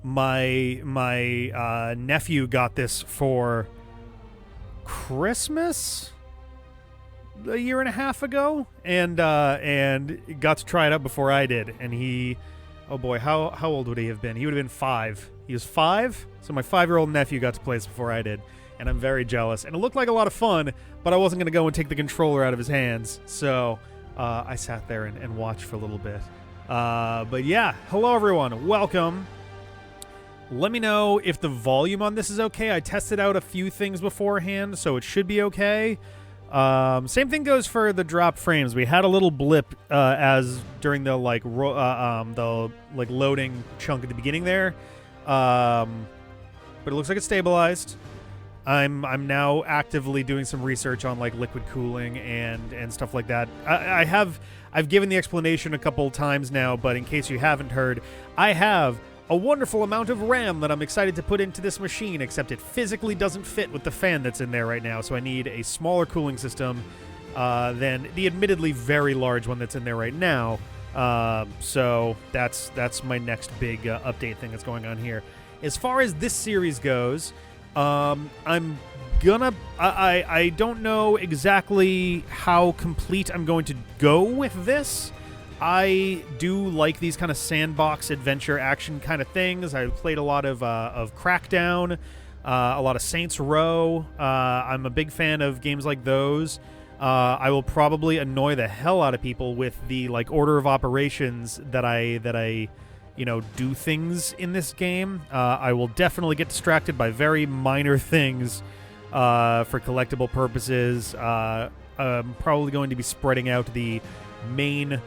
my nephew got this for Christmas a year and a half ago, and got to try it out before I did. And he, oh boy, how old would he have been? He would have been 5. He was 5, so my 5-year-old nephew got to play this before I did, and I'm very jealous. And it looked like a lot of fun, but I wasn't going to go and take the controller out of his hands, so I sat there and watched for a little bit. But yeah, hello everyone, welcome. Let me know if the volume on this is okay. I tested out a few things beforehand, so it should be okay. Same thing goes for the drop frames. We had a little blip as during the loading chunk at the beginning there, but it looks like it's stabilized. I'm now actively doing some research on like liquid cooling and stuff like that. I've given the explanation a couple times now, but in case you haven't heard, I have a wonderful amount of RAM that I'm excited to put into this machine, except it physically doesn't fit with the fan that's in there right now, so I need a smaller cooling system than the admittedly very large one that's in there right now. So that's my next big update thing that's going on here. As far as this series goes, I don't know exactly how complete I'm going to go with this. I do like these kind of sandbox adventure action kind of things. I played a lot of Crackdown, a lot of Saints Row. I'm a big fan of games like those. I will probably annoy the hell out of people with the like order of operations that I do things in this game. I will definitely get distracted by very minor things for collectible purposes. I'm probably going to be spreading out the main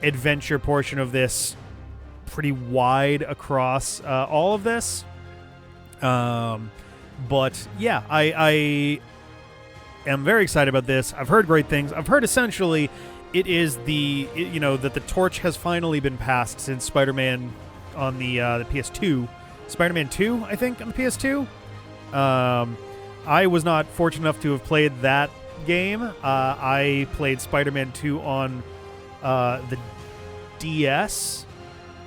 adventure portion of this pretty wide across all of this. But yeah, I am very excited about this. I've heard great things. I've heard essentially it is that the torch has finally been passed since Spider-Man on the PS2. Spider-Man 2, I think, on the PS2. I was not fortunate enough to have played that game. I played Spider-Man 2 on the DS,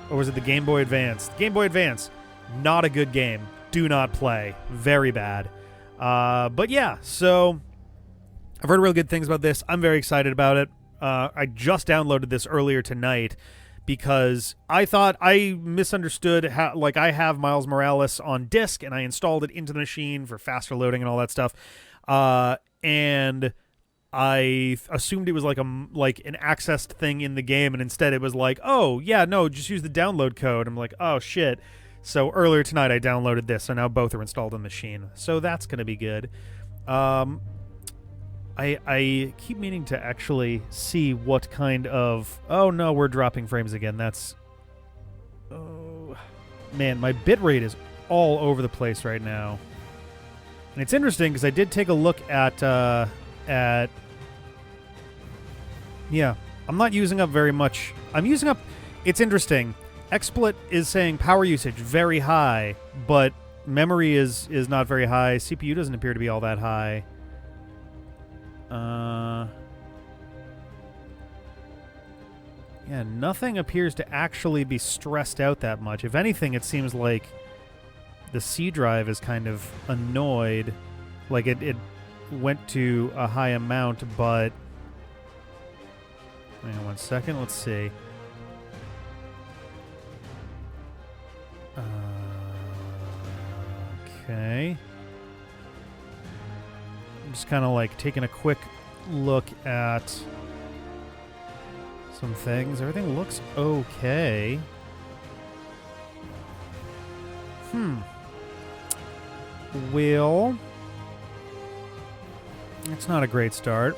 or was it the Game Boy Advance? Game Boy Advance, not a good game. Do not play. Very bad. But yeah, so I've heard real good things about this. I'm very excited about it. I just downloaded this earlier tonight because I thought I misunderstood how, like, I have Miles Morales on disc and I installed it into the machine for faster loading and all that stuff. And I assumed it was like an accessed thing in the game, and instead it was like, oh, yeah, no, just use the download code. I'm like, oh, shit. So earlier tonight I downloaded this, so now both are installed on the machine. So that's going to be good. I keep meaning to actually see what kind of... Oh, no, we're dropping frames again. That's... Oh, man, my bitrate is all over the place right now. And it's interesting because I did take a look at... Yeah, I'm not using up very much. I'm using up... It's interesting. XSplit is saying power usage very high, but memory is not very high. CPU doesn't appear to be all that high. Yeah, nothing appears to actually be stressed out that much. If anything, it seems like the C drive is kind of annoyed. Like it went to a high amount, but... Hang on one second, let's see. Okay. I'm just kind of like taking a quick look at some things. Everything looks okay. Well, it's not a great start.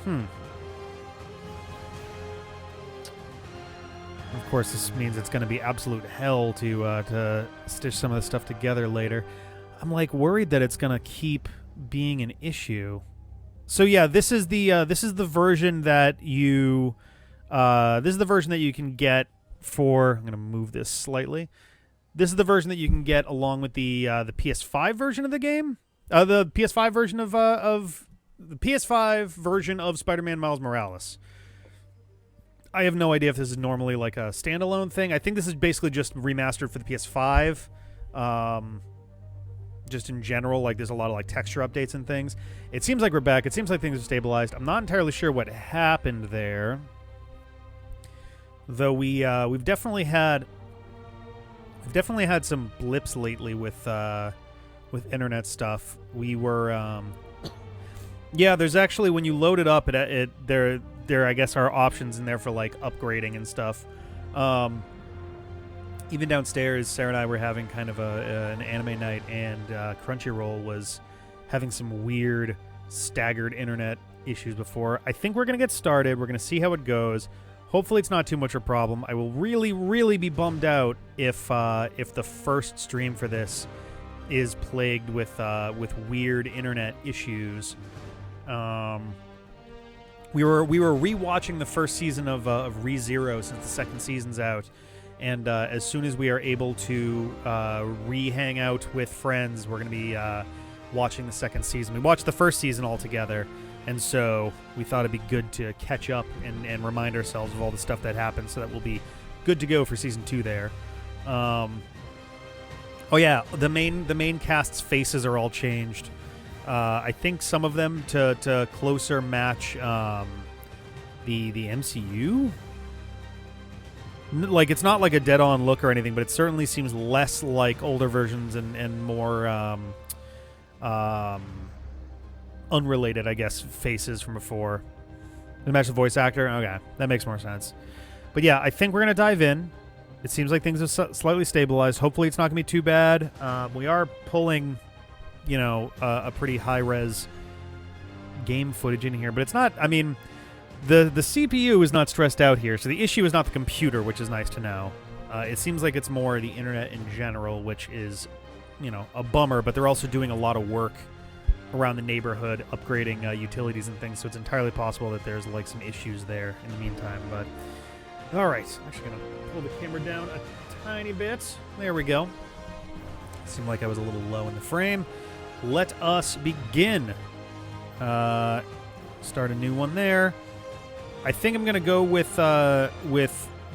Of course, this means it's going to be absolute hell to stitch some of this stuff together later. I'm like worried that it's going to keep being an issue. So yeah, this is the version that you can get for. I'm going to move this slightly. This is the version that you can get along with the PS5 version of the game. The PS5 version of the PS5 version of Spider-Man Miles Morales. I have no idea if this is normally like a standalone thing. I think this is basically just remastered for the PS5. Just in general, like there's a lot of like texture updates and things. It seems like we're back. It seems like things are stabilized. I'm not entirely sure what happened there, though. We've definitely had some blips lately with internet stuff. We were yeah. There's actually, when you load it up, there I guess are options in there for like upgrading and stuff. Even downstairs, Sarah and I were having kind of an anime night, and Crunchyroll was having some weird staggered internet issues before. I think we're going to get started. We're going to see how it goes. Hopefully it's not too much of a problem. I will really, really be bummed out if the first stream for this is plagued with weird internet issues. We were rewatching the first season of ReZero since the second season's out. And as soon as we are able to re-hang out with friends, we're going to be watching the second season. We watched the first season all together, and so we thought it'd be good to catch up and remind ourselves of all the stuff that happened, so that we'll be good to go for season 2 there. Oh yeah, the main cast's faces are all changed. I think some of them to closer match the MCU. Like, it's not like a dead-on look or anything, but it certainly seems less like older versions and more unrelated, I guess, faces from before. To match the voice actor? Okay, that makes more sense. But yeah, I think we're going to dive in. It seems like things have slightly stabilized. Hopefully it's not going to be too bad. We are pulling, a pretty high-res game footage in here, but it's not, I mean... The CPU is not stressed out here, so the issue is not the computer, which is nice to know. It seems like it's more the internet in general, which is, a bummer, but they're also doing a lot of work around the neighborhood, upgrading utilities and things, so it's entirely possible that there's, like, some issues there in the meantime. But, all right. I'm actually going to pull the camera down a tiny bit. There we go. Seemed like I was a little low in the frame. Let us begin. Start a new one there. I think I'm going to go with the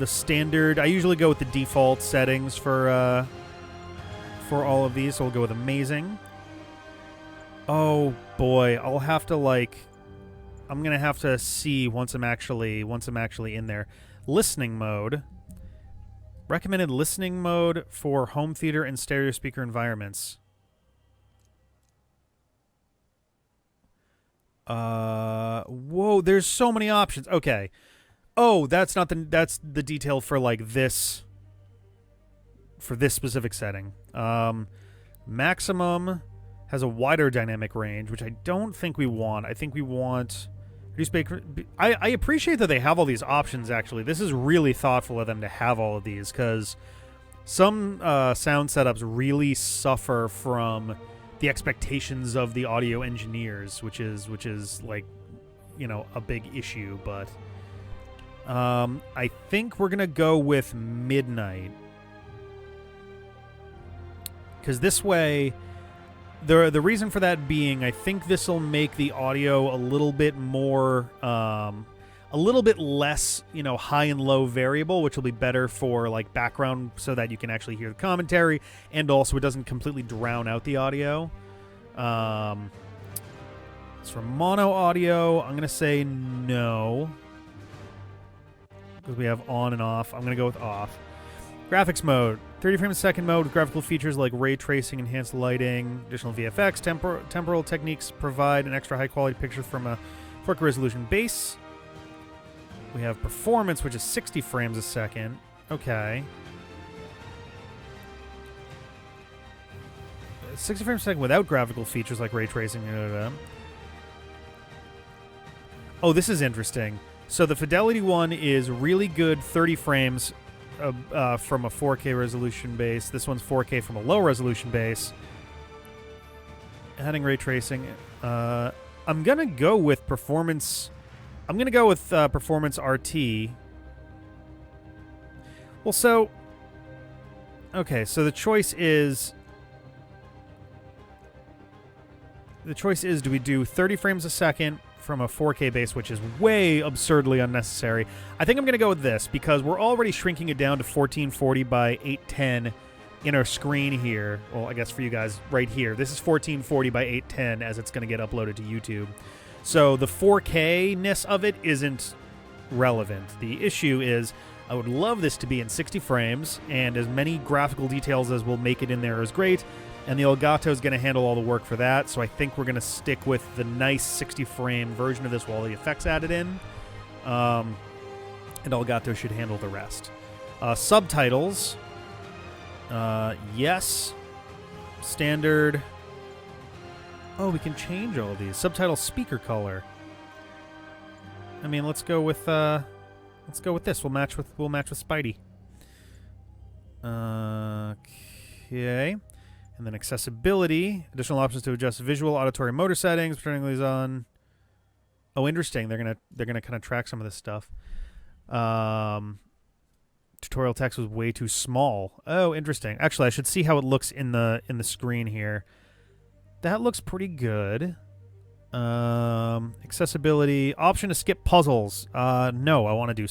standard. I usually go with the default settings for all of these, so we'll go with amazing. Oh boy, I'll have to I'm going to have to see once I'm actually in there. Listening mode. Recommended listening mode for home theater and stereo speaker environments. Whoa, there's so many options. Okay. Oh, that's the detail for this specific setting. Maximum has a wider dynamic range, which I don't think we want. I think we want I appreciate that they have all these options, actually. This is really thoughtful of them to have all of these, because some sound setups really suffer from the expectations of the audio engineers, which is like, a big issue. But I think we're gonna go with midnight, because this way, the reason for that being, I think this will make the audio a little bit more, a little bit less, high and low variable, which will be better for background, so that you can actually hear the commentary, and also it doesn't completely drown out the audio. As for mono audio, I'm gonna say no, because we have on and off. I'm gonna go with off. Graphics mode, 30 frames a second mode with graphical features like ray tracing, enhanced lighting, additional VFX, temporal techniques provide an extra high quality picture from a 4K resolution base. We have performance, which is 60 frames a second. Okay. 60 frames a second without graphical features like ray tracing. Oh, this is interesting. So the fidelity one is really good, 30 frames from a 4K resolution base. This one's 4K from a low resolution base. Adding ray tracing. I'm going to go with performance. I'm going to go with performance RT. Well, so... Okay, so the choice is... do we do 30 frames a second from a 4K base, which is way absurdly unnecessary. I think I'm going to go with this because we're already shrinking it down to 1440 by 810 in our screen here. Well, I guess for you guys right here. This is 1440 by 810 as it's going to get uploaded to YouTube. So the 4K-ness of it isn't relevant. The issue is I would love this to be in 60 frames, and as many graphical details as will make it in there is great, and the Elgato is going to handle all the work for that, so I think we're going to stick with the nice 60-frame version of this with all the effects added in, and Elgato should handle the rest. Subtitles, yes. Standard. Oh, we can change all of these. Subtitle speaker color. I mean, let's go with this. We'll match with Spidey. Okay. And then accessibility. Additional options to adjust visual, auditory, motor settings. Turning these on. Oh, interesting. They're gonna kind of track some of this stuff. Tutorial text was way too small. Oh, interesting. Actually, I should see how it looks in the screen here. That looks pretty good. Accessibility option to skip puzzles. No, I want to do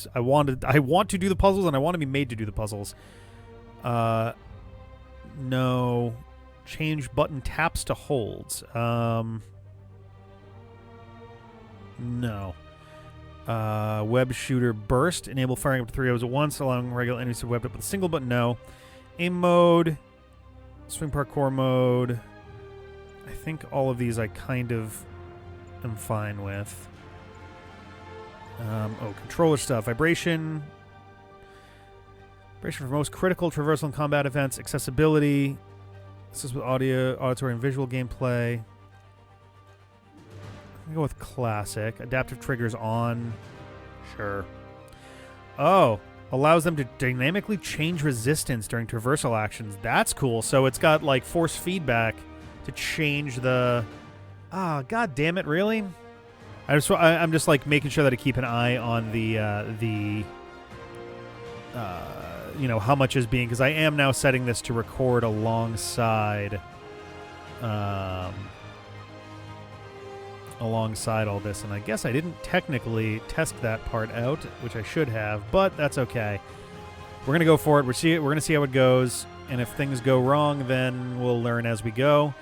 the puzzles, and I want to be made to do the puzzles. No. Change button taps to holds. No. Web shooter burst. Enable firing up to 3 arrows at once, allowing regular enemies to web up with a single button. No. Aim mode. Swing parkour mode. I think all of these I kind of am fine with. Controller stuff. Vibration. Vibration for most critical traversal and combat events. Accessibility. This is with audio, auditory, and visual gameplay. I'm going to go with classic. Adaptive triggers on. Sure. Oh. Allows them to dynamically change resistance during traversal actions. That's cool. So it's got, like, force feedback to change the... Ah, god damn it, really? I'm just, like, making sure that I keep an eye on the you know, how much is being... Because I am now setting this to record alongside... alongside all this, and I guess I didn't technically test that part out, which I should have, but that's okay. We're gonna go for it. We're gonna see how it goes, and if things go wrong, then we'll learn as we go.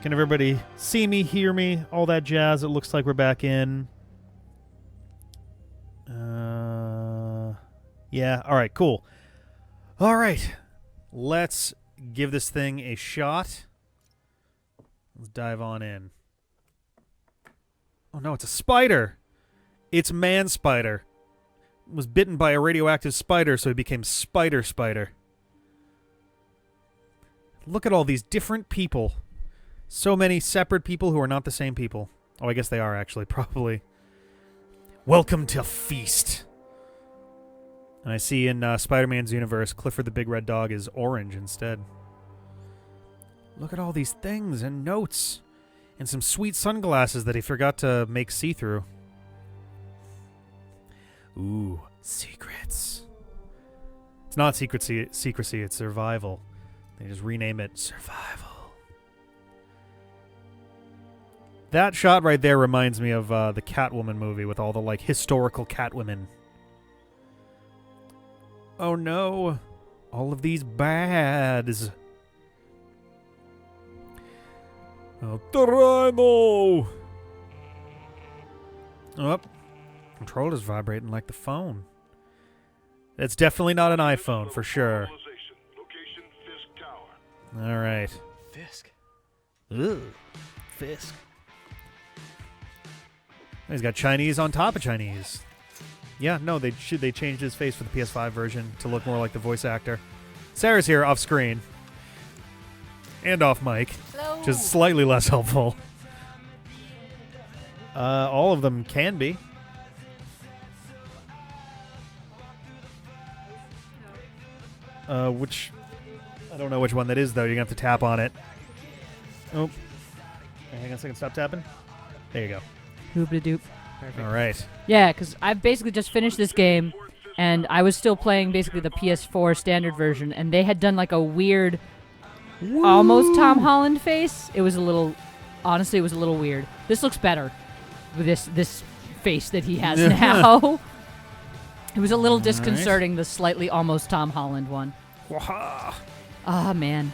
Can everybody see me, hear me, all that jazz? It looks like we're back in. Yeah. All right. Cool. All right. Let's give this thing a shot. Let's dive on in. Oh, no, it's a spider. It's Man Spider. Was bitten by a radioactive spider, so he became Spider. Look at all these different people. So many separate people who are not the same people. Oh, I guess they are, actually, probably. Welcome to Feast. And I see in Spider-Man's universe, Clifford the Big Red Dog is orange instead. Look at all these things and notes. And some sweet sunglasses that he forgot to make see-through. Ooh, secrets. It's not secrecy, it's survival. They just rename it Survival. That shot right there reminds me of the Catwoman movie with all the, like, historical Catwomen. Oh no. All of these bads. El Terreno! Oh, controller's vibrating like the phone. It's definitely not an iPhone, for sure. All right. Fisk. Ugh. Fisk. He's got Chinese on top of Chinese. Yeah, no, they changed his face for the PS5 version to look more like the voice actor. Sarah's here off screen. And off mic. Hello. Which is slightly less helpful. All of them can be. Which... I don't know which one that is, though. You're going to have to tap on it. Oh. Hang on a second. Stop tapping. There you go. Hoop-a-doop. Perfect. All right. Yeah, because I've basically just finished this game, and I was still playing basically the PS4 standard version, and they had done like a weird... almost Tom Holland face. It was a little... Honestly, it was a little weird. This looks better. this face that he has now. It was a little disconcerting, the slightly almost Tom Holland one. Ah, man.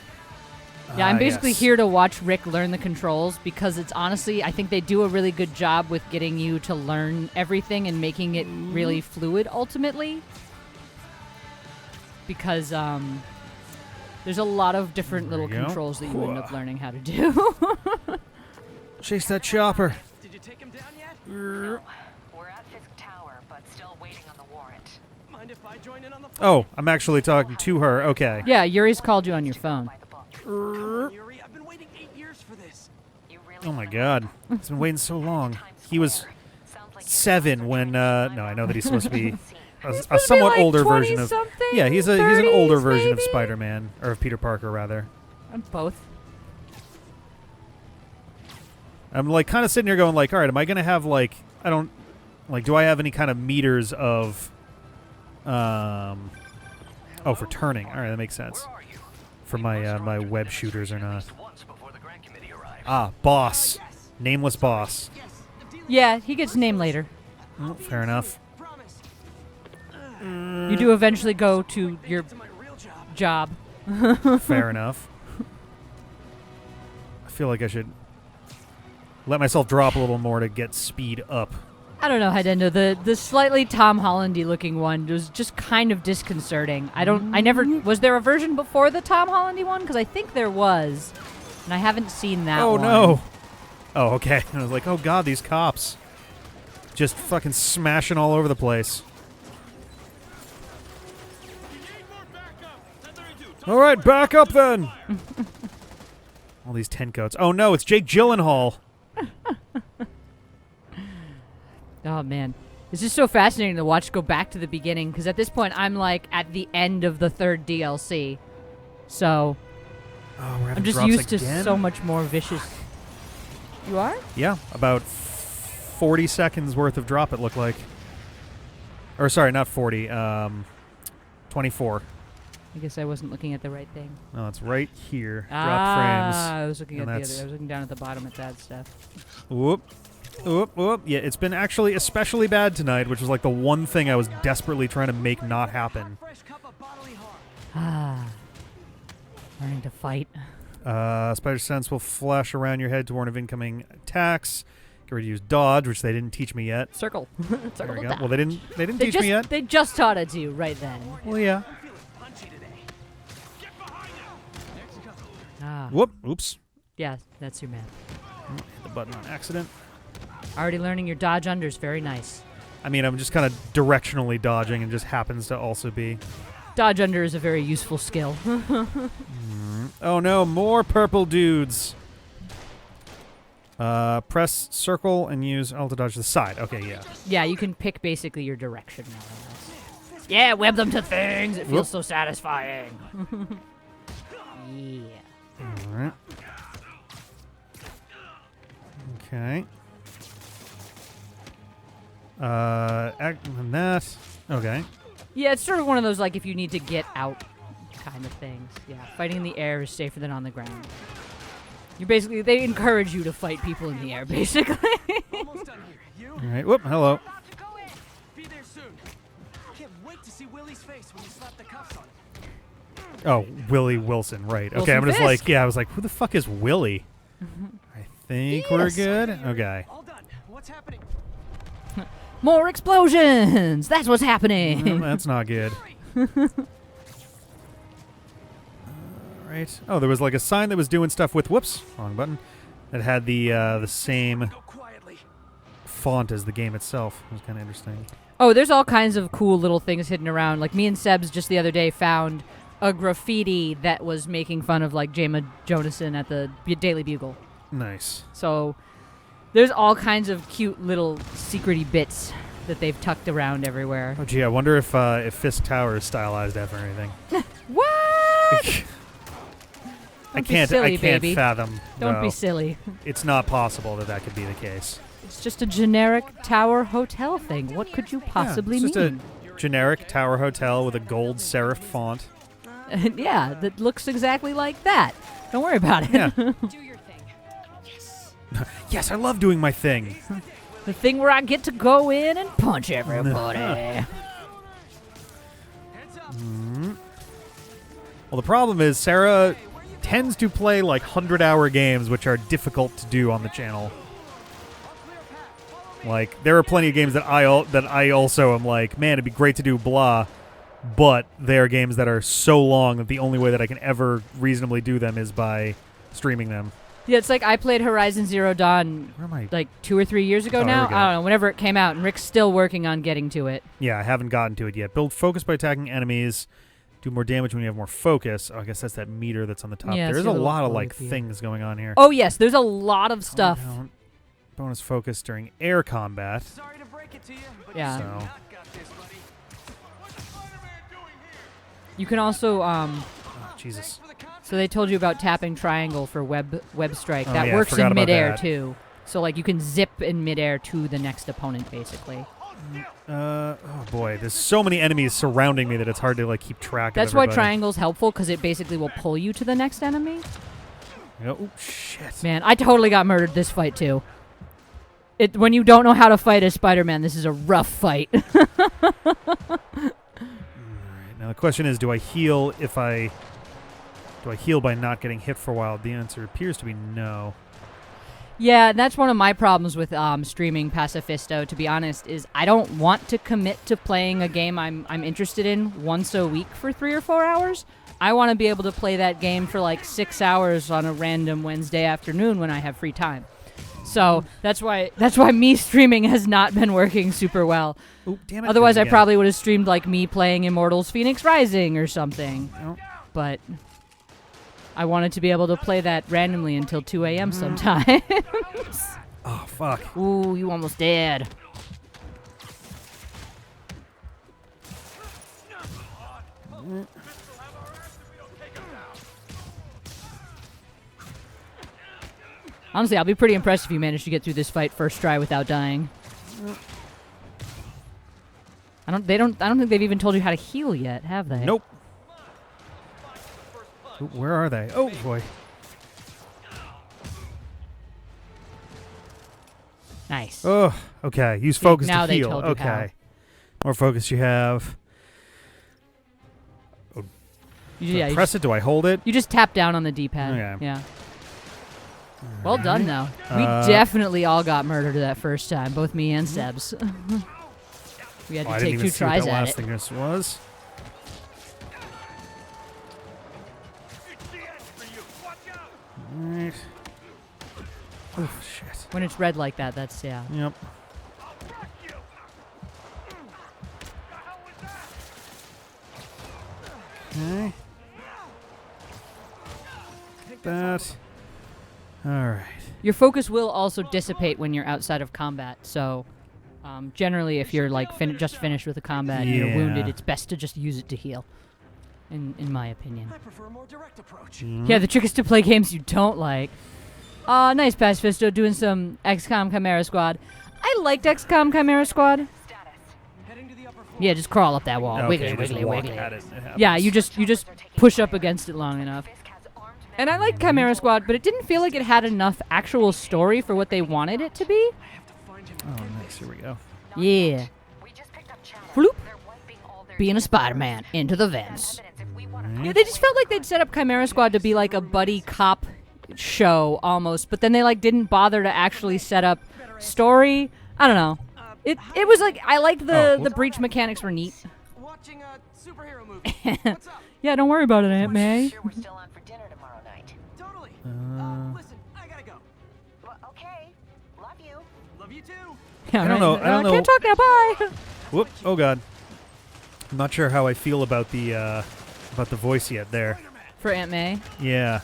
Yeah, I'm basically here to watch Rick learn the controls because it's honestly, I think they do a really good job with getting you to learn everything and making it really fluid ultimately. Because there's a lot of different little controls that you end up learning how to do. Chase that chopper. Did you take him down yet? No. We're at Fisk Tower, but still waiting on the warrant. Mind if I join in on the Oh, I'm actually talking to her. Okay. Yeah, Yuri's called you on your phone. Yuri, I've been waiting 8 years for this. Oh my God. He's been waiting so long. He was 7 when, no, I know that he's supposed to be a somewhat like older version of... 20-something, Yeah, he's an older 30s version of maybe? Spider-Man, or of Peter Parker, rather. Both. I'm like kind of sitting here going like, all right, am I going to have like, I don't, like, do I have any kind of meters of, oh, for turning. All right, that makes sense. For my my web shooters or not. Ah, boss. Nameless boss. Yeah, he gets named later. Oh, fair enough. You do eventually go to your job. Fair enough. I feel like I should let myself drop a little more to get speed up. I don't know, Hidendo. The slightly Tom Hollandy looking one was just kind of disconcerting. I never was there a version before the Tom Hollandy one? Because I think there was, and I haven't seen that. Oh one. no! Oh, okay. I was like, oh God, these cops just fucking smashing all over the place. All right, back up then. All these 10 coats. Oh no, it's Jake Gyllenhaal. Oh man, it's just so fascinating to watch go back to the beginning because at this point I'm like at the end of the 3rd DLC, so I'm just used to so much more vicious. You are? Yeah, about 40 seconds worth of drop it looked like. Or sorry, not 40. 24. I guess I wasn't looking at the right thing. No, it's right here. Drop frames. I was looking at the other. that's- I was looking down at the bottom at that stuff. Whoop. Whoop, whoop. Yeah, it's been actually especially bad tonight, which was like the one thing I was desperately trying to make not happen. Fresh cup of bodily harm. Ah, learning to fight. Spider sense will flash around your head to warn of incoming attacks. Get ready to use dodge, which they didn't teach me yet. Circle. There Circle we to go. dodge. Well, they didn't teach me yet. They just taught it to you right then. Well, yeah. I'm feeling punchy today. Get behind him. Next cup. Ah, Whoop. Oops. yeah, that's your man. Hit the button on accident. Already learning your dodge unders. Very nice. I mean, I'm just kind of directionally dodging and just happens to also be... Dodge under is a very useful skill. Oh no, more purple dudes. Press circle and use L to dodge to the side. Okay, yeah. Yeah, you can pick basically your direction more or less. Yeah, web them to things. It feels Whoop. so satisfying. Yeah. All right. Okay. And that. Okay. Yeah, it's sort of one of those, like, if you need to get out kind of things. Yeah, fighting in the air is safer than on the ground. You basically, they encourage you to fight people in the air, basically. Almost done here. You? All right. Whoop. Hello. Have to go in. Be there soon. Can't wait to see Willie's face when you slap the cuffs on him. Oh, Willie Wilson. Right. Okay. Wilson I'm just Fisk. like, yeah. I was like, who the fuck is Willie? I think we're Yes. good. Okay. All done. What's happening? More explosions! That's what's happening! Well, that's not good. Right. Oh, there was like a sign that was doing stuff with whoops, wrong button. That had the same Go quietly. font as the game itself. It was kind of interesting. Oh, there's all kinds of cool little things hidden around. Like, me and Sebs just the other day found a graffiti that was making fun of, like, Jama Jonason at the Daily Bugle. Nice. So there's all kinds of cute little secrety bits that they've tucked around everywhere. Oh, gee, I wonder if Fisk Tower is stylized after anything. What? I Don't be can't. silly, I can't baby. fathom. Don't no. be silly. It's not possible that that could be the case. It's just a generic tower hotel thing. What could you possibly yeah, it's mean? just a generic tower hotel with a gold serif font. Yeah, that looks exactly like that. Don't worry about it. Yeah. Do your thing. Yes, I love doing my thing. The thing where I get to go in and punch everybody. Heads up. Well, the problem is Sarah tends to play like 100-hour games, which are difficult to do on the channel. Like, there are plenty of games that I also am like, man, it'd be great to do blah, but they are games that are so long that the only way that I can ever reasonably do them is by streaming them. Yeah, it's like I played Horizon Zero Dawn Where am I? like 2 or 3 years ago Oh, there now. we go. I don't know, whenever it came out, and Rick's still working on getting to it. Yeah, I haven't gotten to it yet. Build focus by attacking enemies. Do more damage when you have more focus. Oh, I guess that's that meter that's on the top. Yeah, There it's is your a little lot of glowy like field. things going on here. Oh, yes, there's a lot of stuff. Down. Bonus focus during air combat. Sorry to break it to you, but Yeah. you So- do not got this, buddy. What's Spider-Man doing here? You can also, Oh, Jesus. For the concept. so they told you about tapping triangle for web strike. Oh, That yeah, I works forgot in about midair, that. too. So, like, you can zip in midair to the next opponent, basically. Oh boy, there's so many enemies surrounding me that it's hard to like keep track That's of why everybody. triangle's helpful, because it basically will pull you to the next enemy. Oh shit. Man, I totally got murdered this fight, too. When you don't know how to fight as Spider-Man, this is a rough fight. Now the question is, do I heal by not getting hit for a while? The answer appears to be no. Yeah, that's one of my problems with streaming Pacifisto, to be honest, is I don't want to commit to playing a game I'm interested in once a week for 3 or 4 hours. I want to be able to play that game for like 6 hours on a random Wednesday afternoon when I have free time. So that's why me streaming has not been working super well. Oh, damn it. Otherwise, I Again. probably would have streamed like me playing Immortals Phoenix Rising or something. Oh. But I wanted to be able to play that randomly until 2 a.m. sometimes. Oh fuck. Ooh, you almost dead. Honestly, I'll be pretty impressed if you manage to get through this fight first try without dying. I don't think they've even told you how to heal yet, have they? Nope. Ooh, where are they? Oh boy. Nice. Oh, okay. Use focus now to they heal. told you how. Okay. More focus you have. Yeah, Do I press it? Do I hold it? you just tap down on the D-pad. Okay. Yeah. Well done, though. We Uh, definitely all got murdered that first time, both me and Sebs. We had Oh, to I didn't take even 2 see what tries that at last it. thing this was. Alright. Oh shit. When it's red like that, that's, yeah. Yep. Okay. That. Alright. Your focus will also dissipate when you're outside of combat, so generally if you're like just finished with the combat and you're wounded, Yeah. it's best to just use it to heal, in my opinion. I prefer a more direct approach. Yeah, the trick is to play games you don't like. Nice, Pacifisto, doing some XCOM Chimera Squad. I liked XCOM Chimera Squad. Status. Heading to the upper floor. Yeah, just crawl up that wall. Okay, Wiggly, just wiggly, walk wiggly. at it. It Yeah, happens. you just push up against it long enough. Fisk has armed men. And I like Chimera Squad, but it didn't feel like it had enough actual story for what they wanted it to be. I have to find him. Oh, nice. Here we go. Yeah. We just picked up chatter. Floop. They're wiping all their Being a data. Spider-Man into the vents. Evidence if we want Yeah, they just felt like they'd set up Chimera Squad to be like a buddy cop show almost, but then they like didn't bother to actually set up story. I don't know. It was like I liked Oh, the breach mechanics were neat. Watching a superhero movie. What's up? Yeah, don't worry about it, Aunt May. sure we're still on for dinner tomorrow night. Totally. Listen, I gotta go. Well, okay. Love you. Love you too. Yeah, I don't know. I don't know. Can't talk now. Bye. Whoop. Oh god. I'm not sure how I feel about the voice yet there. For Aunt May. Yeah.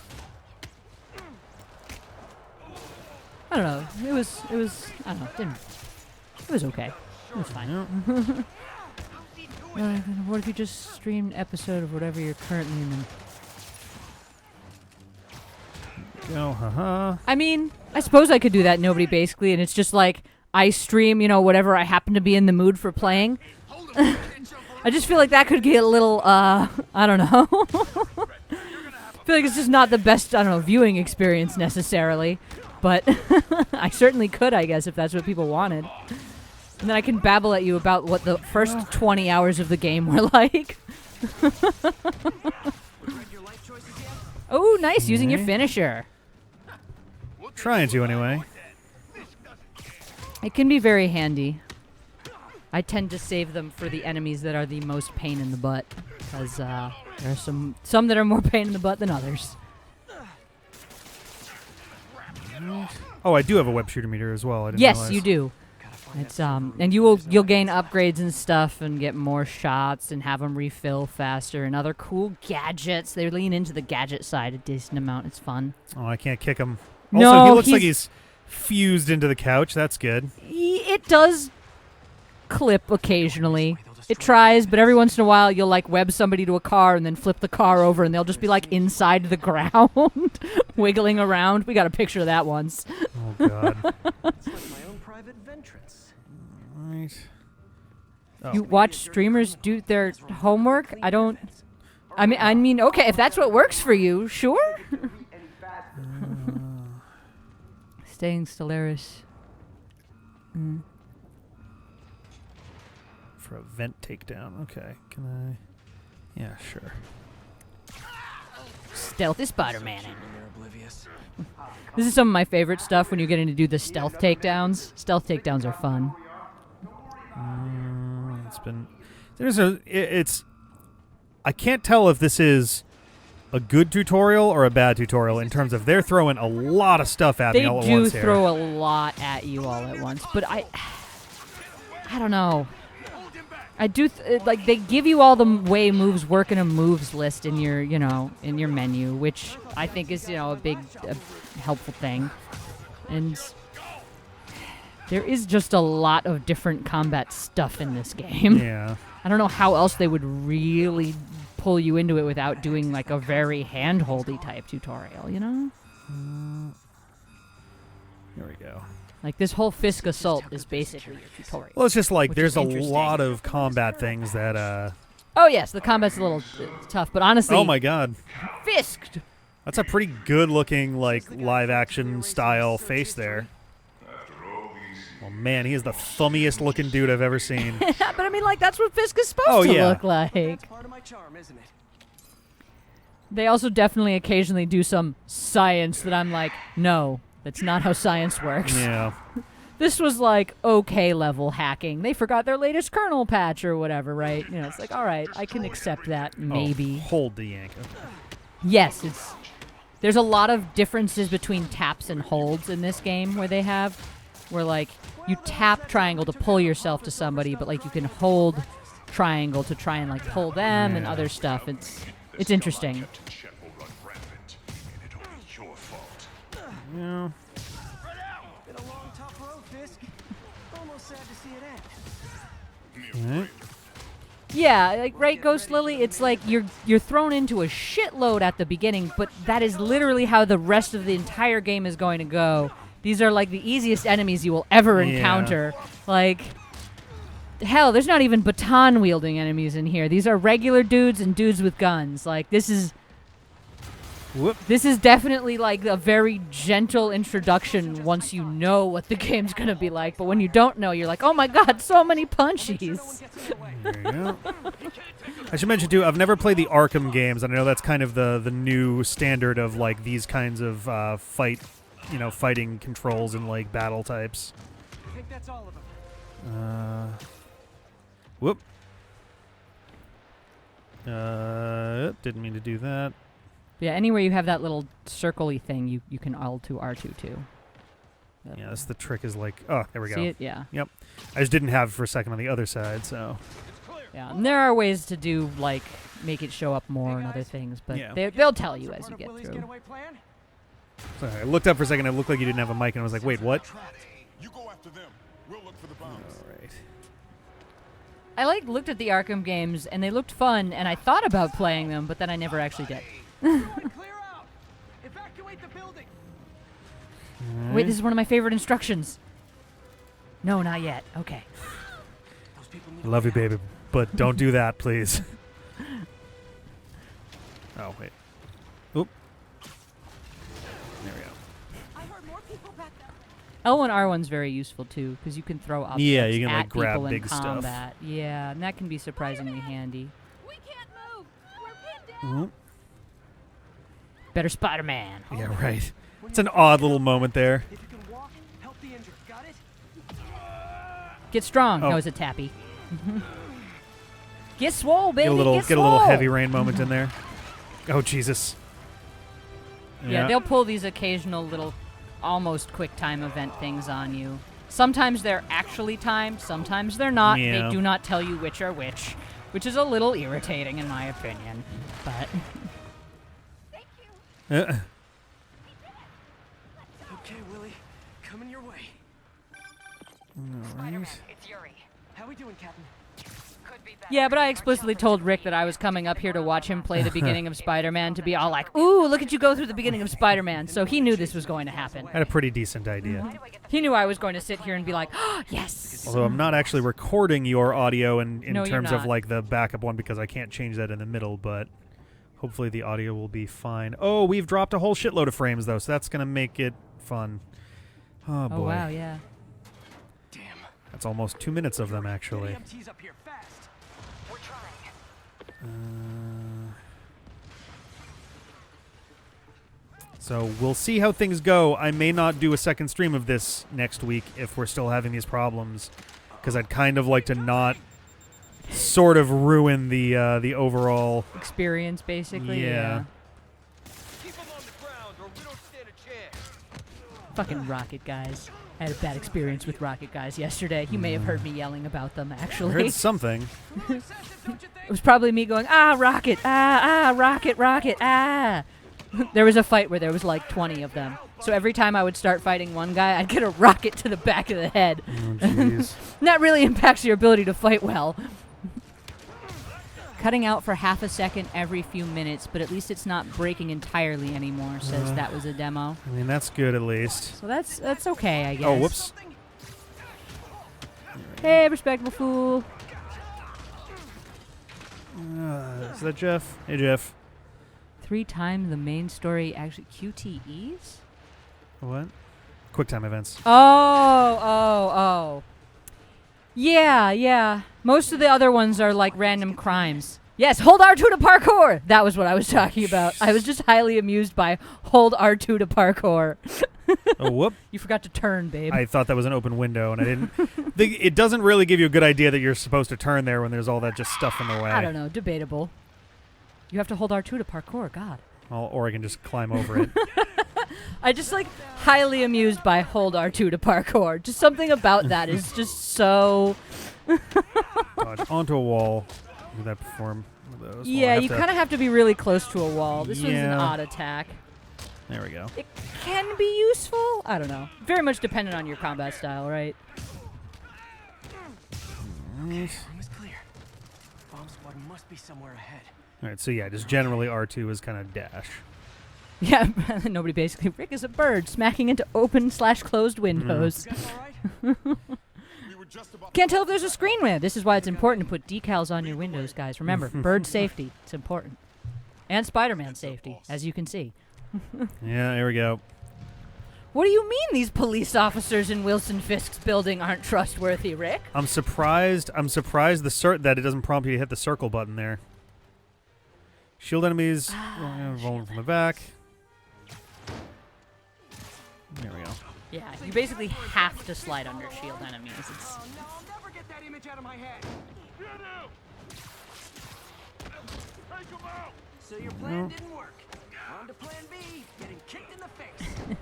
I don't know. It was. I don't know. It was okay. It was fine. What if you just streamed an episode of whatever you're currently in? Go. Haha. I mean, I suppose I could do that, nobody basically, and it's just like I stream, whatever I happen to be in the mood for playing. I just feel like that could get a little, I don't know. I feel like it's just not the best, I don't know, viewing experience necessarily. but I certainly could, I guess, if that's what people wanted. And then I can babble at you about what the first 20 hours of the game were like. Oh, nice, using your finisher. Trying to, anyway. It can be very handy. I tend to save them for the enemies that are the most pain in the butt, because there are some that are more pain in the butt than others. Oh, I do have a web shooter meter as well. I didn't Yes, realize. you do. It's and you'll gain upgrades and stuff and get more shots and have them refill faster and other cool gadgets. They lean into the gadget side a decent amount. It's fun. Oh, I can't kick him. No, Also, he looks like he's fused into the couch. That's good. It does clip occasionally. It tries, but every once in a while you'll like web somebody to a car and then flip the car over and they'll just be like inside the ground, wiggling around. We got a picture of that once. Oh, God. It's like my own private ventrance. Right. Oh. You watch streamers do their homework? I mean, okay, if that's what works for you, sure. Staying Stellaris. For a vent takedown. Okay. Can I? Yeah, sure. Stealthy Spider-Man. They're oblivious. This is some of my favorite stuff when you're getting to do the stealth takedowns. Stealth takedowns are fun. It's I can't tell if this is a good tutorial or a bad tutorial in terms of they're throwing a lot of stuff at They me all at do once here. throw a lot at you all at once, but I don't know. I do like they give you all the way moves work in a moves list in your in your menu, which I think is a big helpful thing, and there is just a lot of different combat stuff in this game. Yeah. I don't know how else they would really pull you into it without doing like a very hand-holdy type tutorial, Here we go. Like this whole Fisk assault is basically your tutorial. Well, it's just like Which there's is a interesting. lot of combat things that Oh yes, the combat's a little tough, but honestly, oh my God. Fisk. That's a pretty good looking like live action style face there. Oh man, he is the thummiest looking dude I've ever seen. But I mean, like that's what Fisk is supposed to yeah. look like. That's part of my charm, isn't it? They also definitely occasionally do some science that I'm like, no, that's not how science works. Yeah. This was like okay level hacking. They forgot their latest kernel patch or whatever, right? It's like, all right, I can accept that maybe. Oh, hold the yank. Okay. Yes, there's a lot of differences between taps and holds in this game where like you tap triangle to pull yourself to somebody, but like you can hold triangle to try and like pull them and other stuff. It's interesting. Yeah. Been a long, tough road, Fisk. Almost sad to see it end. Alright. Yeah, like right, Ghost Lily. It's like you're thrown into a shitload at the beginning, but that is literally how the rest of the entire game is going to go. These are like the easiest enemies you will ever encounter. Like, hell, there's not even baton wielding enemies in here. These are regular dudes and dudes with guns. Like this is definitely like a very gentle introduction once you know what the game's gonna be like. But when you don't know, you're like, oh my god, so many punchies. There you go. I should mention too, I've never played the Arkham games, and I know that's kind of the new standard of like these kinds of fighting controls and like battle types. I think that's all of them. Whoop. Didn't mean to do that. Yeah, anywhere you have that little circle-y thing, you can L2, R2 too. Yeah, that's the trick is like, oh, there we go. See it? Yeah. Yep. I just didn't have it for a second on the other side, so. Yeah, and there are ways to do, like, make it show up more and other things, but Yeah. they'll tell you as you Front of get Willie's through. getaway plan? Sorry, I looked up for a second, it looked like you didn't have a mic, and I was like, wait, what? You go after them. We'll look for the bombs. All right. I, looked at the Arkham games, and they looked fun, and I thought about playing them, but then I never actually did. Clear out! Evacuate the building! Wait, this is one of my favorite instructions. No, not yet. Okay. Those people I love you, baby, but don't do that, please. Oh, wait. Oop. There we go. I heard more L1 R1's very useful too because you can throw objects Yeah, you can, at like, grab people in big stuff. combat. Yeah, and that can be surprisingly handy. We can't move. We're pinned down. Mhm. Better Spider-Man. Yeah, right. It's an odd little moment there. If you can walk, help the injured. Got it? Get strong. Oh. No, it's a tappy. Get swole, baby. Get a little swole. heavy rain moment in there. Oh Jesus. Yeah, they'll pull these occasional little almost quick time event things on you. Sometimes they're actually timed, sometimes they're not. Yeah. They do not tell you which are which is a little irritating in my opinion. But Uh, Okay, Willie. Coming your way. Spider-Man, it's Yuri. How we doing, Captain? Could be better. yeah, but I explicitly told Rick that I was coming up here to watch him play the beginning of Spider-Man to be all like, "Ooh, look at you go through the beginning of Spider-Man." So he knew this was going to happen. had a pretty decent idea. He knew I was going to sit here and be like, "Oh, yes." Although I'm not actually recording your audio in No, you're terms of not. like the backup one because I can't change that in the middle, but hopefully the audio will be fine. Oh, we've dropped a whole shitload of frames though, so that's gonna make it fun. Oh boy. Oh wow, yeah. Damn. That's almost 2 minutes of them actually. EMT's up here fast. We're trying. So we'll see how things go. I may not do a second stream of this next week if we're still having these problems, because I'd kind of like to not sort of ruin the overall. Experience, basically. Yeah. Keep them on the ground or we don't stand a chance. Fucking Rocket guys. I had a bad experience with Rocket guys yesterday. You may have heard me yelling about them, I actually. heard something. It was probably me going, "Ah, Rocket, Rocket, Rocket, ah." There was a fight where there was like 20 of them. So every time I would start fighting one guy, I'd get a rocket to the back of the head. Oh jeez. And that really impacts your ability to fight well. Cutting out for half a second every few minutes, but at least it's not breaking entirely anymore, says that was a demo. I mean that's good at least. So that's okay, I guess. Oh whoops. Hey, respectable fool. Is that Jeff? Hey Jeff. 3 times the main story actually QTEs? What? QuickTime events. Oh. Yeah. Most of the other ones are like random crimes. Yes, hold R2 to parkour! That was what I was talking about. I was just highly amused by hold R2 to parkour. Oh whoop. You forgot to turn, babe. I thought that was an open window, and I didn't. It doesn't really give you a good idea that you're supposed to turn there when there's all that just stuff in the way. I don't know, debatable. You have to hold R2 to parkour, God. Or I can just climb over it. I just like highly amused by hold R2 to parkour. Just something about that is just so... Dodge onto a wall. Did that perform those? Well, I Yeah, have you to- kind of have to be really close to a wall. This was an Yeah. odd attack. There we go. It can be useful. I don't know. Very much dependent on your combat style, right? Room is clear. Bomb squad must be somewhere ahead. All right, so yeah, just generally R2 is kind of dash. Yeah, nobody basically. Rick is a bird smacking into open/closed windows. You guys all right? We were just about Can't tell if there's a screen with. This is why it's important to put decals on your windows, guys. Remember, bird safety. It's important. And Spider-Man safety, as you can see. Yeah, there we go. What do you mean these police officers in Wilson Fisk's building aren't trustworthy, Rick? I'm surprised that it doesn't prompt you to hit the circle button there. Shield enemies, vulnerable from the back. There we go. Yeah, you basically have to slide under shield enemies. It's Oh, no, I'll never get that image out of my head. So your plan didn't work. On to plan B, getting kicked in the face.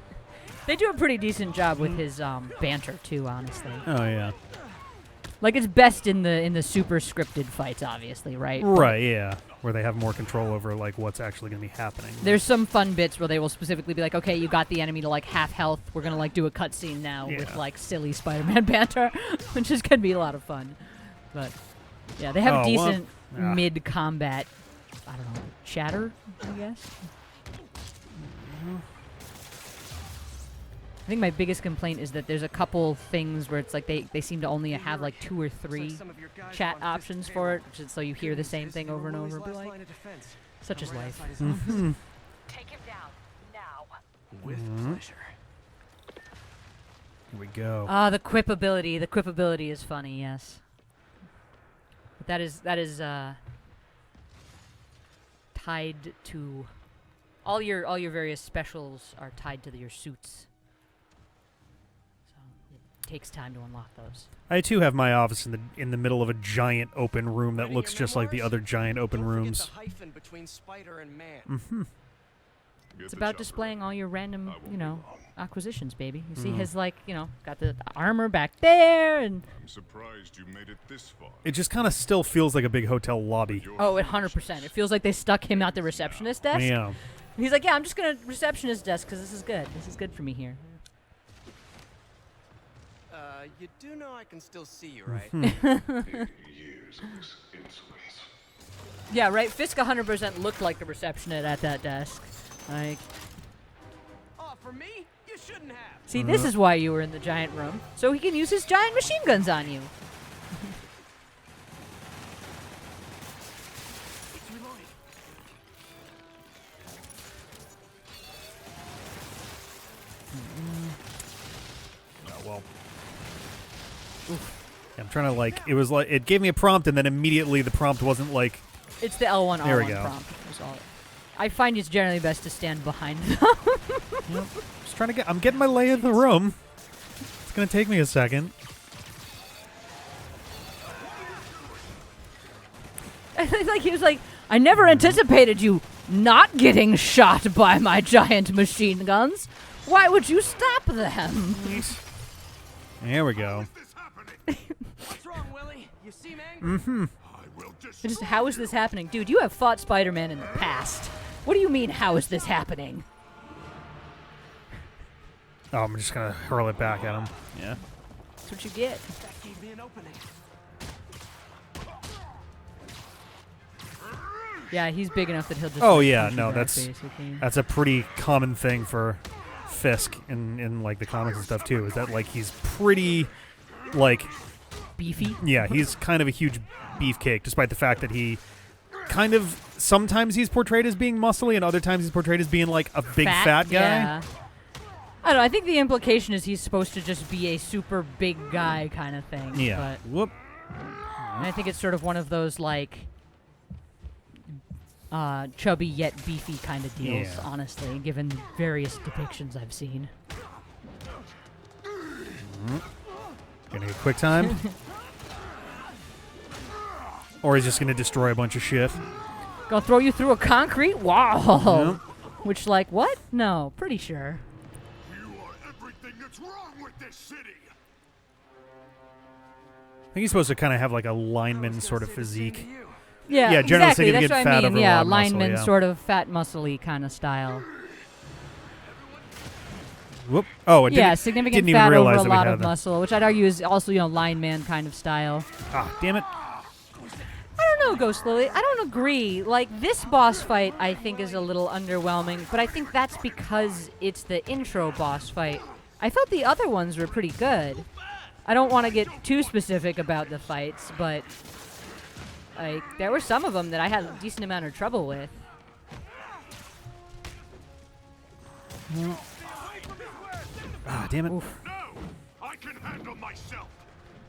They do a pretty decent job with his banter too, honestly. Oh yeah. Like it's best in the super scripted fights, obviously, right? Right, yeah. Where they have more control over like what's actually going to be happening. There's some fun bits where they will specifically be like, okay, you got the enemy to like half health. We're gonna like do a cutscene now with Yeah. like silly Spider-Man banter, which is gonna be a lot of fun. But yeah, they have Oh, well, decent ah. mid-combat, I don't know, chatter, I guess. I think my biggest complaint is that there's a couple things where it's like they seem to only have like 2 or 3 Some of your guys chat were on options Fisk's for payroll. it, which is so you hear the same thing over and over. Willie's Be last like, line of defense. such is I'm right life. outside his office. Take him down now. With pleasure. Here we go. Ah, the quip ability. The quip ability is funny, yes. But that is tied to all your various specials are tied to your suits. So it takes time to unlock those. I too have my office in the middle of a giant open room that Writing looks your just like the memoirs? other giant open Don't rooms. forget the hyphen between spider and man. Mm-hmm. It's about displaying all your random, acquisitions, baby. You see his, got the armor back there, and... I'm surprised you made it this far. It just kind of still feels like a big hotel lobby. Oh, 100%. It feels like they stuck him at the receptionist desk. Yeah. He's like, yeah, I'm just going to receptionist desk because this is good. This is good for me here. You do know I can still see you, right? Years of this insolence. Yeah, right? Fisk 100% looked like the receptionist at that desk. Like, Oh, for me? You shouldn't have. see, this is why you were in the giant room. So he can use his giant machine guns on you. It's reloading. Oh, well. Yeah, I'm trying to, it gave me a prompt, and then immediately the prompt wasn't like... It's the L1 There we R1 go. prompt. Was all. I find it's generally best to stand behind them. Yep. Just trying to I'm getting my lay of the room. It's going to take me a second. Like he was like, I never anticipated you not getting shot by my giant machine guns. Why would you stop them? There we go. What's wrong, Willie? You seem angry. Mm-hmm. Just how is this happening? Dude, you have fought Spider-Man in the past. What do you mean, how is this happening? Oh, I'm just going to hurl it back at him. Yeah. That's what you get. That gave me an opening. Yeah, he's big enough that he'll just... Oh, like, yeah, punch you no, back, that's basically. that's a pretty common thing for Fisk in like the comics and stuff too, is that like he's pretty like Beefy? yeah, he's kind of a huge beefcake, despite the fact that he kind of sometimes he's portrayed as being muscly and other times he's portrayed as being like a big fat guy. Yeah. I don't know, I think the implication is he's supposed to just be a super big guy kind of thing. Yeah. But, Whoop. and I think it's sort of one of those like chubby yet beefy kind of deals, Yeah. honestly, given various depictions I've seen. Gonna get quick time. Or he's just gonna destroy a bunch of shit. Gonna throw you through a concrete wall. Yep. Which, like, what? No, pretty sure. You are everything that's wrong with this city. I think he's supposed to kind of have like a lineman sort of physique. Yeah, Yeah, generally exactly. significant That's what fat I mean. over a Yeah, lot of muscle, lineman yeah. sort of fat, muscly kind of style. Whoop. Oh, it Yeah, didn't, significant didn't even fat over realize a that we lot had of that. muscle, which I'd argue is also, lineman kind of style. Ah, damn it. I don't know, Ghost Lily. I don't agree. Like, this boss fight, I think, is a little underwhelming, but I think that's because it's the intro boss fight. I thought the other ones were pretty good. I don't want to get too specific about the fights, but, like, there were some of them that I had a decent amount of trouble with. Ah, damn it. Oof. No, I can handle myself.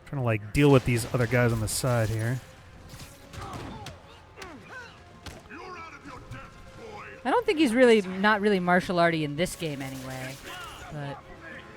Trying to like deal with these other guys on the side here. You're out of your depth, boy. I don't think he's not really martial arty in this game anyway, but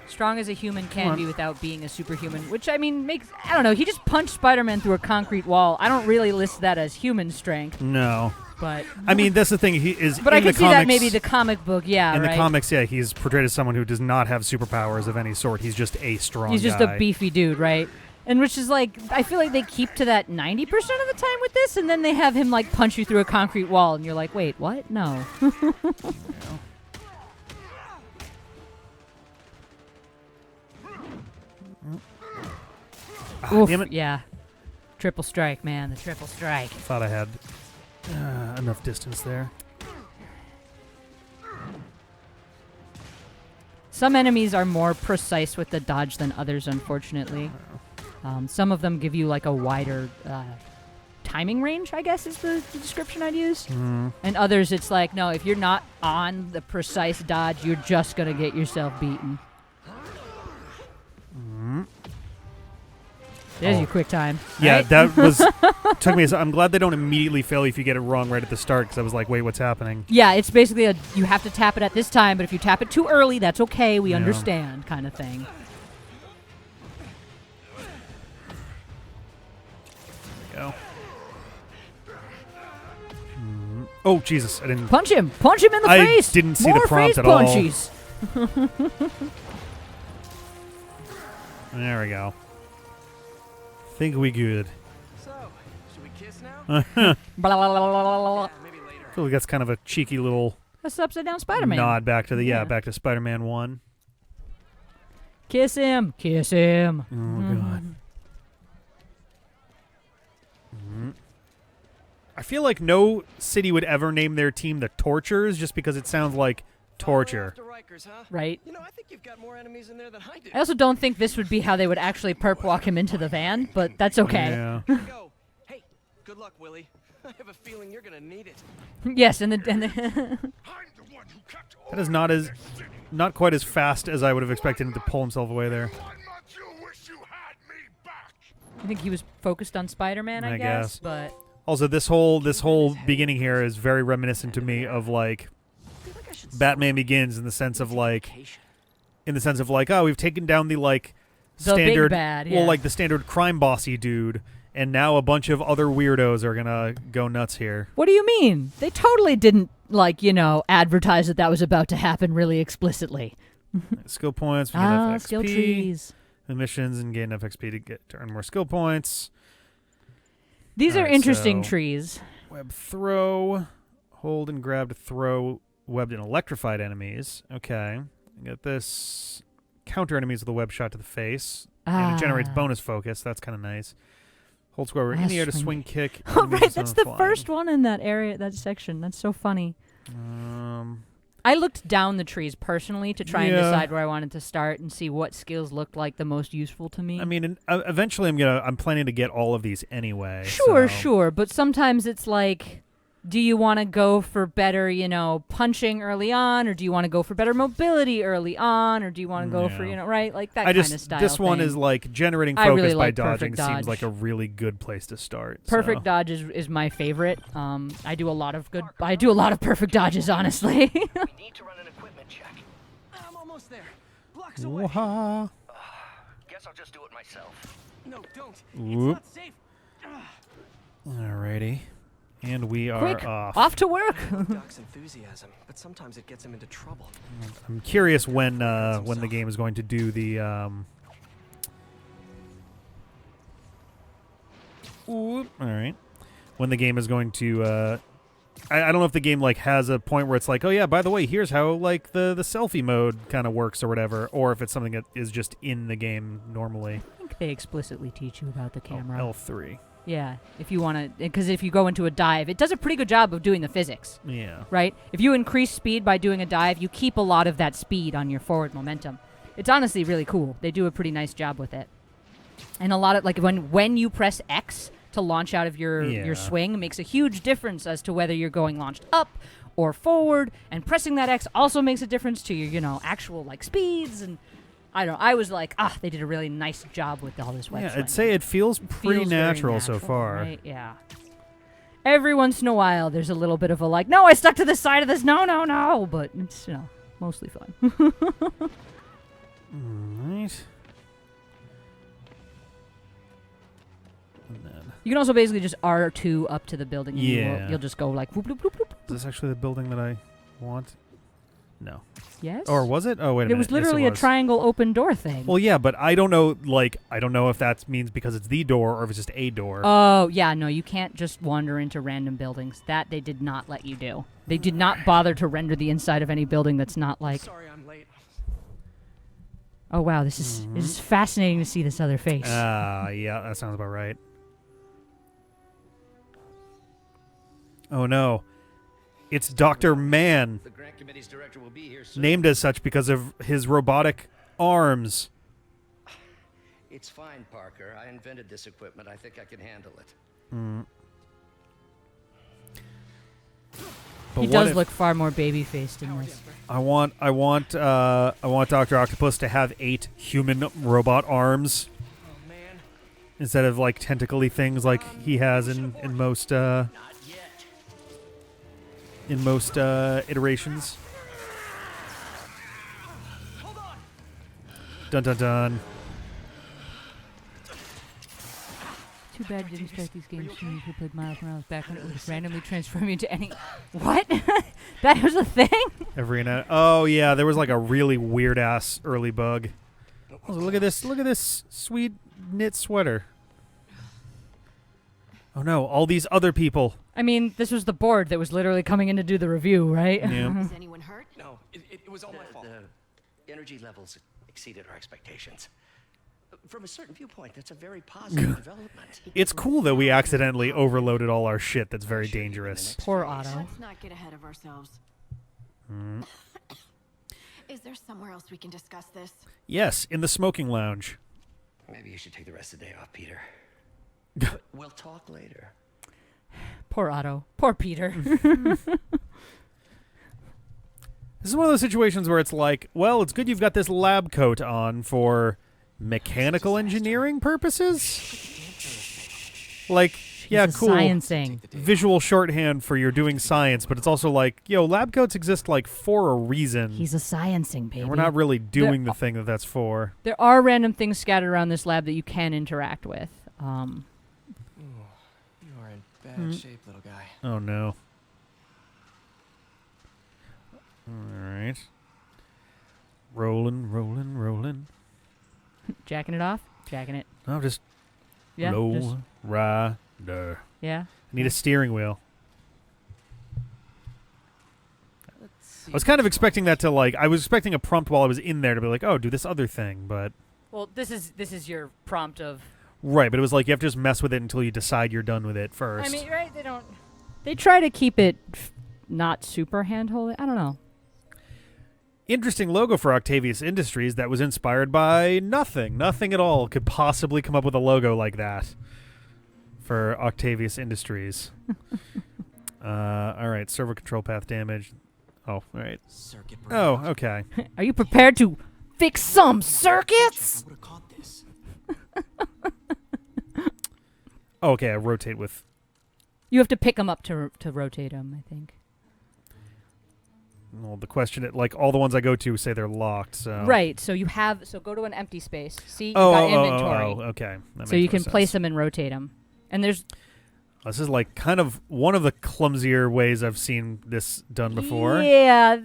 strong as a human can be without being a superhuman, which, I mean, I don't know, he just punched Spider-Man through a concrete wall. I don't really list that as human strength, No. but... I mean, that's the thing. He is. But in I can the see comics, that maybe the comic book, yeah, in right? the comics, yeah, he's portrayed as someone who does not have superpowers of any sort. He's just a strong He's just guy. a beefy dude, right? And which is like, I feel like they keep to that 90% of the time with this, and then they have him like punch you through a concrete wall, and you're like, wait, what? No. Oof, damn it. yeah. Triple strike, man, the triple strike. Thought I had enough distance there. Some enemies are more precise with the dodge than others, unfortunately. Some of them give you like a wider timing range, I guess is the description I'd use. And others, it's like, no, if you're not on the precise dodge, you're just going to get yourself beaten. There's your quick time. Yeah, right? that was took me. I'm glad they don't immediately fail you if you get it wrong right at the start, because I was like, wait, what's happening? Yeah, it's basically you have to tap it at this time, but if you tap it too early, that's okay. We Yeah. understand, kind of thing. There we go. Oh Jesus! I didn't. Punch him! Punch him in the I face! didn't see More the prompt face at all. punchies. There we go. Think we good. So, should we kiss now? Blah, blah, blah, blah, blah, blah. Maybe later. I feel like that's kind of a cheeky little That's upside down Spider-Man. nod back to the Yeah. back to Spider-Man 1. Kiss him! Kiss him! Oh god. I feel like no city would ever name their team the Tortures just because it sounds like torture. After Rikers, huh? Right. You know, I think you've got more enemies in there than I do. I also don't think this would be how they would actually perp walk him into the van, but that's okay. Yeah. Here we go. Hey, good luck, Willie. I have a feeling you're gonna need it. Yes, and the I'm the one who kept That is not quite as fast as I would have expected him to pull himself away there. Why not you wish you had me back? I think he was focused on Spider-Man, I I guess, guess. but Also, this whole beginning here is very reminiscent to me of like Batman Begins in the sense of like oh, we've taken down the like The big standard bad, well, yeah. like the standard crime bossy dude, and now a bunch of other weirdos are gonna go nuts here. what do you mean? They totally didn't, like, advertise that was about to happen really explicitly. Skill points, we get enough XP, Skill trees. the missions, and gain enough XP to earn more skill points. These are Alright, interesting so- trees. Web throw, hold and grab to throw webbed and electrified enemies. Okay, get this. Counter enemies with a web shot to the face, and it generates bonus focus. That's kind of nice. Hold square in the air to swing kick. Oh, enemies right, that's on the flying. first one in that area, that section. That's so funny. I looked down the trees personally to try and Yeah. decide where I wanted to start and see what skills looked like the most useful to me. I mean, eventually I'm planning to get all of these anyway. Sure, so- sure, but sometimes it's like, do you want to go for better, punching early on, or do you want to go for better mobility early on, or do you want to go for, Yeah. right, like that I kind just of style this one thing. is like generating I focus really by like dodging perfect seems dodge. like a really good place to start. Perfect so. dodge is my favorite. I do a lot of perfect dodges, honestly. We need to run an equipment check. I'm almost there. Blocks away. Wah-ha. Guess I'll just do it myself. No, don't. Whoop. It's not safe. Alrighty, and we are Quick, off. to work. Doc's enthusiasm, but sometimes it gets him into trouble. I'm curious when the game is going to do the. All right, when the game is going to. I don't know if the game like has a point where it's like, oh yeah, by the way, here's how like the selfie mode kind of works or whatever, or if it's something that is just in the game normally. I think they explicitly teach you about the camera. L3. Yeah, if you want to, because if you go into a dive, it does a pretty good job of doing the physics, Yeah. right? If you increase speed by doing a dive, you keep a lot of that speed on your forward momentum. It's honestly really cool. They do a pretty nice job with it. And a lot of, like, when you press X to launch out of your Yeah. swing, makes a huge difference as to whether you're going launched up or forward, and pressing that X also makes a difference to your, actual, like, speeds, and I don't know. I was like, they did a really nice job with all this web Yeah, swing. I'd say it feels pretty Feels very natural so far. Right? Yeah. Every once in a while, there's a little bit of a like, no, I stuck to the side of this. No, no, no. But it's, mostly fun. Alright. And then, You can also basically just R2 up to the building. And Yeah. you'll just go like, whoop, whoop, whoop, whoop. is this actually the building that I want? No. Yes? Or was it? Oh, wait a It minute. was Yes, literally it a was. triangle open door thing. Well, yeah, but I don't know. Like, I don't know if that means because it's the door or if it's just a door. Oh, yeah, no, you can't just wander into random buildings. That they did not let you do. They did not bother to render the inside of any building that's not like, Sorry, I'm late. oh, wow, this is fascinating to see this other face. Yeah, that sounds about right. Oh no, it's Dr. Man, The grant committee's director will be here soon. named as such because of his robotic arms. It's fine, Parker. I invented this equipment. I think I can handle it. But He what does if- look far more baby-faced in this. I want Dr. Octopus to have 8 human robot arms. Oh man, instead of like tentacly things like he has in most iterations. Dun dun dun. Too bad you didn't start these games soon. You could play Miles Morales back when it would just randomly transform you into any. What? That was a thing? Oh yeah, there was like a really weird ass early bug. Oh, look at this! Look at this sweet knit sweater. Oh no, all these other people. I mean, this was the board that was literally coming in to do the review, right? Yeah. Is anyone hurt? No, it was all my fault. The energy levels exceeded our expectations. From a certain viewpoint, that's a very positive development. It's cool that we accidentally overloaded all our shit. That's very dangerous. Poor Otto. Let's not get ahead of ourselves. Is there somewhere else we can discuss this? Yes, in the smoking lounge. Maybe you should take the rest of the day off, Peter. We'll talk later. Poor Otto. Poor Peter. This is one of those situations where it's like, well, it's good you've got this lab coat on for mechanical engineering purposes. Like, yeah, cool. Sciencing. Visual shorthand for you're doing science, but it's also like, yo, lab coats exist like for a reason. He's a sciencing, baby. And we're not really doing the thing that that's for. There are random things scattered around this lab that you can interact with. You are in bad shape, little guy. Oh no. Alright. Rolling. Jacking it off? Jacking it. Oh, just Yeah. low just- rider. yeah. I need a steering wheel. I was kind of expecting that to like, I was expecting a prompt while I was in there to be like, oh, do this other thing, but. Well, this is your prompt of. Right, but it was like you have to just mess with it until you decide you're done with it first. I mean, right? They try to keep it not super handhold. I don't know. Interesting logo for Octavius Industries that was inspired by nothing. Nothing at all could possibly come up with a logo like that for Octavius Industries. All right, servo control path damage. Oh, all right. Circuit Oh, okay. Are you prepared to fix some circuits? I would have caught this. Oh, okay, I rotate with. You have to pick them up to rotate them, I think. Well, the question, like all the ones I go to say they're locked. So. Right. So go to an empty space. See, you got inventory. Oh, okay. That So makes you can more place sense. them and rotate them. And there's. This is like kind of one of the clumsier ways I've seen this done before. Yeah,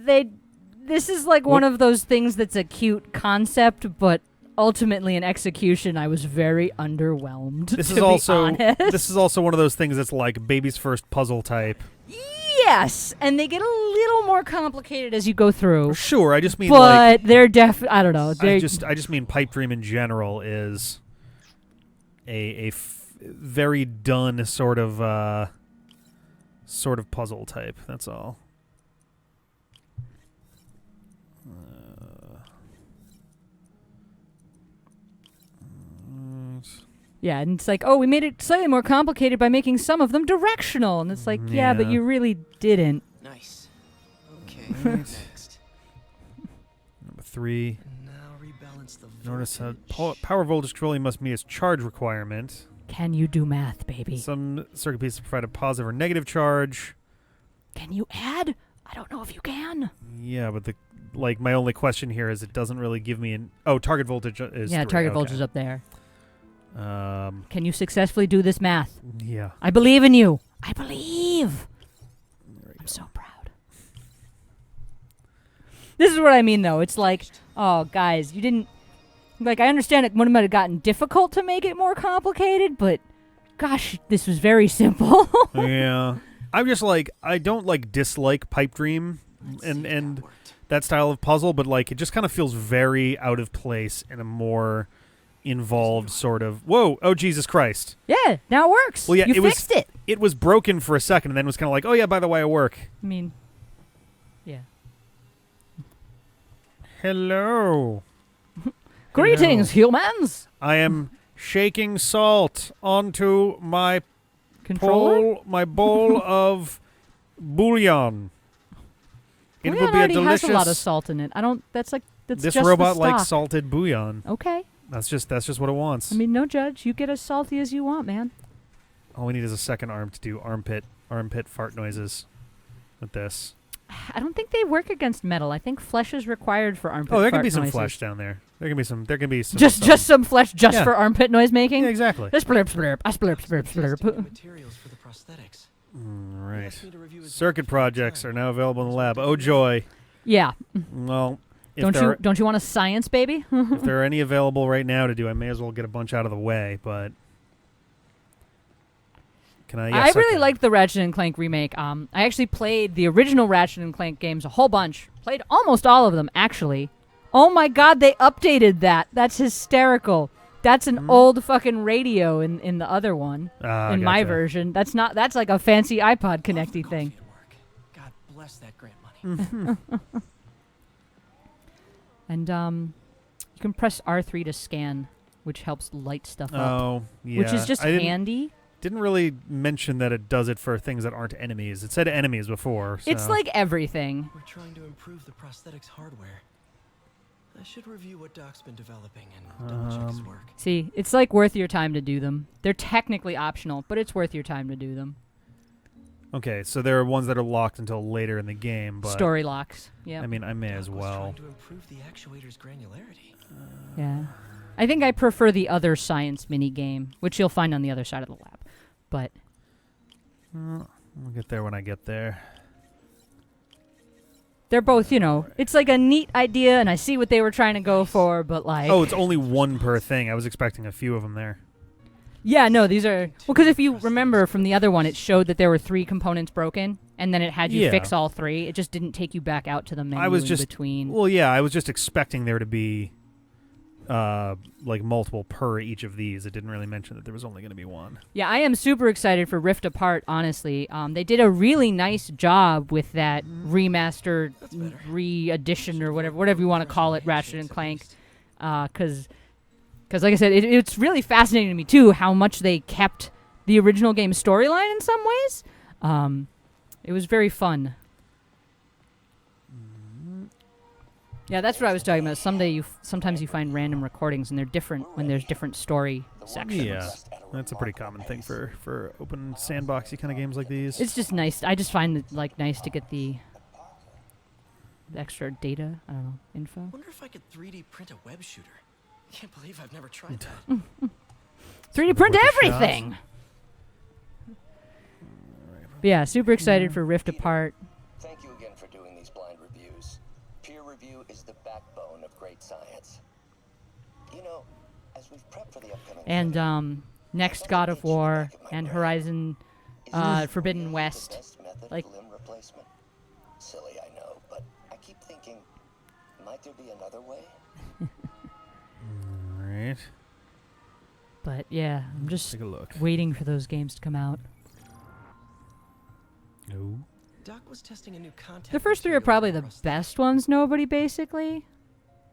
this is like one of those things that's a cute concept, but ultimately in execution, I was very underwhelmed. This to is be also honest. this is also one of those things that's like baby's first puzzle type. Yes, and they get a little more complicated as you go through. Sure, I just mean But like they're I don't know. I just mean Pipe Dream in general is a very done sort of puzzle type. That's all. Yeah, and it's like, oh, we made it slightly more complicated by making some of them directional. And it's like, yeah, but Yeah. you really didn't. Nice. Okay, next. Number 3. And now rebalance the Notice how voltage. power voltage controlling must meet its charge requirement. Can you do math, baby? Some circuit pieces provide a positive or negative charge. Can you add? I don't know if you can. Yeah, but my only question here is it doesn't really give me target voltage is Yeah, 3. target Okay. voltage is up there. Um, Can you successfully do this math? yeah. I believe in you. I believe. I'm so proud. This is what I mean, though. It's like, oh, guys, you didn't... Like, I understand it might have gotten difficult to make it more complicated, but gosh, this was very simple. Yeah. I'm just like, I don't dislike Pipe Dream and that style of puzzle, but like it just kind of feels very out of place in a more involved sort of, whoa, oh Jesus Christ. Yeah, now it works. Well, yeah, you fixed it. It was broken for a second and then was kind of like, oh yeah, by the way, I work. I mean, yeah. Hello. Greetings, humans. I am shaking salt onto my Controller? my bowl of bouillon. It Bouillon will be a already delicious. has a lot of salt in it. That's This just robot the likes stock. salted bouillon. Okay. That's just what it wants. I mean, no judge. You get as salty as you want, man. All we need is a second arm to do armpit fart noises with this. I don't think they work against metal. I think flesh is required for armpit. Oh, there can fart be some noises. flesh down there. There can be some. Just some flesh just Yeah. for armpit noise making. Yeah, exactly. Just blurp blurp. I splurp blurp Testing new blurp. materials for the prosthetics. Right. asked me to review his Circuit work for the projects time. are now available in the lab. Oh joy. Yeah. Well, if Don't you want a science baby? if there are any available right now to do, I may as well get a bunch out of the way. But can I? Yes, I really can. liked the Ratchet and Clank remake. I actually played the original Ratchet and Clank games a whole bunch. Played almost all of them, actually. Oh my god, they updated that. That's hysterical. That's an old fucking radio in the other one. In my Gotcha. version. That's like a fancy iPod connecty thing. Coffee at work. God bless that grant money. And you can press R3 to scan, which helps light stuff up. Oh, yeah. Which is just I handy. didn't really mention that it does it for things that aren't enemies. It said enemies before. So. It's like everything. We're trying to improve the prosthetics hardware. I should review what Doc's been developing and double check his work. See, it's like worth your time to do them. They're technically optional, but it's worth your time to do them. Okay, so there are ones that are locked until later in the game, but Story locks. Yeah. I mean, I may as Doc was well. trying to improve the actuator's granularity. Yeah. I think I prefer the other science mini game, which you'll find on the other side of the lab. But We'll get there when I get there. they're both, it's like a neat idea, and I see what they were trying to go for, but like... Oh, it's only one per thing. I was expecting a few of them there. Yeah, no, these are... Well, because if you remember from the other one, it showed that there were 3 components broken, and then it had you Yeah. fix all 3. It just didn't take you back out to the menu I was in just between. Well, yeah, I was just expecting there to be like multiple per each of these. It didn't really mention that there was only going to be one. Yeah, I am super excited for Rift Apart, honestly. They did a really nice job with that remastered, re-edition, or whatever you want to call it, Ratchet and Clank. Because, like I said, it's really fascinating to me, too, how much they kept the original game storyline in some ways. It was very fun. Yeah, that's what I was talking about. Sometimes you find random recordings, and they're different when there's different story sections. Yeah, that's a pretty common thing for open sandboxy kind of games like these. It's just nice. I just find it nice to get the extra data. I don't know, info. Wonder if I could 3D print a web shooter. Can't believe I've never tried that. 3D print With the everything. But yeah, super excited for Rift Apart. Thank you again for doing these blind reviews. Peer review is the backbone of great science. You know, as we've prepped for the upcoming And next God of War and Horizon Forbidden West. Like Like- limb replacement. Silly, I know, but I keep thinking, might there be another way? All right. But yeah, I'm just Take a look. waiting for those games to come out. No. Doc was testing a new contact. The first 3 are material probably for the prosthetics. best ones, nobody, basically.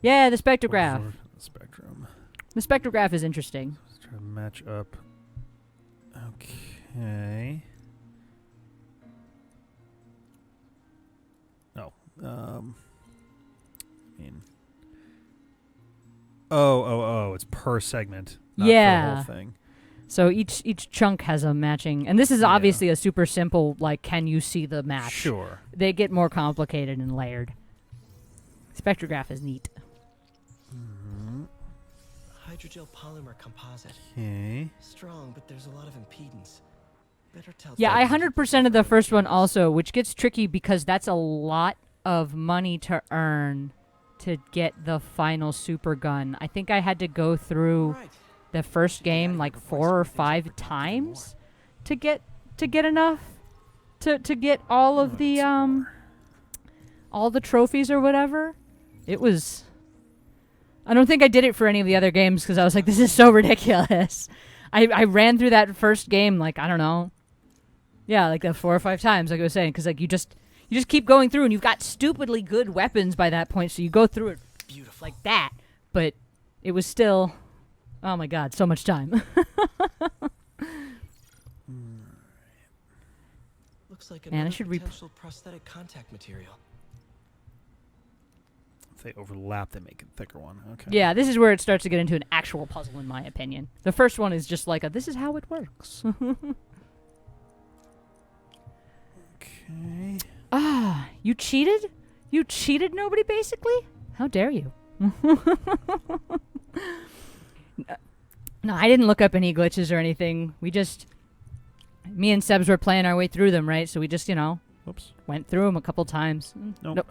Yeah, the spectrograph. Spectrum. The spectrograph is interesting. Let's try to match up. Okay. Oh. I mean. Oh. It's per segment. Not for the Yeah. whole thing. So each chunk has a matching, and this is Yeah. obviously a super simple, like, can you see the match? Sure. They get more complicated and layered. Spectrograph is neat. Hydrogel polymer composite. Okay. Strong, but there's a lot of impedance. Better tell. Yeah, Doc I to keep 100% of the first one also, which gets tricky because that's a lot of money to earn to get the final super gun. I think I had to go through Right. the first game like 4 or 5 times to get enough to get all of the all the trophies or whatever. It was I don't think I did it for any of the other games because I was like, this is so ridiculous. I ran through that first game like, I don't know. Yeah, like that 4 or 5 times, like I was saying, because like you just keep going through and you've got stupidly good weapons by that point, so you go through it Beautiful. like that. But it was still, oh my god, so much time. Looks like Man, I another should potential prosthetic contact material. If they overlap, they make a thicker one. Okay. Yeah, this is where it starts to get into an actual puzzle, in my opinion. The first one is just like this is how it works. Okay. Ah, you cheated? You cheated nobody, basically? How dare you? No, I didn't look up any glitches or anything. Me and Sebs were playing our way through them, right? So we just, Whoops. went through them a couple times. Nope.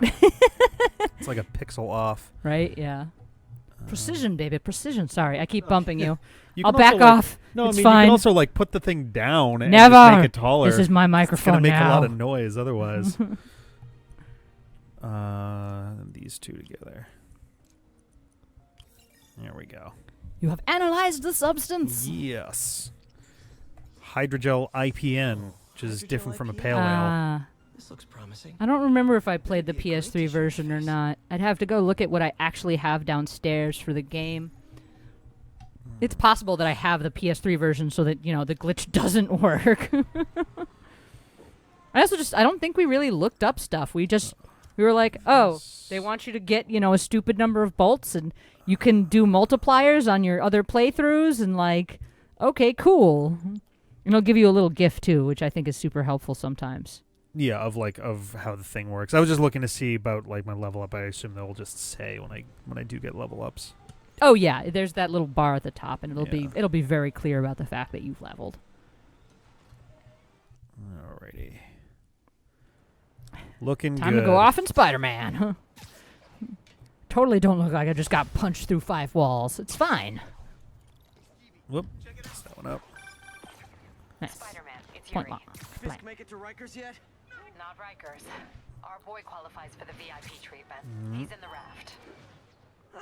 It's like a pixel off. Right? Yeah. Precision, baby. Precision. Sorry, I keep bumping you. You I'll can also, back like- off. No, It's I mean, fine. you can also like put the thing down and Never. just make it taller. This is my It's microphone gonna make now. a lot of noise otherwise. These two together. There we go. You have analyzed the substance. Yes. Hydrogel IPN, which is different from a pale ale. Ah. This looks promising. I don't remember if I played the PS3 version or not. I'd have to go look at what I actually have downstairs for the game. It's possible that I have the PS3 version so that, the glitch doesn't work. I don't think we really looked up stuff. We were like, oh, they want you to get, a stupid number of bolts and you can do multipliers on your other playthroughs and like, okay, cool. And it'll give you a little gift too, which I think is super helpful sometimes. Yeah, of how the thing works. I was just looking to see about like my level up. I assume they'll just say when I do get level ups. Oh yeah, there's that little bar at the top, and Yeah. it'll be very clear about the fact that you've leveled. Alrighty. Looking Time good. to go off in Spider-Man. Totally don't look like I just got punched through 5 walls. It's fine. Whoop. Messed that one up. Nice. Spider-Man, it's Point Yuri. lock. Fisk make it to Rikers yet? Not Rikers. Our boy qualifies for the VIP treatment. He's in the raft.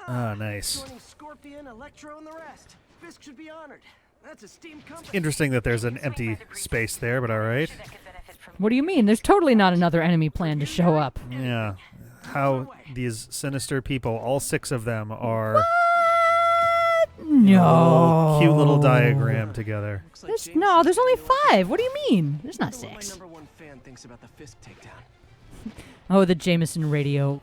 Ah, nice. Joining Scorpion, Electro, and the rest. Fisk should be honored. That's a steam company. Interesting that there's an empty space there, but alright. That could benefit from What do you mean? There's totally not another enemy plan to show up. Yeah. How these sinister people, all 6 of them, are No. a cute little diagram together. Looks like There's only 5. What do you mean? There's not I wonder what 6. my #1 fan thinks about the Fisk takedown. Oh, the Jameson radio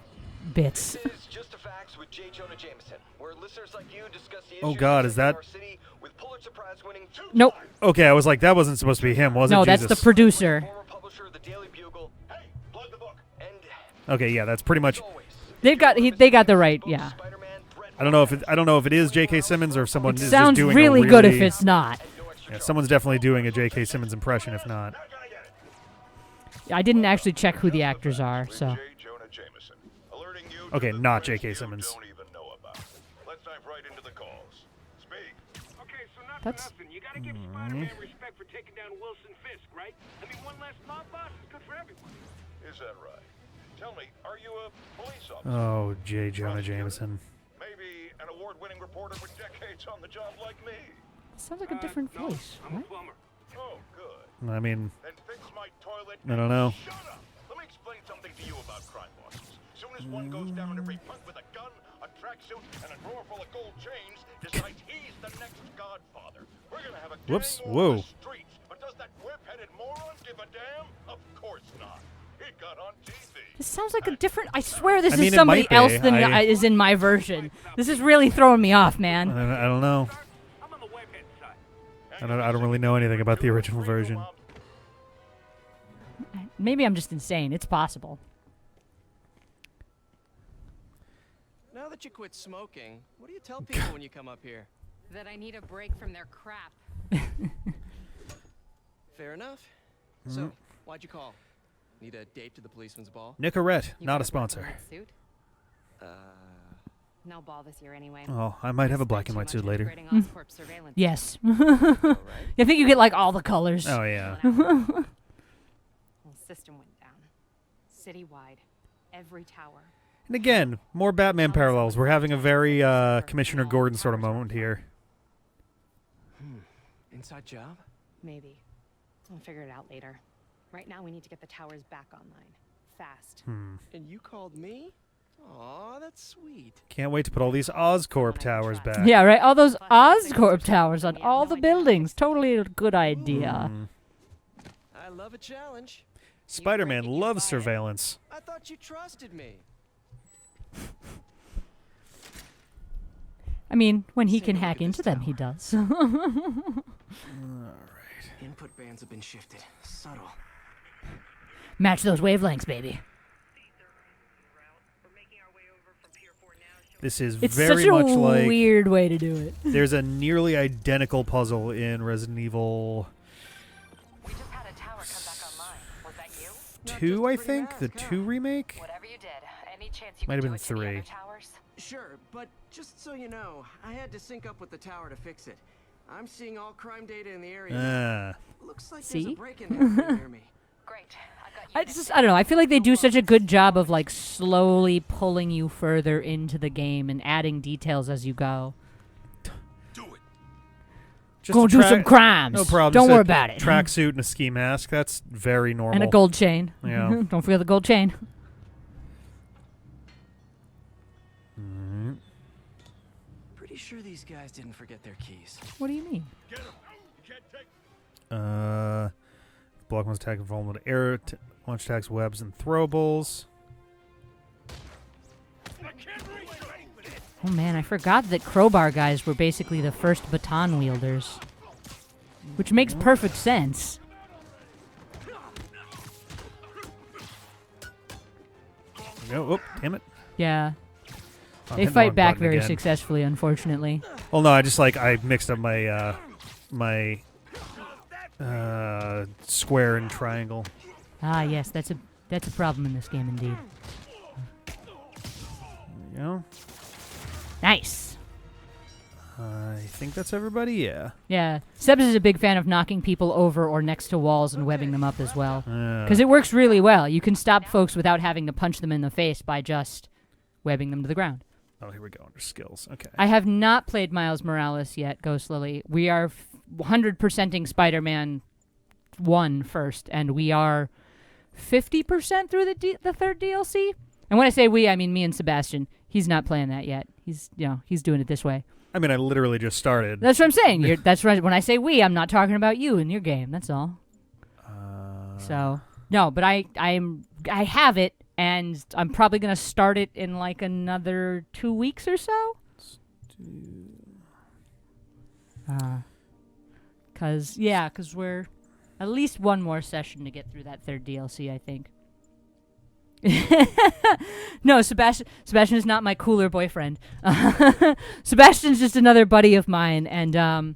bits. This is Just the Facts with J. Jonah Jameson, where listeners like you discuss the Oh issues God, is that- our city with Pulitzer Prize-winning Nope. Okay, I was like, that wasn't supposed to be him, was it? No, that's Jesus. the producer. former publisher of the Daily Bugle. Hey, plug the book. And Okay, yeah, that's pretty much. always, They got the right, yeah. Spider-Man, Brett I don't know if it is J.K. Simmons or if someone It is sounds just doing really a good if it's not. Yeah, someone's definitely doing a J.K. Simmons impression. If not, I didn't actually check who the actors are, so. Jonah Jameson, alerting you Okay, to the not threats J.K. you Simmons. Don't even know about. Let's dive right into the calls. Speak. Okay, so not That's- for nothing. You gotta give Spider-Man respect for taking down Wilson Fisk, right? I mean, one less mob boss is good for everyone. Is that right? Tell me, are you a police officer? oh, J. Jonah Jameson. Maybe an award-winning reporter with decades on the job like me? Sounds like a different No, voice. I'm a What? plumber. Oh, good. I mean, Then fix my toilet. I don't know. Shut up! Let me explain something to you about crime bosses. Soon as one goes down, every punk with a gun, a tracksuit, and a drawer full of gold chains decides he's the next godfather. We're gonna have a Whoops, gang war on whoa. the streets. But does that whip-headed moron give a damn? Of course not. He got on TV. This sounds like a different. I swear this I mean, is it somebody might be. else than I- is in my version. This is really throwing me off, I man. don't know. I'm on the webhead side. I don't really know anything about the original version. Maybe I'm just insane. It's possible. Now that you quit smoking, what do you tell people when you come up here? that I need a break from their crap. Fair enough. So, why'd you call? Need a date to the policeman's ball? Nicorette, You not a got black sponsor. and white suit? No ball this year anyway. Oh, I might have a black and Spent white too suit much later. upgrading Oscorp surveillance. Yes. I think you get like all the colors. Oh yeah. Whole system went down. Citywide. Every tower. And again, more Batman parallels. We're having a very Commissioner Gordon sort of moment here. Inside job? Maybe. I'll figure it out later. Right now we need to get the towers back online. Fast. And you called me? Aw, that's sweet. Can't wait to put all these Oscorp towers back. Yeah, right. All those Oscorp towers on all the buildings. Totally a good idea. I love a challenge. Spider-Man loves surveillance. I thought you trusted me. I mean, when he can hack into them, he does. Input bands have been shifted. Subtle. Match those wavelengths, baby. This is It's very such a much like weird way to do it. there's a nearly identical puzzle in Resident Evil We just had a tower come back online. Was that you? 2, I think, the 2 remake. Whatever you did, any chance you Might have could been do it to the 3. other towers? Sure, but just so you know, I had to sync up with the tower to fix it. I'm seeing all crime data in the area. now. Looks like there's See? a break-in happening near me. Great. I've got I don't know. I feel like they do such a good job of like slowly pulling you further into the game and adding details as you go. Just Go a do some crimes. No problem. Don't Just worry a about it. Tracksuit and a ski mask. That's very normal. And a gold chain. Yeah. Don't forget the gold chain. Pretty sure these guys didn't forget their keys. What do you mean? Block must attack vulnerable to air launch attacks, webs, and throwables. Oh man, I forgot that crowbar guys were basically the first baton wielders. Which makes perfect sense. Oh, damn it. Yeah. I'm They hitting the fight wrong back button very again. successfully, unfortunately. Well, no, I mixed up my square and triangle. Ah, yes, that's a problem in this game indeed. There we go. Nice. I think that's everybody. Yeah. Yeah, Sebs is a big fan of knocking people over or next to walls and webbing them up as well. Uh, Because it works really well. You can stop folks without having to punch them in the face by just webbing them to the ground. Oh, here we go under skills. Okay. I have not played Miles Morales yet, Ghost Lily. We are 100%ing Spider-Man 1 first, and we are 50% through the third DLC. And when I say we, I mean me and Sebastian. He's not playing that yet. He's doing it this way. I mean, I literally just started. That's what I'm saying. That's right. When I say we, I'm not talking about you in your game. That's all. So no, but I have it, and I'm probably gonna start it in like another 2 weeks or so. Cause we're at least one more session to get through that third DLC, I think. No, Sebastian is not my cooler boyfriend. Sebastian's just another buddy of mine, and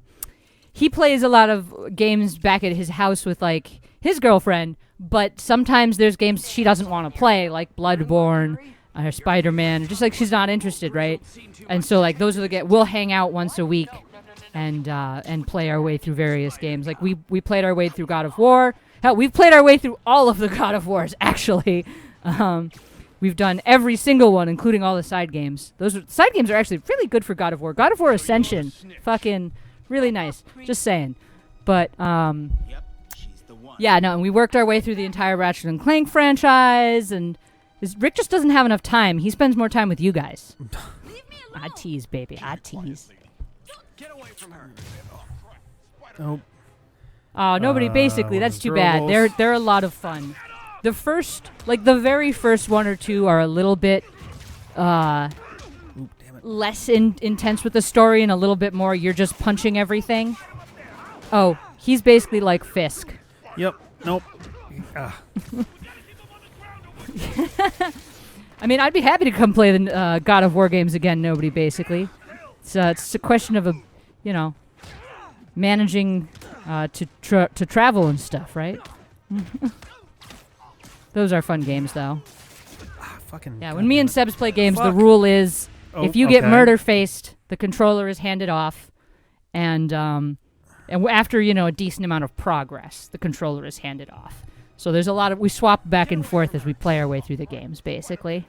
he plays a lot of games back at his house with like his girlfriend, but sometimes there's games she doesn't want to play, like Bloodborne or Spider-Man, just like she's not interested, right? And so like those are the we'll hang out once a week and play our way through various games. Like we played our way through God of War. Hell, we've played our way through all of the God of Wars, actually. We've done every single one, including all the side games. Side games are actually really good for God of War. God of War Ascension, fucking really nice. Just saying. But, yeah, no, and we worked our way through the entire Ratchet and Clank franchise, and Rick just doesn't have enough time. He spends more time with you guys. I tease, baby. I tease. Get away from her. Oh. Oh, nobody. Basically, that's too bad. throwables. They're a lot of fun. The very first one or two are a little bit less intense with the story, and a little bit more you're just punching everything. Oh, he's basically like Fisk. Yep. Nope. I mean, I'd be happy to come play the God of War games again. Nobody, basically. It's a question of managing to travel and stuff, right? Those are fun games, though. Yeah, when me and Sebs play games, the rule is if you get murder-faced, the controller is handed off, and after, a decent amount of progress, the controller is handed off. So there's we swap back and forth as we play our way through the games, basically.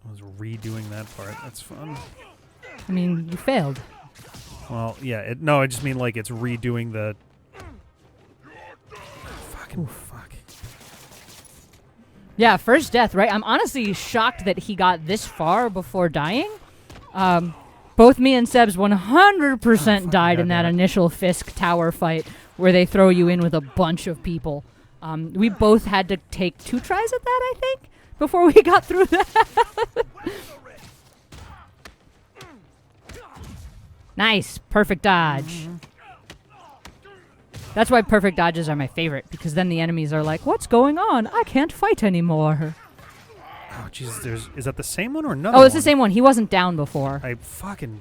I was redoing that part. That's fun. I mean, you failed. Well, yeah. I just mean like it's redoing the... Fucking fuck. Yeah, first death, right? I'm honestly shocked that he got this far before dying. Both me and Sebs 100% died in that initial Fisk tower fight where they throw you in with a bunch of people. We both had to take 2 tries at that, I think, before we got through that. Nice. Perfect dodge. That's why perfect dodges are my favorite, because then the enemies are like, what's going on? I can't fight anymore. Oh, Jesus. Is that the same one or another Oh, it's one? the same one. He wasn't down before.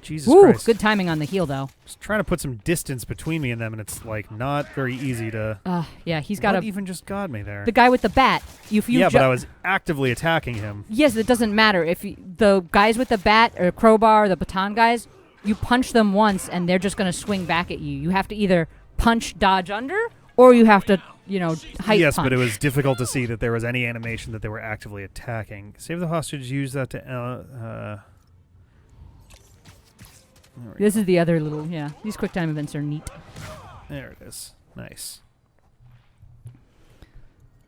Jesus Ooh, Christ. good timing on the heal, though. Just trying to put some distance between me and them, and it's, like, not very easy to... Yeah, he's got What even just got me there? The guy with the bat. If you but I was actively attacking him. Yes, it doesn't matter. If the guys with the bat or crowbar, the baton guys, you punch them once, and they're just going to swing back at you. You have to either punch, dodge under, or you have to, height Yes, punch. but it was difficult to see that there was any animation that they were actively attacking. Save the hostage, use that to... This is the other little, these quick time events are neat. There it is. Nice.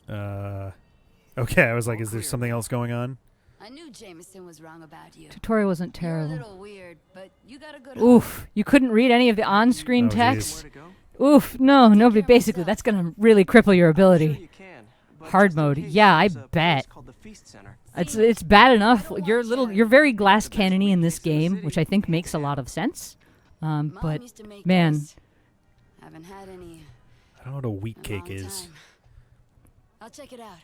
Okay, I was like, is there something else going on? I knew Jameson was wrong about you. Tutorial wasn't You're a terrible. little weird, but you got a good Oof, you couldn't read any of the on-screen Oh, text? Oof, no, nobody. Basically, that's going to really cripple your ability. Hard mode. Yeah, I bet. It's bad enough. You're very glass cannony in this game, which I think makes a lot of sense. But man, haven't had any. I don't know what a wheat cake is. I'll check it out.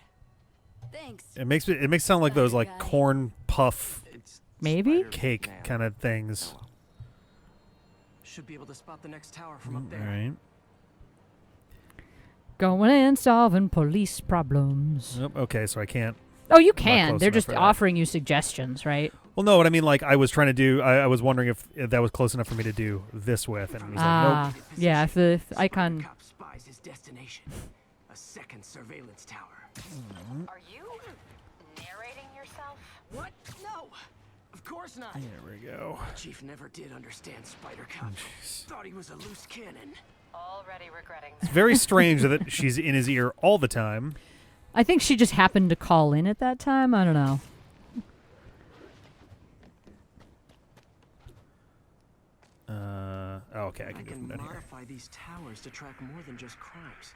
Thanks. It makes it sound like those like corn puff maybe cake kind of things. Should be able to spot the next tower from up there. All right. going in solving police problems. Nope, okay, so I can't. Oh, you not can. close They're enough just for that. offering you suggestions, right? Well, no, what I mean, like, I was trying to do, I was wondering if that was close enough for me to do this with, and it was like, nope. Yeah, if the icon... Cop spies his destination. A second surveillance tower. Are you narrating yourself? What? No! Of course not! There we go. Chief never did understand Spider Cop. Thought he was a loose cannon. Already regretting It's very strange that she's in his ear all the time. I think she just happened to call in at that time. I don't know. Okay, I I can go from can down here. modify these towers to track more than just crimes.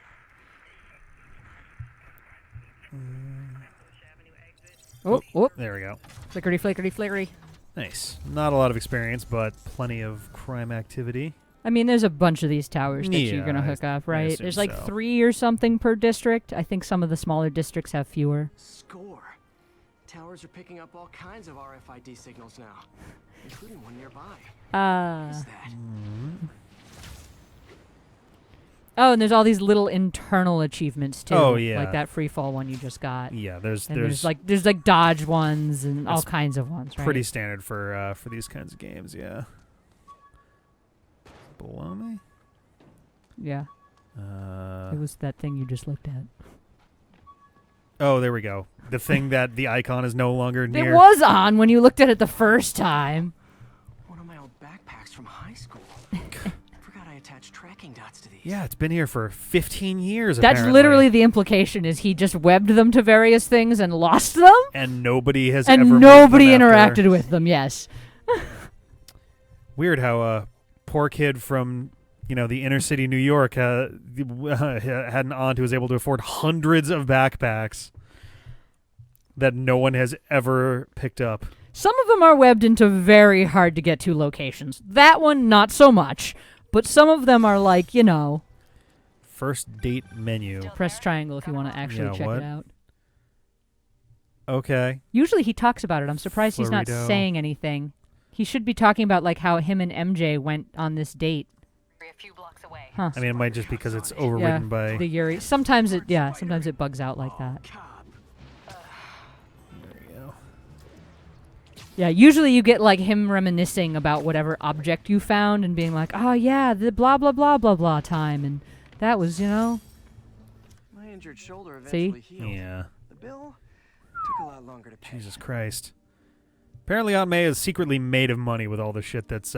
Oh, oh. There we go. Flickery, flickery, flickery. Nice. Not a lot of experience, but plenty of crime activity. I mean, there's a bunch of these towers that you're going to hook up, right? assume There's like so. 3 or something per district. I think some of the smaller districts have fewer. Score. Towers are picking up all kinds of RFID signals now, including one nearby. What is that? Oh, and there's all these little internal achievements too. Oh, yeah. Like that free fall one you just got. Yeah, there's like dodge ones and all kinds of ones, right? pretty standard for these kinds of games, yeah. Below me? Yeah. It was that thing you just looked at. Oh, there we go. The thing that the icon is no longer near. It was on when you looked at it the first time. One of my old backpacks from high school. Forgot I attached tracking dots to these. Yeah, it's been here for 15 years, That's apparently. literally the implication, is he just webbed them to various things and lost them? And nobody has And ever moved nobody them after. interacted with them, yes. Weird how a poor kid from, the inner city New York had an aunt who was able to afford hundreds of backpacks that no one has ever picked up. Some of them are webbed into very hard to get to locations. That one, not so much. But some of them are like, First date menu. press triangle if you want to actually check what? it out. Okay. Usually he talks about it. I'm surprised he's not Florido. saying anything. He should be talking about like how him and MJ went on this date. A few blocks away. Huh. I mean, it might just because it's Yeah, overridden by... the Yuri. Sometimes it bugs out like that. There you go. Yeah, usually you get like him reminiscing about whatever object you found and being like, oh yeah, the blah blah blah blah blah time, and that was, My injured shoulder See? eventually healed. Yeah. The bill took a lot longer to pay. Jesus Christ. Apparently Aunt May is secretly made of money with all the shit that's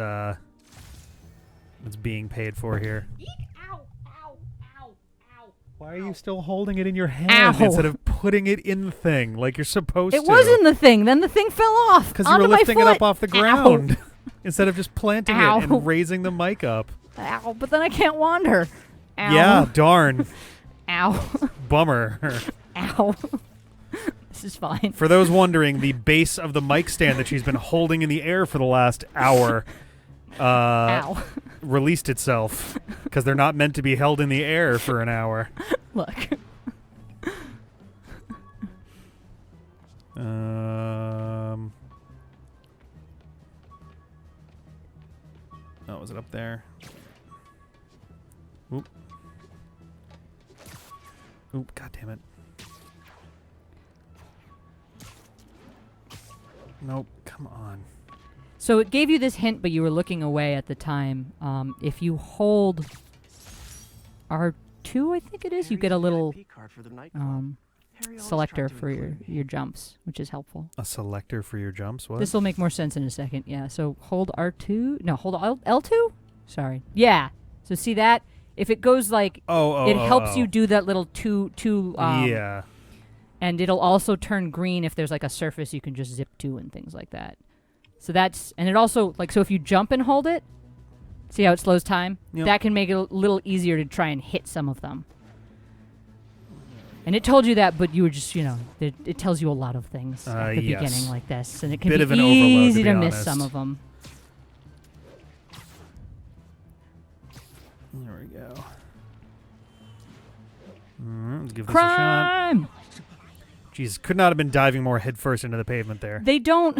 being paid for here. Ow, ow, ow, ow. Why are you still holding it in your hand Ow. instead of putting it in the thing like you're supposed to? It was in the thing, then the thing fell off. Because you onto were my lifting it foot. up off the Ow. ground instead of just planting Ow. it and raising the mic up. Ow, but then I can't wander. Ow. Yeah, darn. Ow. Bummer. Ow. This is fine. For those wondering, the base of the mic stand that she's been holding in the air for the last hour Ow. released itself because they're not meant to be held in the air for an hour. Look. Oh, was it up there? Oop. Oop, god damn it. Nope, come on. So it gave you this hint, but you were looking away at the time. If you hold R2, I think it is, you get a little selector for your jumps, which is helpful. A selector for your jumps? What? This will make more sense in a second. Yeah, so hold R2. No, hold L2? Sorry. Yeah. So see that? If it goes like... it helps you do that little two yeah. And it'll also turn green if there's like a surface you can just zip to and things like that. So that's... And it also... Like, so if you jump and hold it, see how it slows time? Yep. That can make it a little easier to try and hit some of them. And it told you that, but you were just, it tells you a lot of things at the beginning like this. And it can Bit be of an overload, easy to to be miss honest. some of them. There we go. Let's give Crime! this a shot. Jeez, could not have been diving more headfirst into the pavement there. They don't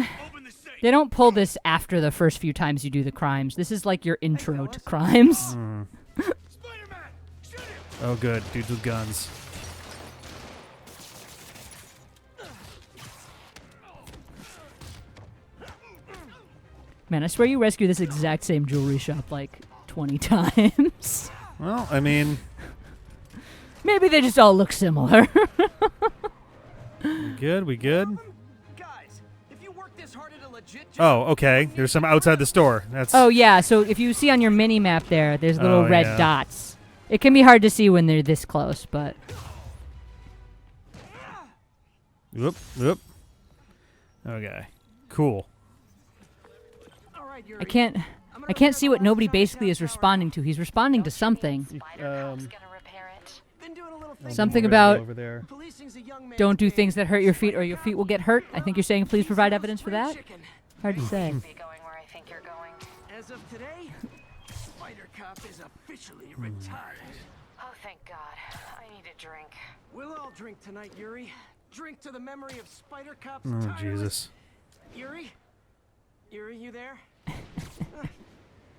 pull this after the first few times you do the crimes. This is like your intro to crimes. Oh, good. Dudes with guns. Man, I swear you rescue this exact same jewelry shop like 20 times. Well, I mean... Maybe they just all look similar. We good? We good? Guys, if you work this hard at a legit Oh, okay. There's some outside the store. That's... Oh, yeah. So if you see on your mini-map there, there's little red yeah. dots. It can be hard to see when they're this close, but... Whoop, whoop. Okay. Cool. I can't see what nobody basically is responding to. He's responding to something. Something about over there. don't do things that hurt your feet or your feet will get hurt. I think you're saying please provide evidence for that. Hard to say. As of today, Spider Cop is officially retired. Oh, thank God. I need a drink. We'll all drink tonight, Yuri. Drink to the memory of Spider Cop's Oh, tireless... Jesus. Yuri? Yuri, you there?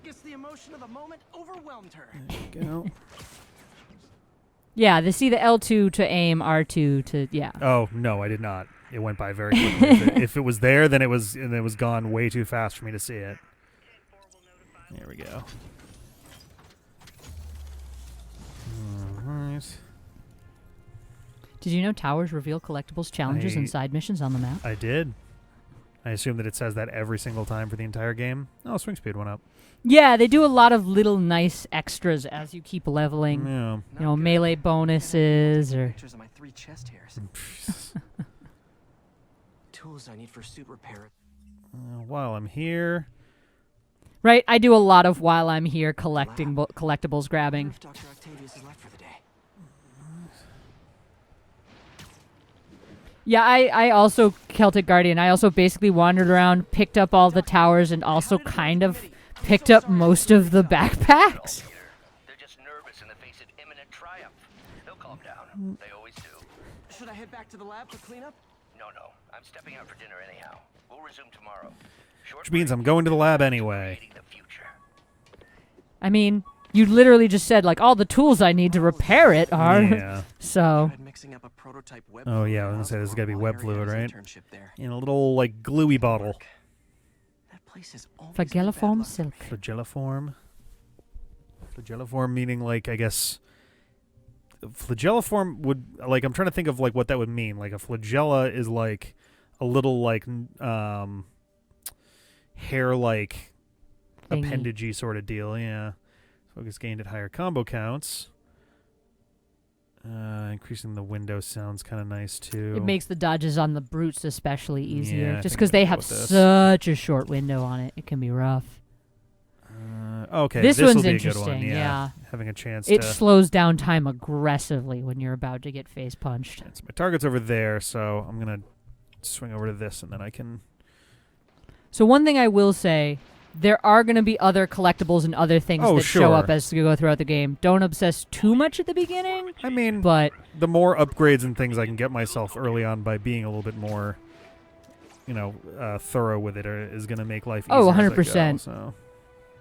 Guess the emotion of the moment overwhelmed her. There you go. Yeah, see the L2 to aim, R2 to, yeah. Oh, no, I did not. It went by very quickly. If it was there, then it was gone way too fast for me to see it. There we go. All right. Did you know towers reveal collectibles, challenges, and side missions on the map? I did. I assume that it says that every single time for the entire game. Oh, swing speed went up. Yeah, they do a lot of little nice extras as you keep leveling. Yeah. You know, melee bonuses or... Pictures of my 3 chest hairs. Tools I need for suit repair. While I'm here... Right, I do a lot of while I'm here collecting collectibles grabbing. If Dr. Octavius is left for the day. Yeah, I also, Celtic Guardian, I also basically wandered around, picked up all the towers, and also kind of picked up most of the backpacks. They're just nervous in the face of imminent triumph. They'll calm down. They always do. Should I head back to the lab for cleanup? No. I'm stepping out for dinner anyhow. We'll resume tomorrow. Which means I'm going to the lab anyway. I mean, you literally just said, like, all the tools I need to repair it are. Yeah. So. Oh, yeah, I was going to say, this has got to be web fluid, right? In a little, like, gluey bottle. Flagelliform silk. Flagelliform? Flagelliform meaning, like, I guess... Flagelliform would... Like, I'm trying to think of, like, what that would mean. Like, a flagella is, like, a little, like, hair-like appendagey sort of deal, yeah. Focus gained at higher combo counts. Increasing the window sounds kind of nice, too. It makes the dodges on the brutes especially easier. Yeah, just because they have such a short window on it. It can be rough. Okay, this one's one's be interesting, a good one. yeah. Having a chance it to... slows down time aggressively when you're about to get face punched. So my target's over there, so I'm going to swing over to this, and then I can... So one thing I will say, there are going to be other collectibles and other things that show up as you go throughout the game. Don't obsess too much at the beginning. I mean, but the more upgrades and things I can get myself early on by being a little bit more, thorough with it is going to make life easier. 100%. So.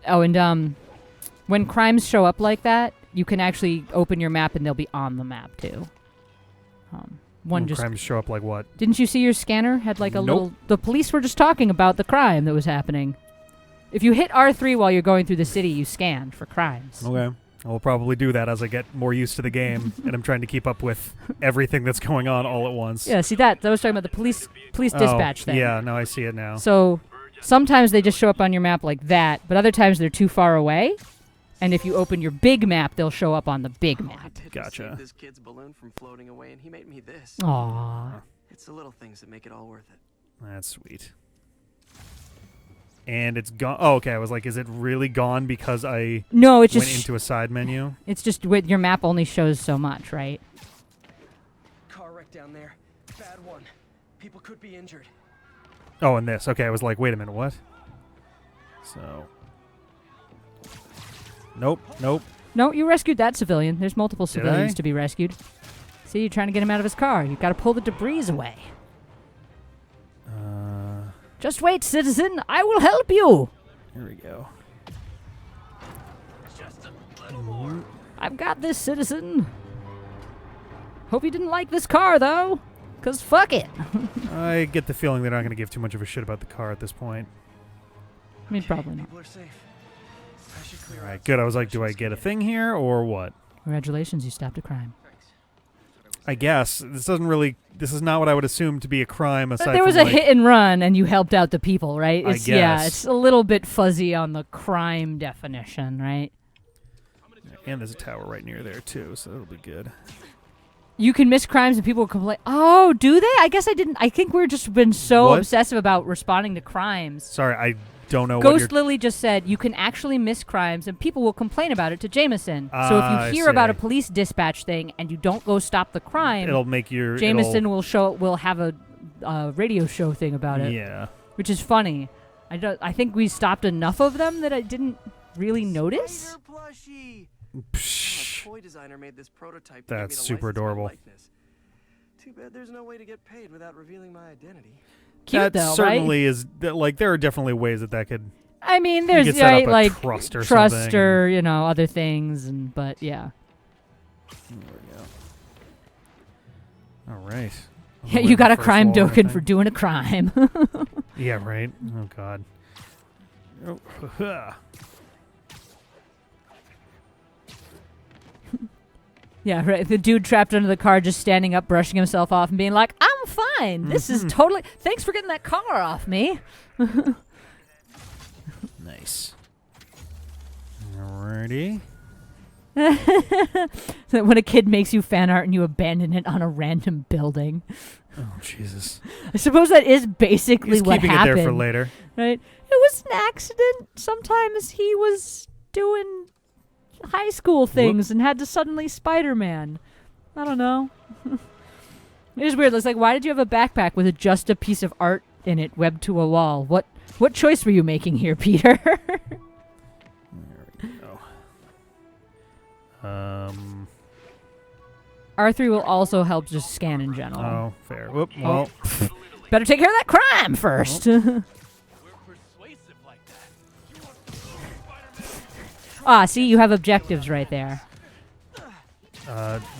Oh, and when crimes show up like that, you can actually open your map and they'll be on the map too. When crimes show up like what? Didn't you see your scanner had like a little... The police were just talking about the crime that was happening. If you hit R3 while you're going through the city, you scan for crimes. Okay. I'll probably do that as I get more used to the game and I'm trying to keep up with everything that's going on all at once. Yeah, see that? I was talking about the police dispatch thing. Yeah, no, I see it now. So sometimes they just show up on your map like that, but other times they're too far away. And if you open your big map, they'll show up on the big map. Gotcha. This kid's balloon from floating away, and he made me this. Aww. It's the little things that make it all worth it. That's sweet. And it's gone. Oh, okay. I was like, is it really gone because I went into a side menu? It's just your map only shows so much, right? Car wreck down there. Bad one. People could be injured. Oh, and this. Okay, I was like, wait a minute, what? So... Nope. No, you rescued that civilian. There's multiple civilians to be rescued. See, you're trying to get him out of his car. You've got to pull the debris away. Just wait, citizen. I will help you. Here we go. Just a little more. I've got this, citizen. Hope you didn't like this car, though. Because fuck it. I get the feeling they're not going to give too much of a shit about the car at this point. I mean, probably not. People are safe. All right, good. I was like, do I get a thing here or what? Congratulations, you stopped a crime. I guess. This is not what I would assume to be a crime aside But there was from a hit and run and you helped out the people, right? I guess. Yeah, it's a little bit fuzzy on the crime definition, right? And there's a tower right near there too, so that'll be good. You can miss crimes and people will complain. Oh, do they? I guess I didn't. I think we've just been so obsessive about responding to crimes. Sorry, I don't know Ghost Lily just said you can actually miss crimes and people will complain about it to Jameson. So if you hear about a police dispatch thing and you don't go stop the crime, it'll make your Jameson will have a radio show thing about it. Yeah, which is funny. I think we stopped enough of them that I didn't really notice. Toy designer made this prototype. That's super adorable. Too bad there's no way to get paid without revealing my identity. Cute, that though, certainly right? is like there are definitely ways that could. I mean, there's like trust or other things, but yeah. There we go. All right. Yeah, you got a crime token for doing a crime. Yeah, right. Oh God. Yeah, right. The dude trapped under the car just standing up, brushing himself off and being like, I'm fine. This is totally... Thanks for getting that car off me. Nice. Alrighty. When a kid makes you fan art and you abandon it on a random building. Oh, Jesus. I suppose that is basically what keeping happened. It there for later. Right? It was an accident. Sometimes he was doing... high school things and had to suddenly Spider-Man. I don't know. It is weird. It's like, why did you have a backpack with just a piece of art in it webbed to a wall? What choice were you making here, Peter? There we go. R3 will also help just scan in general. Oh, fair. Whoop, well. Better take care of that crime first. See, you have objectives right there.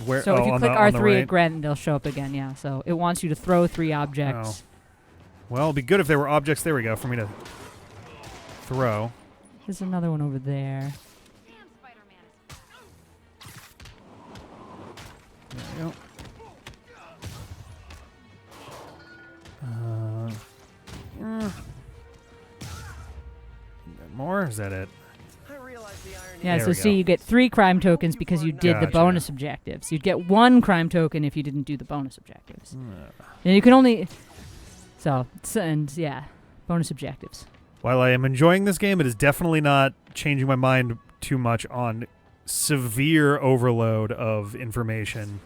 Where? So if you click R3 right? again, they'll show up again, yeah. So it wants you to throw 3 objects. Oh. Well, it'd be good if there were objects, there we go, for me to throw. There's another one over there. There we go. More? Is that it? Yeah, so see, you get 3 crime tokens because you did the bonus objectives. You'd get 1 crime token if you didn't do the bonus objectives. And you can only... yeah, bonus objectives. While I am enjoying this game, it is definitely not changing my mind too much on severe overload of information.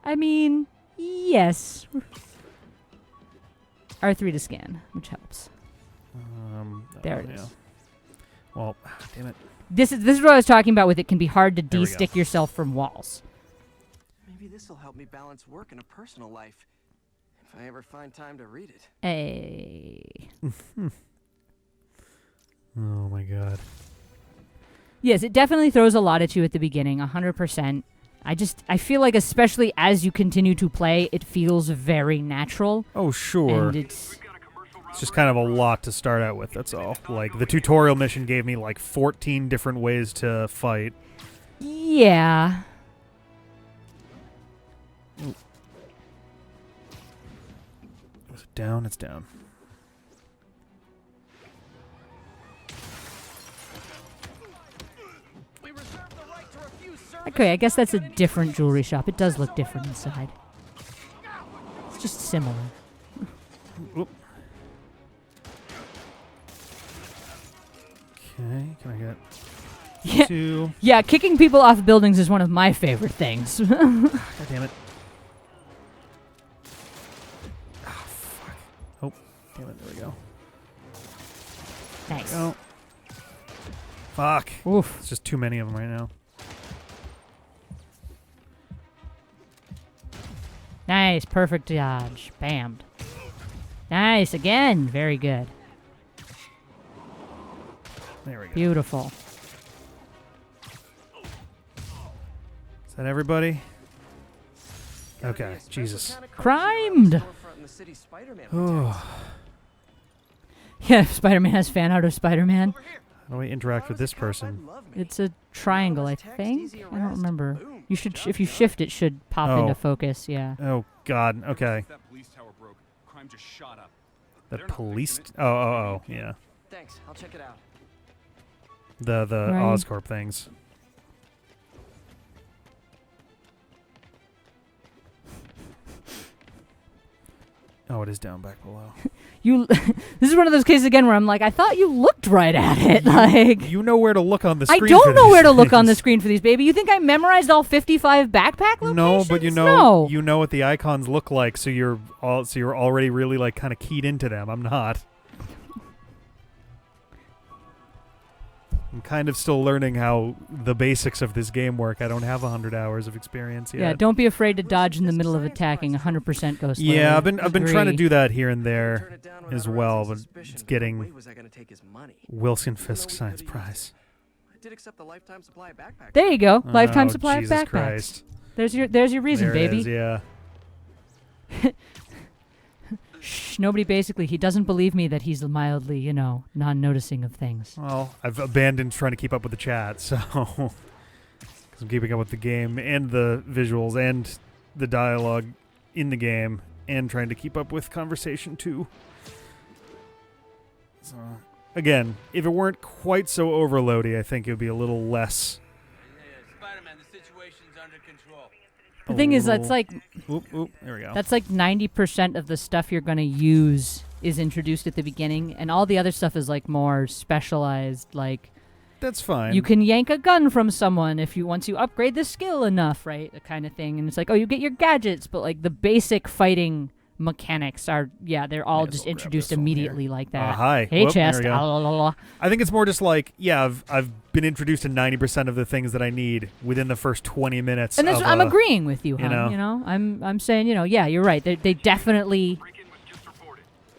I mean, yes. R3 to scan, which helps. There it is. Well, damn it. This is what I was talking about with it can be hard to There we go. de-stick yourself from walls. Maybe this will help me balance work and a personal life. If I ever find time to read it. Hey. Oh my god. Yes, it definitely throws a lot at you at the beginning, 100%. I feel like especially as you continue to play, it feels very natural. Oh, sure. And it's just kind of a lot to start out with, that's all. Like, the tutorial mission gave me, like, 14 different ways to fight. Yeah. Ooh. Is it down? It's down. Okay, I guess that's a different jewelry shop. It does look different inside. It's just similar. Oop. Okay, can I get Yeah. 2? Yeah, kicking people off buildings is one of my favorite things. God damn it. Oh, fuck. Oh, damn it, there we go. Nice. Oh. Fuck. Oof. It's just too many of them right now. Nice, perfect dodge. Bammed. Nice, again. Very good. There we go. Beautiful. Is that everybody? Okay, Jesus. Crimed! Oh. Yeah, Spider-Man has fan art of Spider-Man. How do I interact with this person? It's a triangle, I think. I don't remember. You should, if you shift, it should pop into focus. Yeah. Oh God. Okay. That police tower broke. Crime just shot up. The police. Oh. Yeah. Thanks. I'll check it out. The Right. Oscorp things. Oh, it is down back below. This is one of those cases again where I'm like, I thought you looked right at it. Like, You know where to look on the I screen. don't know where to look on the screen for these, baby. You think I memorized all 55 backpack locations? No, but you No. know what the icons look like, so you're already really like kind of keyed into them. I'm not. I'm kind of still learning how the basics of this game work. I don't have 100 hours of experience yet. Yeah, don't be afraid to dodge in the middle of attacking. 100% goes slowly. Yeah, I've been trying to Agree. do that here and there as well, but it's getting Wilson Fisk Science Prize. I did accept the lifetime supply of backpacks. There you go. Lifetime supply Jesus of backpacks. Christ. There's your reason, There baby. it is, yeah. Shh, nobody basically, he doesn't believe me that he's mildly, non-noticing of things. Well, I've abandoned trying to keep up with the chat, so because I'm keeping up with the game and the visuals and the dialogue in the game and trying to keep up with conversation too. So, again, if it weren't quite so overloady, I think it would be a little less. Spider-Man, the situation's under control. The thing is, that's like, Oop, there we go. that's like 90% of the stuff you're going to use is introduced at the beginning, and all the other stuff is like more specialized, like That's fine. you can yank a gun from someone once you upgrade the skill enough, right? That kind of thing. And it's like, oh, you get your gadgets, but like the basic fighting mechanics are, they're all May as just well grab introduced this one here. immediately like that. Hi. Hey, Whoop, there chest. we go. Ah, la, la, la. I think it's more just like, I've been introduced to 90% of the things that I need within the first 20 minutes. And that's, of I'm agreeing with you, you hon. know? I'm saying, you're right. They definitely,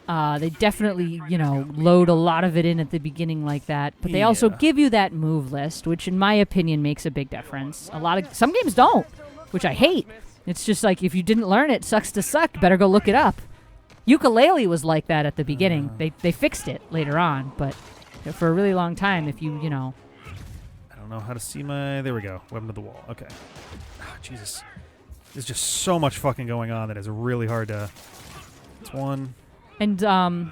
load a lot of it in at the beginning like that. But they also Yeah. give you that move list, which in my opinion makes a big difference. Some games don't, which I hate. It's just like, if you didn't learn it, sucks to suck. Better go look it up. Ukulele was like that at the beginning. They fixed it later on, but for a really long time, if you, I don't know how to see my... There we go. Weapon to the wall. Okay. Ah, Jesus. There's just so much fucking going on that it's really hard to... It's one. And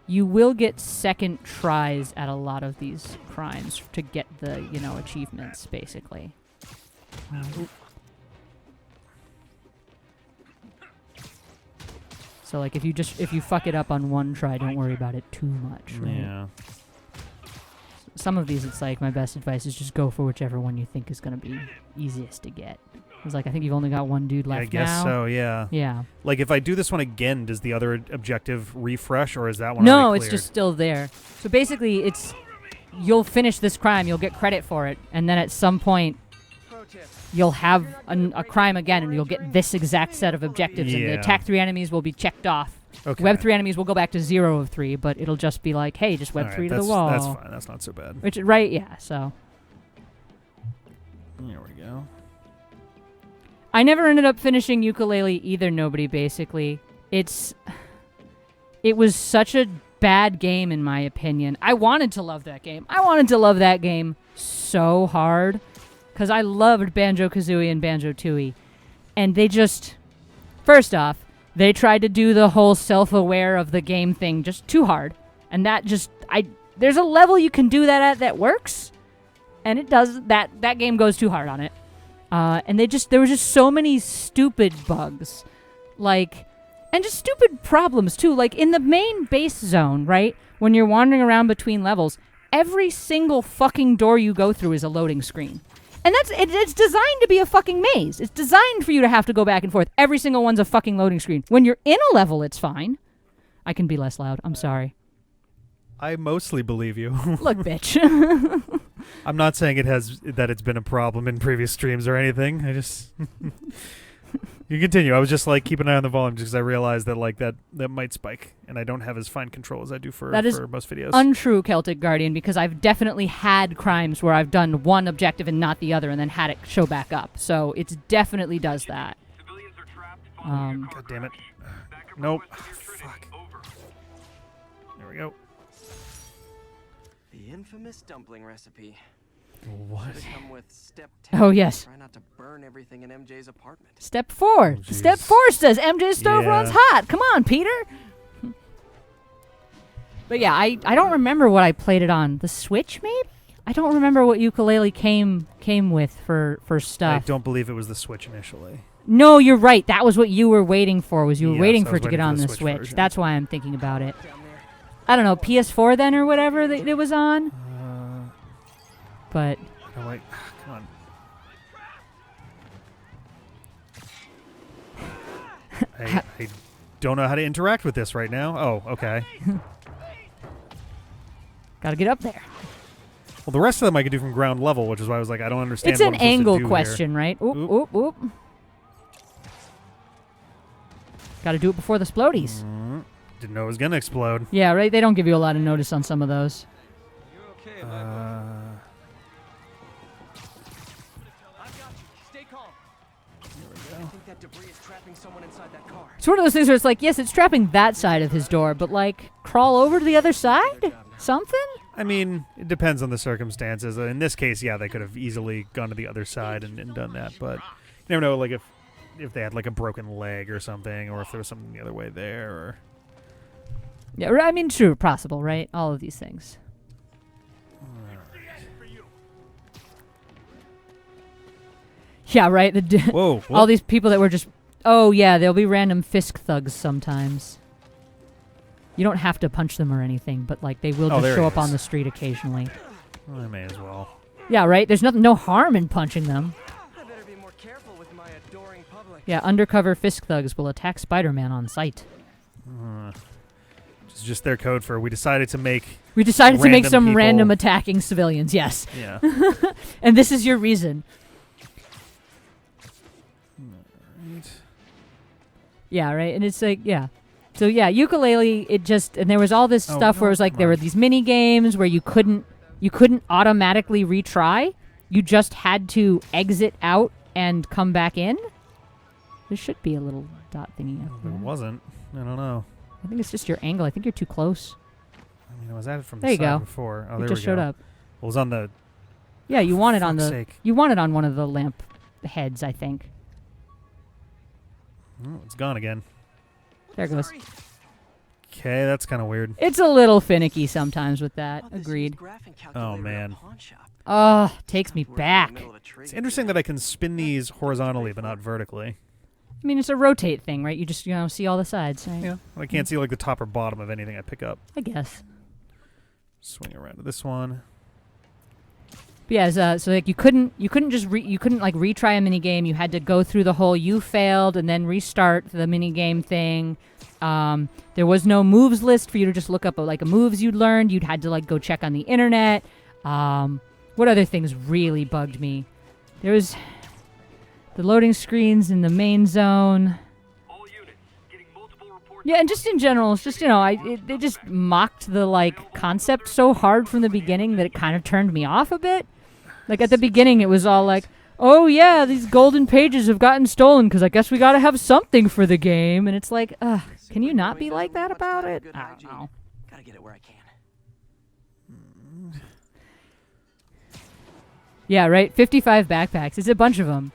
you will get second tries at a lot of these crimes to get the, achievements, basically. So, like, if you fuck it up on one try, don't worry about it too much. Right? Yeah. some of these, it's like my best advice is just go for whichever one you think is going to be easiest to get. It's like I think you've only got one dude left I guess now. so, yeah. Yeah. Like if I do this one again, does the other objective refresh, or is that one No, already it's cleared? just still there. So basically, it's you'll finish this crime, you'll get credit for it, and then at some point you'll have a crime again, and you'll get this exact set of objectives, and the Yeah. attack 3 enemies will be checked off. Okay. Web 3 enemies will go back to 0 of 3, but it'll just be like, hey, just web All right, 3 to the wall. That's fine. That's not so bad. Which, right, yeah, so. There we go. I never ended up finishing Yooka-Laylee either, nobody, basically. It was such a bad game, in my opinion. I wanted to love that game. I wanted to love that game so hard, because I loved Banjo-Kazooie and Banjo-Tooie. And they just, first off, they tried to do the whole self-aware of the game thing just too hard. And that just, there's a level you can do that at that works, and it does, that game goes too hard on it. And there were just so many stupid bugs, and just stupid problems too. Like in the main base zone, right? When you're wandering around between levels, every single fucking door you go through is a loading screen. And it's designed to be a fucking maze. It's designed for you to have to go back and forth. Every single one's a fucking loading screen. When you're in a level, it's fine. I can be less loud. I'm sorry. I mostly believe you. Look, bitch. I'm not saying that it's been a problem in previous streams or anything. I just you continue. I was just like keep an eye on the volume just because I realized that like that might spike, and I don't have as fine control as I do for most videos. Untrue, Celtic Guardian, because I've definitely had crimes where I've done one objective and not the other, and then had it show back up. So it definitely does that. God damn it! Nope. Fuck. There we go. The infamous dumpling recipe. What? Should've come with step 10. Oh, yes. Try not to burn everything in MJ's apartment. Step 4. Oh, Step 4 says MJ's stove Yeah. runs hot. Come on, Peter. But yeah, I don't remember what I played it on. The Switch, maybe? I don't remember what Yooka-Laylee came with for stuff. I don't believe it was the Switch initially. No, you're right. That was what you were waiting for. You were Yes, waiting I for was it to waiting get for on the the Switch Switch. version. That's why I'm thinking about it. I don't know, PS4 then or whatever that it was on. But I'm like, come on. I don't know how to interact with this right now. Oh, okay. gotta get up there. Well, the rest of them I could do from ground level, which is why I was like, I don't understand. It's what an I'm supposed to angle do question, here. right? Oop, oop, oop. Gotta do it before the splodies. Didn't know it was gonna explode. Yeah, right? They don't give you a lot of notice on some of those. You okay, bud? I think that debris is trapping someone inside that car. It's one of those things where it's like, yes, it's trapping that side of his door, but like, crawl over to the other side? Something? I mean, it depends on the circumstances. In this case, yeah, they could have easily gone to the other side and done that, but you never know, like if they had like a broken leg or something, or if there was something the other way there, or... Yeah, I mean, true, possible, right? All of these things. Yeah, right? Whoa. All these people that were just... Oh, yeah, there'll be random Fisk thugs sometimes. You don't have to punch them or anything, but like they will just show up on the street occasionally. Well, I may as well. Yeah, right? There's no harm in punching them. I better be more careful with my adoring public. Yeah, undercover Fisk thugs will attack Spider-Man on sight. It's just their code for we decided to make some people- random attacking civilians, yes. Yeah. And this is your reason. Right. Yeah, right? And it's like, yeah. So yeah, Yooka-Laylee, it just, and there was all this stuff where it was like there were these mini games where you couldn't automatically retry. You just had to exit out and come back in. There should be a little dot thingy up There there. wasn't. I don't know. I think it's just your angle. I think you're too close. I mean, I was at it from There the you side go. before. Oh, It there just we showed go. up. Well, it was on the... Yeah, you want it on fuck's the sake. you want it on one of the lamp heads, I think. Oh, it's gone again. There it goes. Okay, that's kind of weird. It's a little finicky sometimes with that. Agreed. Oh, man. Oh, takes me back. It's interesting that I can spin these horizontally but not vertically. I mean, it's a rotate thing, right? You just, see all the sides, right? Yeah. I can't see like the top or bottom of anything I pick up. I guess. Swing around to this one. But yeah, so like you couldn't just like retry a mini game. You had to go through the whole you failed and then restart the mini game thing. There was no moves list for you to just look up like moves you'd learned. You'd had to like go check on the internet. What other things really bugged me? There was the loading screens in the main zone. Yeah, and just in general, it's just, they just mocked the, like, concept so hard from the beginning that it kind of turned me off a bit. Like, at the beginning, it was all like, oh, yeah, these golden pages have gotten stolen because I guess we got to have something for the game. And it's like, can you not be like that about it? I don't know. Gotta get it where I can. Yeah, right? 55 backpacks. It's a bunch of them.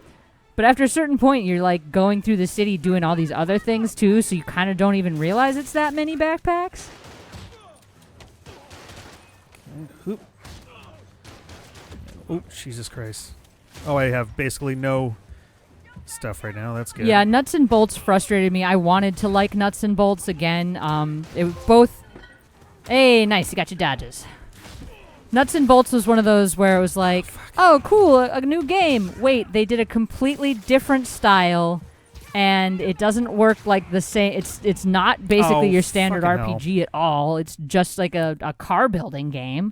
But after a certain point, you're like going through the city doing all these other things too, so you kind of don't even realize it's that many backpacks. Oh, Jesus Christ. Oh, I have basically no stuff right now. That's good. Yeah, nuts and bolts frustrated me. I wanted to like nuts and bolts again. It was both. Hey, nice. You got your dodges. Nuts and Bolts was one of those where it was like, oh, cool, a new game. Wait, they did a completely different style, and it doesn't work like the same. It's not basically your standard RPG at all. It's just like a car building game,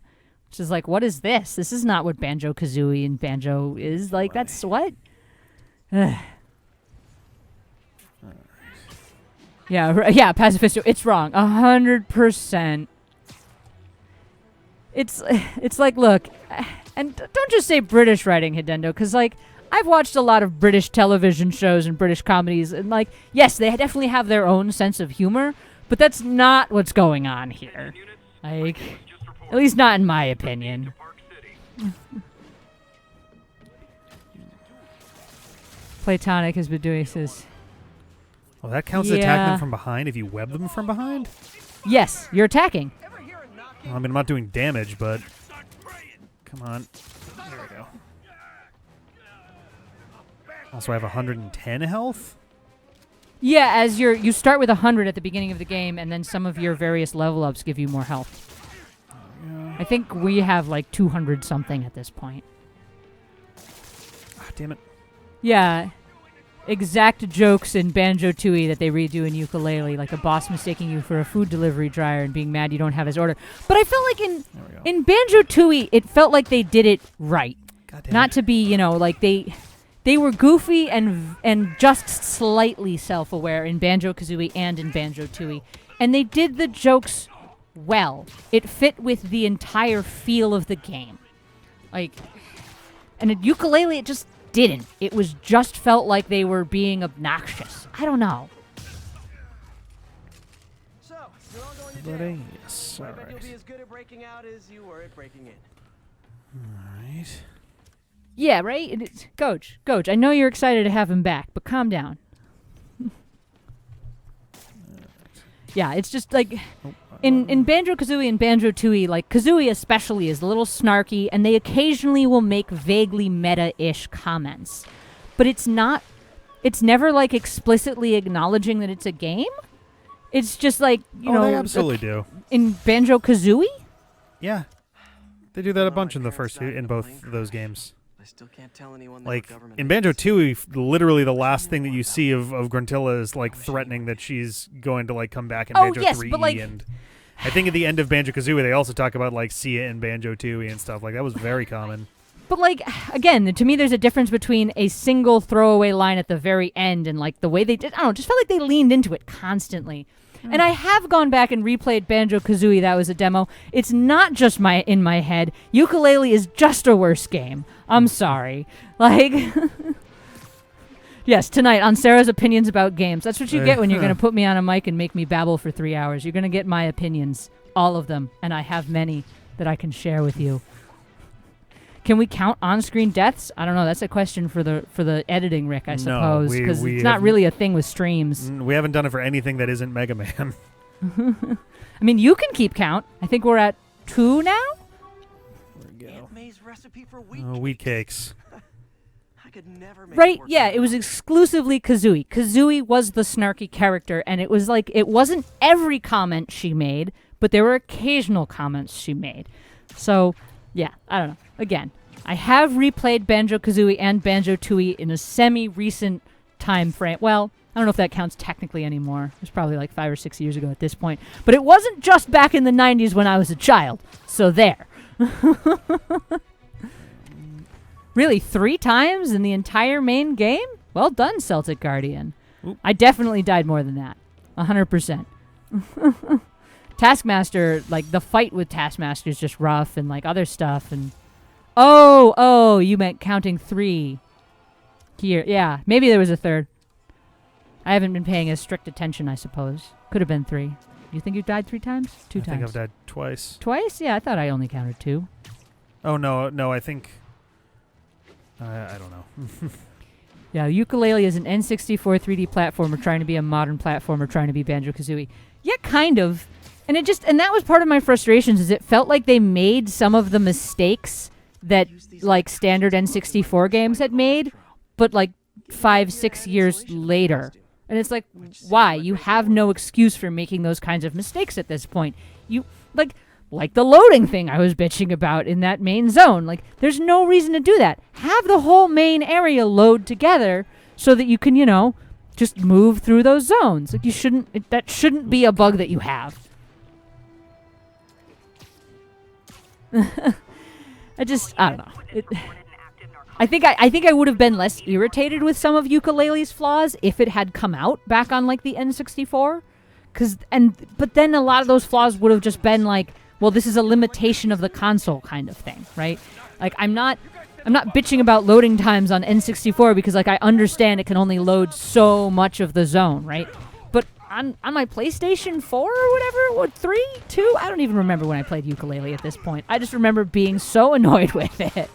which is like, what is this? This is not what Banjo-Kazooie and Banjo is. Like, that's what? Yeah, Pacifisto, it's wrong. 100%. It's like, look, and don't just say British writing, Hidendo, because, like, I've watched a lot of British television shows and British comedies, and, like, yes, they definitely have their own sense of humor, but that's not what's going on here. Like, at least not in my opinion. Platonic has been doing this. Well, that counts as attacking them from behind if you web them from behind? Yes, you're attacking. Well, I mean, I'm not doing damage, but... Come on. There we go. Also, I have 110 health? Yeah, as you start with 100 at the beginning of the game, and then some of your various level ups give you more health. Yeah. I think we have like 200 something at this point. Ah, damn it. Yeah. Exact jokes in Banjo-Tooie that they redo in Yooka-Laylee, like a boss mistaking you for a food delivery dryer and being mad you don't have his order. But I felt like in Banjo-Tooie, it felt like they did it right. Not to be, like they were goofy and just slightly self-aware in Banjo-Kazooie and in Banjo-Tooie. And they did the jokes well. It fit with the entire feel of the game. Like, and at Yooka-Laylee, it just didn't. It was just felt like they were being obnoxious. I don't know. So, you're all going to jail. Yes, I bet you'll be as good at breaking out as you were at breaking in. Alright. Yeah, right? Coach, I know you're excited to have him back, but calm down. Yeah, it's just like... In Banjo-Kazooie and Banjo-Tooie, like, Kazooie especially is a little snarky, and they occasionally will make vaguely meta-ish comments. But it's never, like, explicitly acknowledging that it's a game. It's just like, you know... they absolutely do. In Banjo-Kazooie? Yeah. They do that a bunch in the first in both of those games. I still can't tell anyone like, in Banjo-Tooie, literally the last thing that you see of Gruntilla is, like, threatening that she's going to, like, come back in Banjo 3E. But, like, and I think at the end of Banjo-Kazooie, they also talk about, like, Sia in Banjo-Tooie and stuff. Like, that was very common. But, like, again, to me, there's a difference between a single throwaway line at the very end and, like, the way they did. I don't know, just felt like they leaned into it constantly. And I have gone back and replayed Banjo-Kazooie. That was a demo. It's not just in my head. Yooka-Laylee is just a worse game. I'm sorry. Like, yes, tonight on Sarah's Opinions About Games. That's what you get when you're going to put me on a mic and make me babble for 3 hours. You're going to get my opinions, all of them, and I have many that I can share with you. Can we count on-screen deaths? I don't know. That's a question for the editing, Rick, I suppose, because it's not really a thing with streams. We haven't done it for anything that isn't Mega Man. I mean, you can keep count. I think we're at 2 now? There we go. Aunt May's recipe for wheat cakes. I could never make right, yeah, it was exclusively Kazooie. Kazooie was the snarky character, and it was like, it wasn't every comment she made, but there were occasional comments she made. So, yeah, I don't know. Again, I have replayed Banjo-Kazooie and Banjo-Tooie in a semi-recent time frame. Well, I don't know if that counts technically anymore. It was probably like 5 or 6 years ago at this point. But it wasn't just back in the 90s when I was a child. So there. Really, 3 times in the entire main game? Well done, Celtic Guardian. Oop. I definitely died more than that. 100%. Taskmaster, like, the fight with Taskmaster is just rough and, like, other stuff. And Oh, you meant counting 3 here. Yeah, maybe there was a 3rd. I haven't been paying as strict attention, I suppose. Could have been 3. You think you died 3 times? 2 times. I think I've died twice. Twice? Yeah, I thought I only counted 2. Oh, no, I think... I don't know. Yeah, Yooka-Laylee is an N64 3D platformer trying to be a modern platformer trying to be Banjo-Kazooie. Yeah, kind of. And that was part of my frustrations, is it felt like they made some of the mistakes that, like, standard N64 games had made, but, like, 5-6 years later. And it's like, why? You have no excuse for making those kinds of mistakes at this point. You, like the loading thing I was bitching about in that main zone. Like, there's no reason to do that. Have the whole main area load together so that you can, just move through those zones. Like, that shouldn't be a bug that you have. I don't know. I think I would have been less irritated with some of Yooka-Laylee's flaws if it had come out back on, like, the N64. But then a lot of those flaws would have just been like, well, this is a limitation of the console kind of thing, right? Like, I'm not bitching about loading times on N64 because, like, I understand it can only load so much of the zone, right? But on my PlayStation 4 or whatever, 3, 2, I don't even remember when I played Yooka-Laylee at this point. I just remember being so annoyed with it.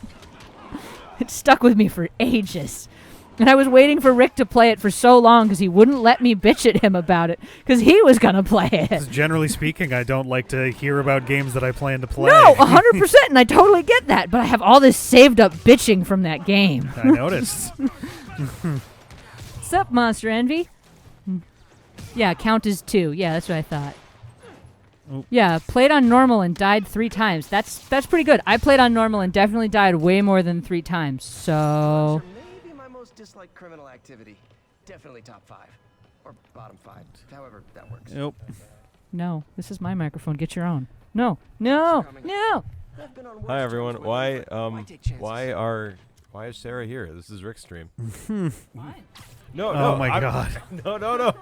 It stuck with me for ages. And I was waiting for Rick to play it for so long because he wouldn't let me bitch at him about it because he was going to play it. Generally speaking, I don't like to hear about games that I plan to play. No, 100%, and I totally get that. But I have all this saved up bitching from that game. I noticed. What's up, Monster Envy? Yeah, count as 2. Yeah, that's what I thought. Oop. Yeah, played on normal and died 3 times. That's pretty good. I played on normal and definitely died way more than 3 times. So... maybe my most disliked criminal activity. Definitely top 5. Or bottom 5. However that works. Nope. No, this is my microphone. Get your own. No. No. No. Hi, everyone. Why is Sarah here? This is Rick's stream. No, oh my God. No.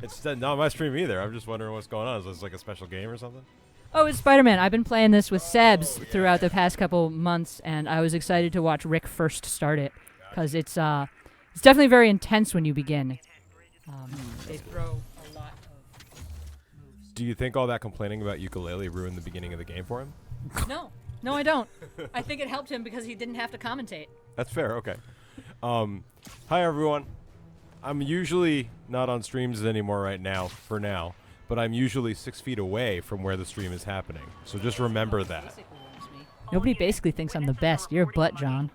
It's not my stream either. I'm just wondering what's going on. Is this like a special game or something? Oh, it's Spider-Man. I've been playing this with Sebs throughout the past couple months, and I was excited to watch Rick first start it because it's definitely very intense when you begin. They throw a lot of moves. Do you think all that complaining about Yooka-Laylee ruined the beginning of the game for him? No, I don't. I think it helped him because he didn't have to commentate. That's fair. Okay. Hi, everyone. I'm usually not on streams anymore right now, for now, but I'm usually 6 feet away from where the stream is happening. So just remember that. Nobody basically thinks I'm the best. You're a butt, John.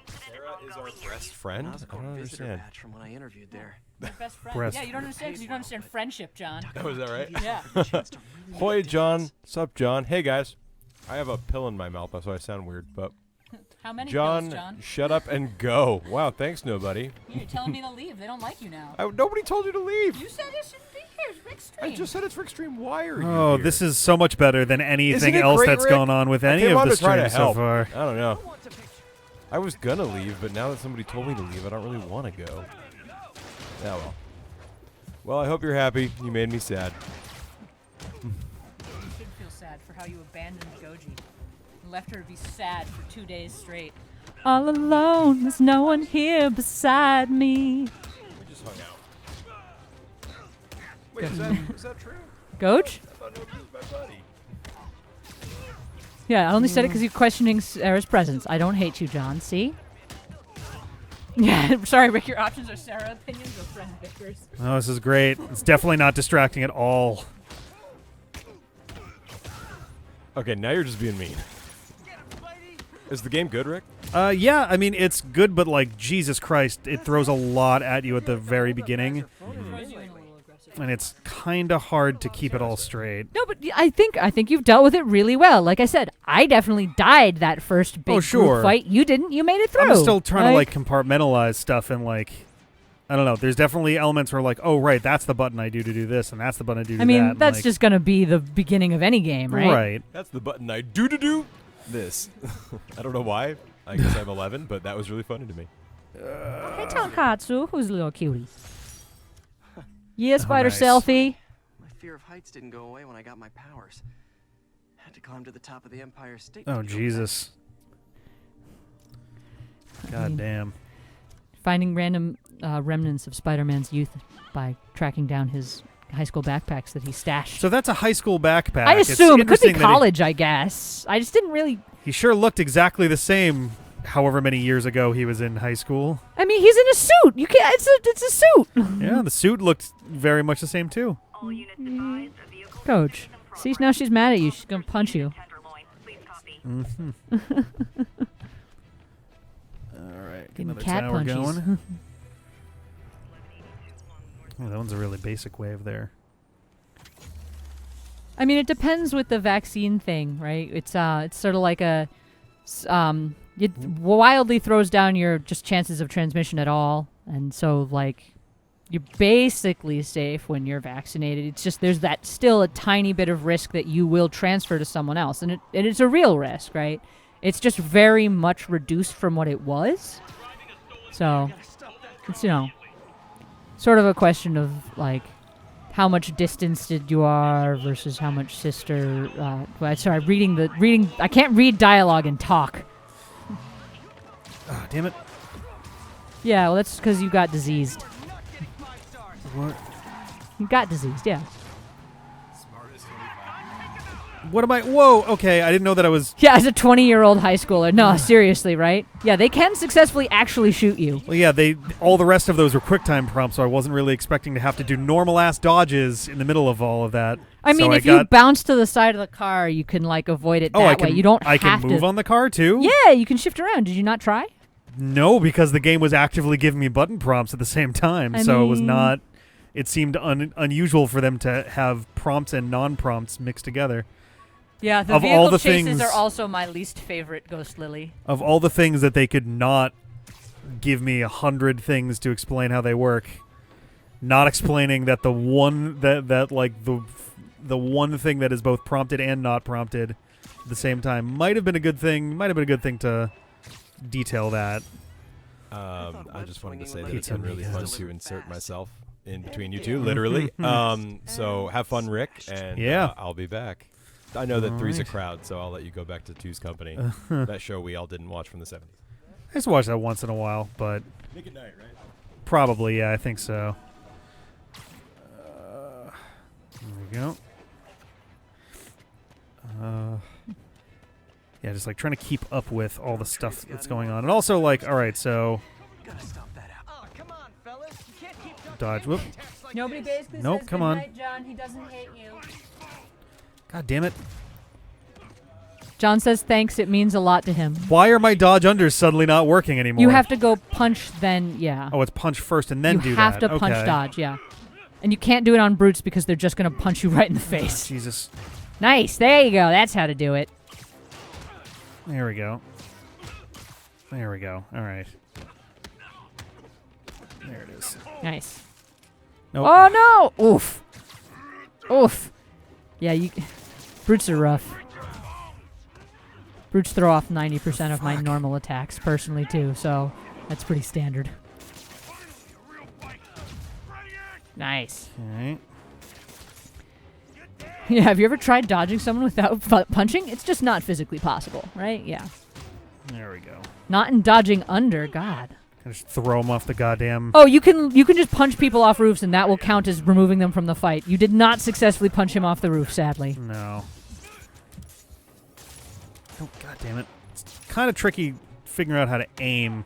Sarah is our best friend? I don't understand. From when I interviewed there. Best friend. Yeah, you don't understand because you don't understand friendship, John. Oh, is that right? Yeah. Hoi, John. Sup, John? Hey, guys. I have a pill in my mouth, so I sound weird, but... How many John, pills, John? Shut up and go. Wow, thanks, nobody. You're telling me to leave. They don't like you now. Nobody told you to leave. You said it shouldn't be here. It's Rick's stream. I just said it's Rick's stream. Why are you Oh, here? this is so much better than anything Isn't it else great, that's Rick? gone on with any I came of on the to try to streams so help. far. I don't know. I was gonna leave, but now that somebody told me to leave, I don't really want to go. Yeah, well. Well, I hope you're happy. You made me sad. You should feel sad for how you abandoned Goji and left her to be sad for 2 days straight. All alone, there's no one here beside me. We just hung out. Wait, is that true? Goj? I thought nobody was my buddy. Yeah, I only said it because you're questioning Sarah's presence. I don't hate you, John. See? Yeah, sorry, Rick. Your options are Sarah opinions or friend Vickers. Oh, this is great. It's definitely not distracting at all. Okay, now you're just being mean. Is the game good, Rick? Yeah, I mean, it's good, but, like, Jesus Christ, it throws a lot at you at the very beginning. And it's kind of hard to keep it all straight. No, but but I think you've dealt with it really well. Like I said, I definitely died that first big group fight. You didn't. You made it through. I'm still trying to like compartmentalize stuff and like, I don't know. There's definitely elements where like, oh right, that's the button I do to do this, and that's the button I do to do that. I mean, that's like, just gonna be the beginning of any game, right? Right. That's the button I do to do this. I don't know why. I guess I'm 11, but that was really funny to me. Hey, Tonkatsu, who's a little cutie? Yeah, spider nice. selfie. My fear of heights didn't go away when I got my powers. Had to climb to the top of the Empire State. Oh Jesus. God damn. Finding random remnants of Spider-Man's youth by tracking down his high school backpacks that he stashed. So that's a high school backpack. I assume it could be interesting that college, I guess. I just didn't really. He sure looked exactly the same. However many years ago he was in high school. I mean, he's in a suit. You can't. It's a suit. Yeah, the suit looked very much the same too. Coach, see now she's mad at you. She's gonna punch you. Mm-hmm. All right, get another cat tower punchies. going. Oh, that one's a really basic wave there. I mean, it depends with the vaccine thing, right? It's sort of like a, it wildly throws down your just chances of transmission at all, and so like, you're basically safe when you're vaccinated. It's just there's that still a tiny bit of risk that you will transfer to someone else, and it's a real risk, right? It's just very much reduced from what it was. So, it's sort of a question of like, how much distanced you are versus how much sister. Sorry, reading. I can't read dialogue and talk. Oh, damn it! Yeah, well, that's because you got diseased. What? You got diseased, yeah. What am I? Whoa! Okay, I didn't know that I was. Yeah, as a 20-year-old high schooler. No, seriously, right? Yeah, they can successfully actually shoot you. Well, yeah, all the rest of those were QuickTime prompts, so I wasn't really expecting to have to do normal ass dodges in the middle of all of that. I mean, if you bounce to the side of the car, you can like avoid it that way. You don't have to. I can move on the car too? Yeah, you can shift around. Did you not try? No, because the game was actively giving me button prompts at the same time, so it was not. It seemed unusual for them to have prompts and non-prompts mixed together. Yeah, the vehicle chases are also my least favorite, Ghost Lily. Of all the things that they could not give me 100 things to explain how they work, not explaining that the one that like the one thing that is both prompted and not prompted at the same time might have been a good thing. Might have been a good thing to detail that. I just wanted to say that it's been really fun to insert myself in between you two, literally. So have fun, Rick, and I'll be back. I know that 3's a crowd, so I'll let you go back to 2's company. That show we all didn't watch from the 70s. I used to watch that once in a while, but Nick at Night, right? Probably, yeah, I think so. There we go. Yeah, just like trying to keep up with all the stuff that's going on, and also like, all right, so dodge. Whoop. Nobody basically nope, says come good on. night, John. He doesn't hate you. God damn it. John says thanks. It means a lot to him. Why are my dodge unders suddenly not working anymore? You have to go punch, then Oh, it's punch first and then do that. You have to punch dodge, yeah. And you can't do it on brutes because they're just going to punch you right in the face. Jesus. Nice. There you go. That's how to do it. There we go. There we go. All right. There it is. Nice. Nope. Oh, no. Oof. Oof. Yeah, brutes are rough. Brutes throw off 90% of my normal attacks personally, too, so that's pretty standard. Nice. Okay. Yeah, have you ever tried dodging someone without punching? It's just not physically possible, right? Yeah. There we go. Not in dodging under, God. Just throw them off the goddamn... Oh, you can just punch people off roofs, and that will count as removing them from the fight. You did not successfully punch him off the roof, sadly. No. Oh, God damn it. It's kind of tricky figuring out how to aim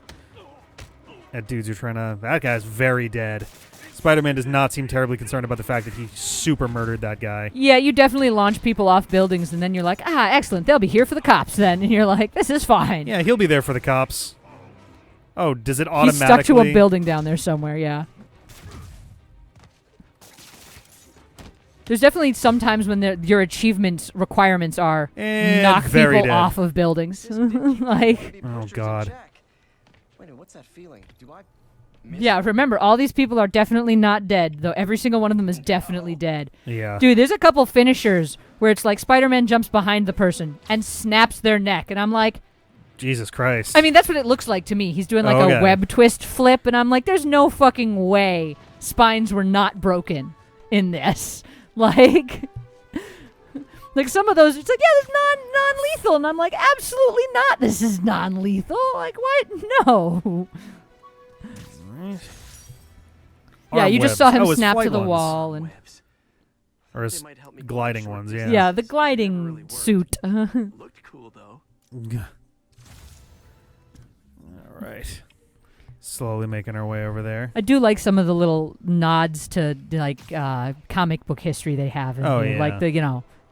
at dudes you're trying to... That guy's very dead. Spider-Man does not seem terribly concerned about the fact that he super murdered that guy. Yeah, you definitely launch people off buildings, and then you're like, excellent, they'll be here for the cops then. And you're like, this is fine. Yeah, he'll be there for the cops. Oh, does it automatically... He's stuck to a building down there somewhere, yeah. There's definitely some times when your achievements requirements are And knock very people dead. off of buildings. Like, Oh, God. Wait, what's that feeling? Do I yeah, remember, all these people are definitely not dead, though every single one of them is definitely dead. Yeah. Dude, there's a couple finishers where it's like Spider-Man jumps behind the person and snaps their neck, and I'm like, Jesus Christ. I mean, that's what it looks like to me. He's doing like Okay. a web twist flip, and I'm like, there's no fucking way spines were not broken in this. Like some of those, it's like, yeah, it's non-lethal, and I'm like, absolutely not. This is non-lethal. Like, what? No. Yeah, Arm you just webs. saw him Oh, it's snap to flight the ones. wall, and Or his gliding ones, yeah. yeah, the gliding suit. Looked cool though. All right. Slowly making our way over there. I do like some of the little nods to like comic book history they have. In Oh, here. yeah. Like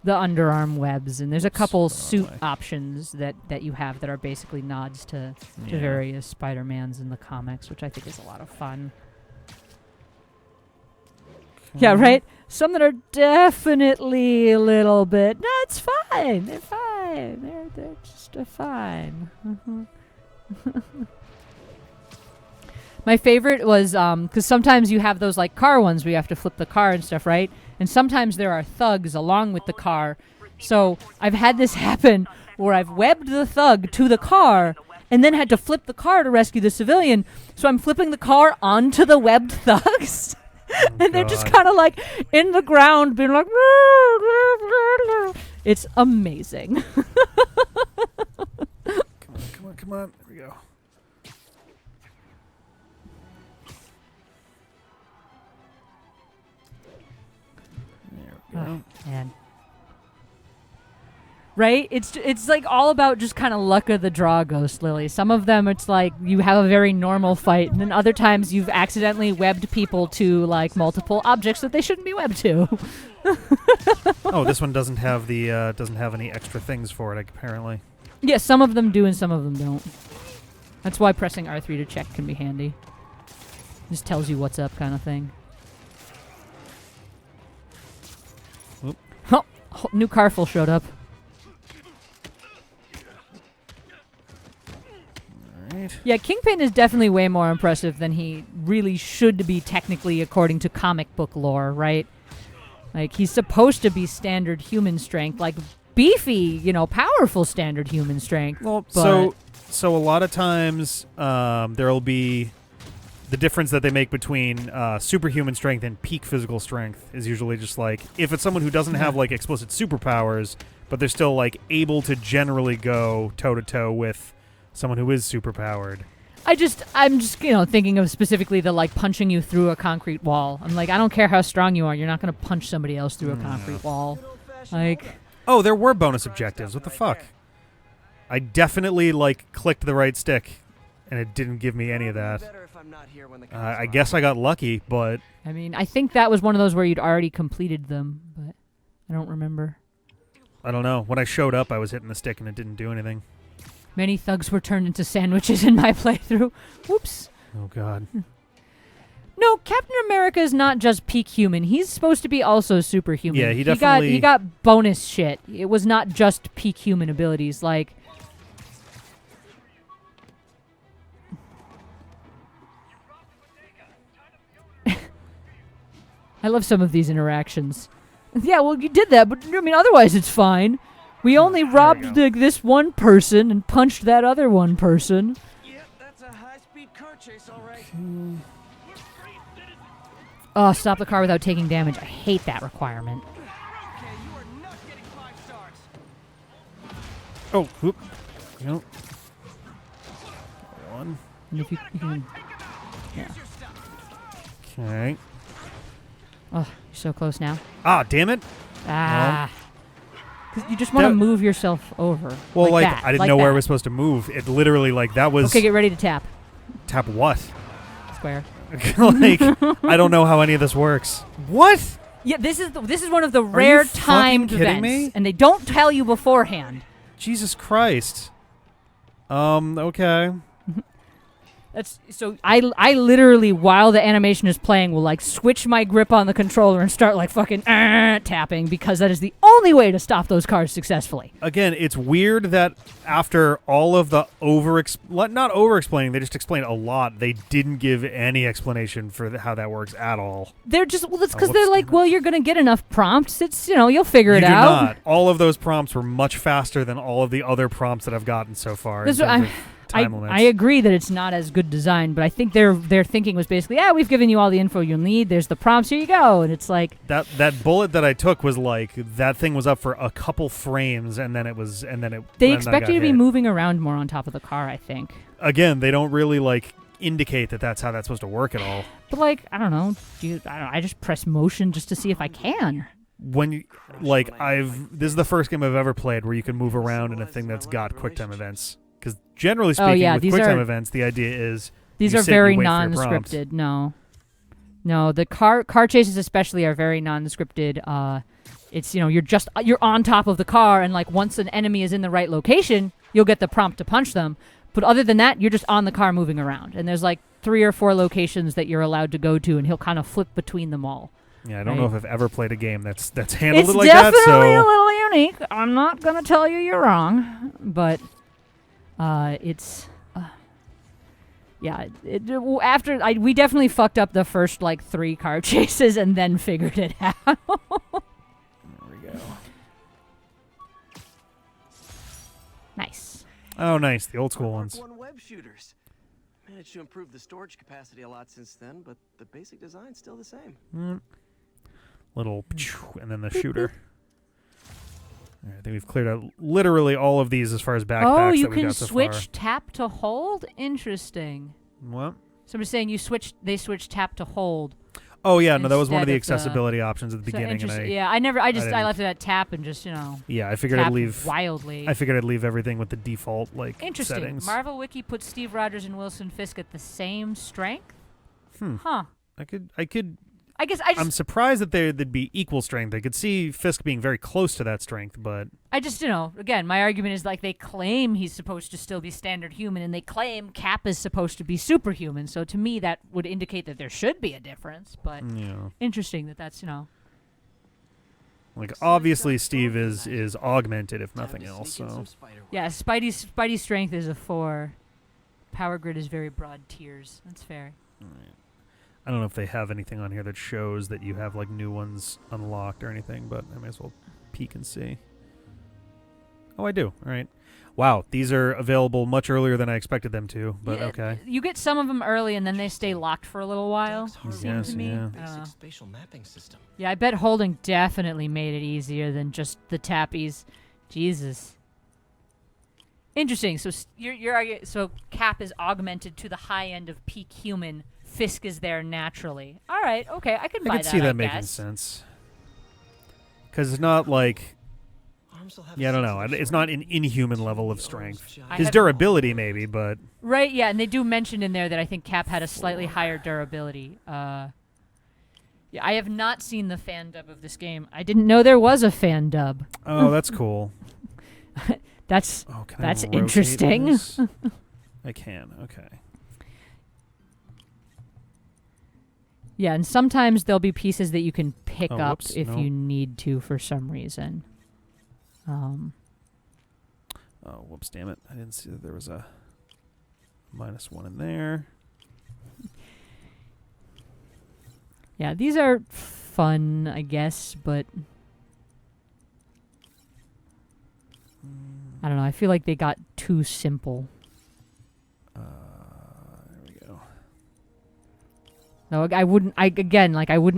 the underarm webs, and there's a couple suit options that you have that are basically nods to Yeah. various Spider-Mans in the comics, which I think is a lot of fun. Yeah, right? Some that are definitely a little bit, no, it's fine. They're fine. They're just fine. My favorite was, because sometimes you have those like car ones where you have to flip the car and stuff, right? And sometimes there are thugs along with the car. So I've had this happen where I've webbed the thug to the car and then had to flip the car to rescue the civilian. So I'm flipping the car onto the webbed thugs. And they're just kind of like in the ground being like, it's amazing. Come on. Here we go. Oh, man. Right? It's like all about just kind of luck of the draw, Ghost Lily. Some of them it's like you have a very normal fight, and then other times you've accidentally webbed people to like multiple objects that they shouldn't be webbed to. Oh, this one doesn't have the doesn't have any extra things for it apparently. Yeah, some of them do and some of them don't. That's why pressing R3 to check can be handy. Just tells you what's up, kind of thing. Oop. Oh, new Carful showed up. Right. Yeah, Kingpin is definitely way more impressive than he really should be technically according to comic book lore, right? Like, he's supposed to be standard human strength, like beefy, powerful standard human strength. Well, but so a lot of times there'll be the difference that they make between superhuman strength and peak physical strength is usually just like if it's someone who doesn't have like explicit superpowers, but they're still like able to generally go toe to toe with someone who is superpowered. I'm just thinking of specifically the like punching you through a concrete wall. I'm like, I don't care how strong you are, you're not going to punch somebody else through a concrete wall. Like, oh, there were bonus objectives. What the fuck? I definitely like clicked the right stick, and it didn't give me any of that. I guess I got lucky, but I mean, I think that was one of those where you'd already completed them, but I don't remember. I don't know. When I showed up, I was hitting the stick, and it didn't do anything. Many thugs were turned into sandwiches in my playthrough. Whoops. Oh, God. No, Captain America is not just peak human. He's supposed to be also superhuman. Yeah, he definitely... He got bonus shit. It was not just peak human abilities. Like... I love some of these interactions. Yeah, well, you did that, but I mean, otherwise it's fine. We only robbed this one person and punched that other one person. Yep, that's a high-speed car chase, all right. Oh, stop the car without taking damage. I hate that requirement. Okay, you are not getting 5 stars. Oh, whoop. Nope. One. And if you can, yeah. Okay. Oh, you're so close now. Ah, damn it. Ah. You just want to move yourself over. Well, like that, I didn't like know where that. I was supposed to move. It literally, like, that was... Okay, get ready to tap. Tap what? Square. Like, I don't know how any of this works. What? Yeah, this is one of the rare timed events, me? and they don't tell you beforehand. Jesus Christ. Okay. That's so I literally, while the animation is playing, will like switch my grip on the controller and start like fucking tapping, because that is the only way to stop those cars successfully. Again, it's weird that after all of the not over-explaining, they just explained a lot. They didn't give any explanation for how that works at all. They're just, well, that's because they're like, well, you're going to get enough prompts. It's, you'll figure it out. You do not. All of those prompts were much faster than all of the other prompts that I've gotten so far. I agree that it's not as good design, but I think their thinking was basically, we've given you all the info you'll need. There's the prompts. Here you go. And it's like that bullet that I took was like that thing was up for a couple frames, and then they expect you to be moving around more on top of the car. I think. Again, they don't really like indicate that that's how that's supposed to work at all. But like, I don't know. I just press motion just to see if I can. When you this is the first game I've ever played where you can move around in a thing that's got QuickTime events. Because generally speaking, with QuickTime events, the idea is these are very non-scripted. No, the car chases especially are very non-scripted. It's you're on top of the car, and like once an enemy is in the right location, you'll get the prompt to punch them. But other than that, you're just on the car moving around, and there's like 3 or 4 locations that you're allowed to go to, and he'll kind of flip between them all. Yeah, I don't know if I've ever played a game that's handled it like that. So It's definitely a little unique. I'm not gonna tell you you're wrong, but. We definitely fucked up the first like 3 car chases and then figured it out. There we go. Nice. Oh, nice. The old school ones. Web shooters. Managed to improve the storage capacity a lot since then, but the basic design's still the same. Little and then the shooter. All right, I think we've cleared out literally all of these as far as backpacks. Oh, you that we can got so switch far. tap to hold? Interesting. What? Somebody's saying they switched tap to hold. Oh yeah, no, that was one of the accessibility options at the beginning. And I left it at tap and just Yeah, I figured I'd leave wildly. I figured I'd leave everything with the default Interesting. settings. Marvel Wiki puts Steve Rogers and Wilson Fisk at the same strength. Huh. I'm surprised that they'd be equal strength. I could see Fisk being very close to that strength, but I just, again, my argument is like they claim he's supposed to still be standard human, and they claim Cap is supposed to be superhuman. So to me, that would indicate that there should be a difference. But interesting that's like obviously Steve is augmented if nothing else. So yeah, Spidey's strength is a 4. Power grid is very broad tiers. That's fair. All right. I don't know if they have anything on here that shows that you have like new ones unlocked or anything, but I may as well peek and see. Oh, I do. All right. Wow, these are available much earlier than I expected them to, but okay. You get some of them early, and then they stay locked for a little while. Yes, to me. yeah. Basic spatial mapping system. Yeah, I bet holding definitely made it easier than just the tappies. Jesus. Interesting. So so Cap is augmented to the high end of peak human. Fisk is there naturally. All right, okay, I can buy that. I can see that making sense. Because it's not like, I don't know. It's not an inhuman level of strength. His durability, maybe, but right, yeah, and they do mention in there that I think Cap had a slightly higher durability. Yeah, I have not seen the fan dub of this game. I didn't know there was a fan dub. Oh, that's cool. That's interesting. I can. Okay. Yeah, and sometimes there'll be pieces that you can pick up if you need to for some reason. Oh, whoops, damn it. I didn't see that there was a -1 in there. Yeah, these are fun, I guess, but I don't know. I feel like they got too simple. No, I wouldn't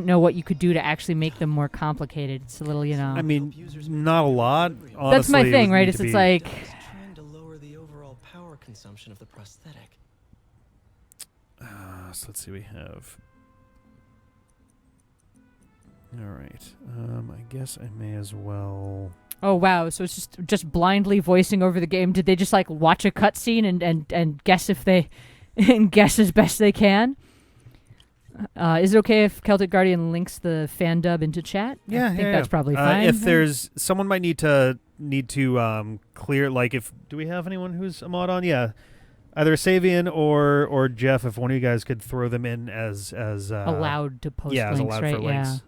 know what you could do to actually make them more complicated. It's a little, I mean, not a lot. Honestly, that's my thing, right? It's like trying to lower the overall power consumption of the prosthetic. So let's see. We have. All right. I guess I may as well. Oh wow! So it's just blindly voicing over the game. Did they just like watch a cutscene and guess if they and guess as best they can? Is it okay if Celtic Guardian links the fan dub into chat? Yeah, I think that's probably fine. If there's someone might need to clear, like, do we have anyone who's a mod on? Yeah, Either Savian or Jeff, if one of you guys could throw them in as allowed to post as links, allowed right? for links. Yeah.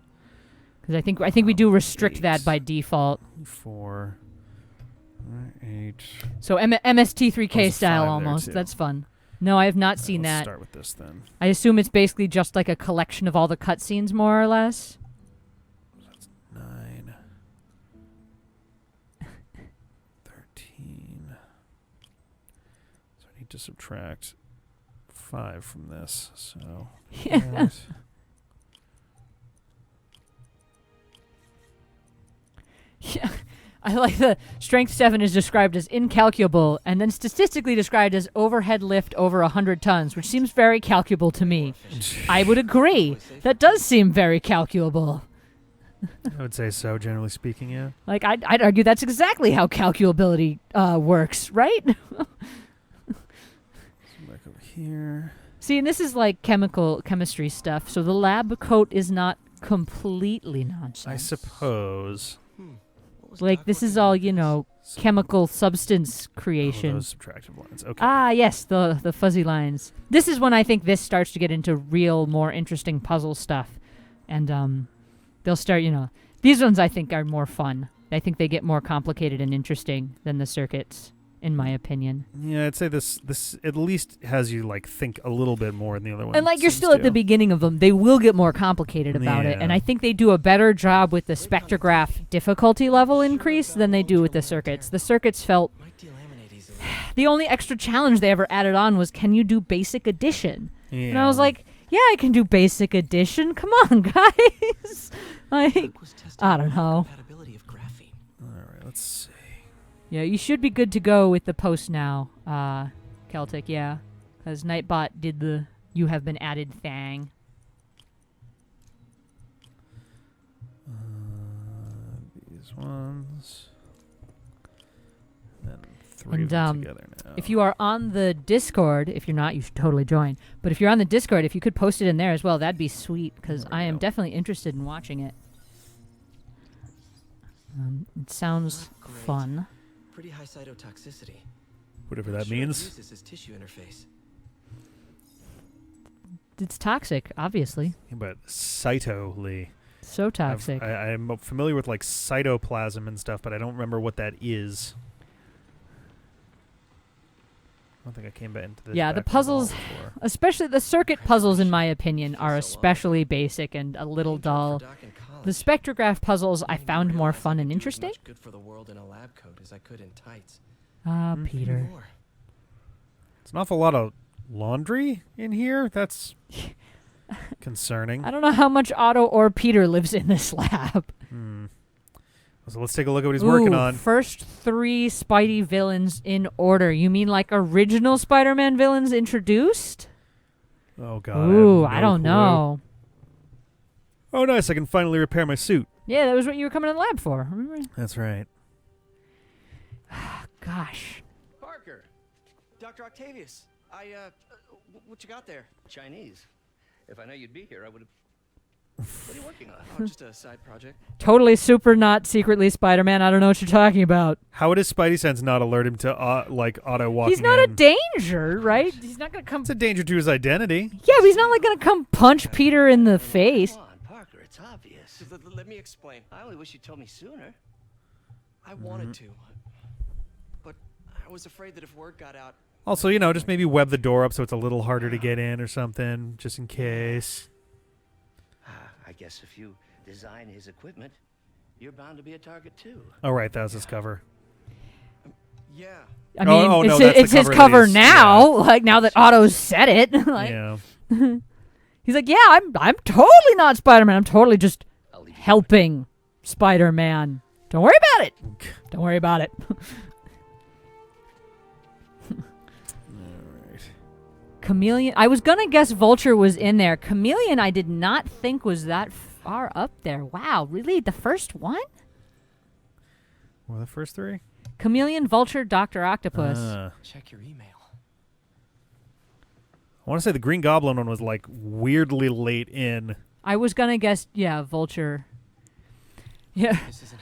Because I think we do restrict 8, that by default. 4, 8. So MST3K There's a style 5 there, almost. too. That's fun. No, I have not seen Let's that. start with this then. I assume it's basically just like a collection of all the cutscenes, more or less. That's 9, 13. So I need to subtract 5 from this. So Yeah. Yeah. I like the strength 7 is described as incalculable and then statistically described as overhead lift over 100 tons, which seems very calculable to me. I would agree. That does seem very calculable. I would say so, generally speaking, yeah. Like, I'd argue that's exactly how calculability works, right? Back over here. See, and this is like chemistry stuff, so the lab coat is not completely nonsense. I suppose. Like, this is all, chemical substance creation. Those subtractive lines. Okay. Ah, yes, the fuzzy lines. This is when I think this starts to get into real, more interesting puzzle stuff. And they'll start, these ones I think are more fun. I think they get more complicated and interesting than the circuits, in my opinion. Yeah, I'd say this at least has you think a little bit more than the other one. And you're still at the beginning of them. They will get more complicated about it. And I think they do a better job with the spectrograph difficulty level increase than they do with the circuits. The circuits felt... The only extra challenge they ever added on was, can you do basic addition? Yeah. And I was like, yeah, I can do basic addition. Come on, guys. I don't know. All right, let's see. Yeah, you should be good to go with the post now, Celtic, yeah. Because Nightbot did the you have been added thing. These ones. And 3 And of them together now. if you are on the Discord, if you're not, you should totally join. But if you're on the Discord, if you could post it in there as well, that'd be sweet, because I am definitely interested in watching it. It sounds fun. Pretty high cytotoxicity. Whatever that means. Uses his tissue interface. It's toxic, obviously. Yeah, but cytoli. So toxic. I'm familiar with cytoplasm and stuff, but I don't remember what that is. I don't think I came back into this. Yeah, the puzzles, especially the circuit puzzles, in my opinion, are especially basic and a little dull. The spectrograph puzzles I found more fun and interesting. Good for the world in a lab coat as I could in tights. Peter. It's an awful lot of laundry in here. That's concerning. I don't know how much Otto or Peter lives in this lab. So let's take a look at what he's working on. First 3 Spidey villains in order. You mean original Spider-Man villains introduced? Oh, God. Ooh, I I don't know. Oh, nice. I can finally repair my suit. Yeah, that was what you were coming to the lab for. Remember? That's right. Gosh. Parker! Dr. Octavius! What you got there? Chinese. If I know you'd be here, I would have... What are you working on? Oh, just a side project. Totally super not secretly Spider-Man. I don't know what you're talking about. How would his Spidey sense not alert him to, Otto walking He's not in? a danger, right? He's not going to come... It's a danger to his identity. Yeah, but he's not going to come punch Peter in the face. Come on, Parker, it's obvious. Let me explain. I only wish you told me sooner. I wanted to, but I was afraid that if word got out... Also, just maybe web the door up so it's a little harder to get in or something, just in case. I guess if you design his equipment, you're bound to be a target too. Oh, right, that was his cover. Yeah. I mean, no, it's, that's it's the his cover cover that he's- now. Now that Otto's said it. Yeah. He's like, yeah, I'm totally not Spider-Man. I'm totally just helping Spider-Man. Don't worry about it. Don't worry about it. Chameleon. I was going to guess Vulture was in there. Chameleon I did not think was that far up there. Wow, really? The first one? What were the first 3? Chameleon, Vulture, Dr. Octopus. Check your email. I want to say the Green Goblin one was weirdly late in. I was going to guess, Vulture. Yeah.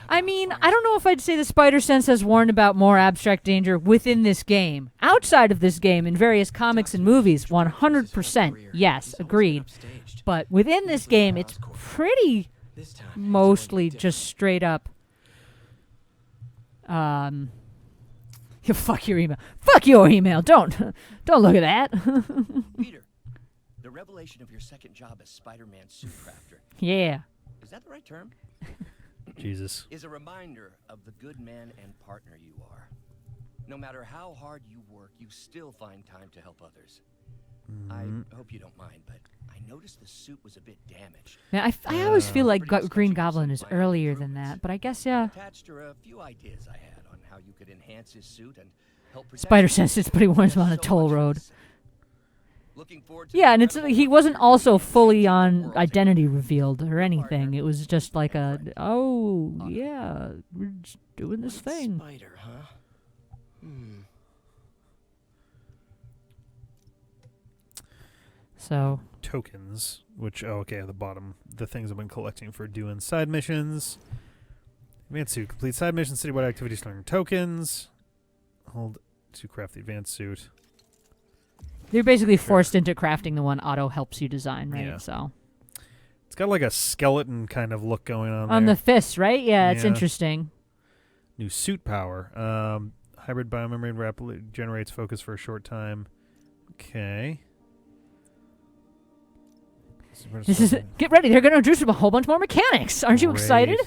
I mean, I don't know if I'd say the spider sense has warned about more abstract danger within this game. Outside of this game, in various comics and movies, 100%. Yes, agreed. But within this game, it's pretty mostly just straight up. Fuck your email. Fuck your email. Don't look at that. Peter, the revelation of your second job as Spider-Man suit crafter. Yeah. Is that the right term? Jesus. Is a reminder of the good man and partner you are. No matter how hard you work, you still find time to help others. I hope you don't mind, but I noticed the suit was a bit damaged. Yeah, I always feel like Green Goblin is earlier than that, but I guess, yeah. Attached are a few ideas I had on how you could enhance his suit and help protect Spider senses, but he warns him on a toll road. Yeah, and he wasn't also fully on identity revealed or anything. It was just like a, oh, yeah, we're just doing this thing. Spider, huh? So tokens, which at the bottom, the things I've been collecting for doing side missions. Advanced suit, complete side missions, citywide activities, learning tokens. Hold to craft the advanced suit. You're basically forced into crafting the one auto helps you design, right? Yeah. So it's got like a skeleton kind of look going on there. The fists, right? Yeah, it's interesting. New suit power. Hybrid biomembrane rapidly generates focus for a short time. Okay. Get ready. They're going to introduce a whole bunch more mechanics. Aren't you excited?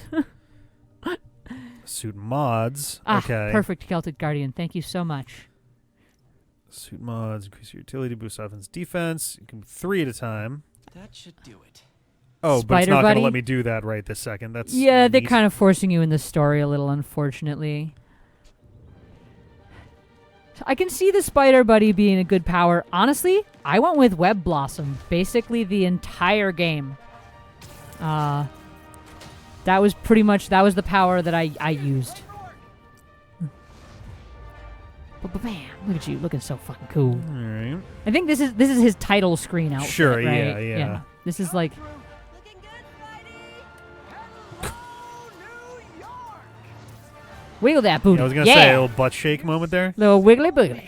Suit mods. Okay. Perfect, Celtic Guardian. Thank you so much. Suit mods, increase your utility, boost offense, defense. You can 3 at a time. That should do it. Oh, Spider but it's not going to Buddy? let me do that right this second. That's they're neat. kind of forcing you in the story a little, unfortunately. I can see the Spider Buddy being a good power. Honestly, I went with Web Blossom basically the entire game. That was the power that I used. Bam! Look at you, looking so fucking cool. All right. I think this is his title screen outfit. Sure, right? yeah. This is like. Wiggle that booty. I was going to say a little butt shake moment there. Little wiggly boogly.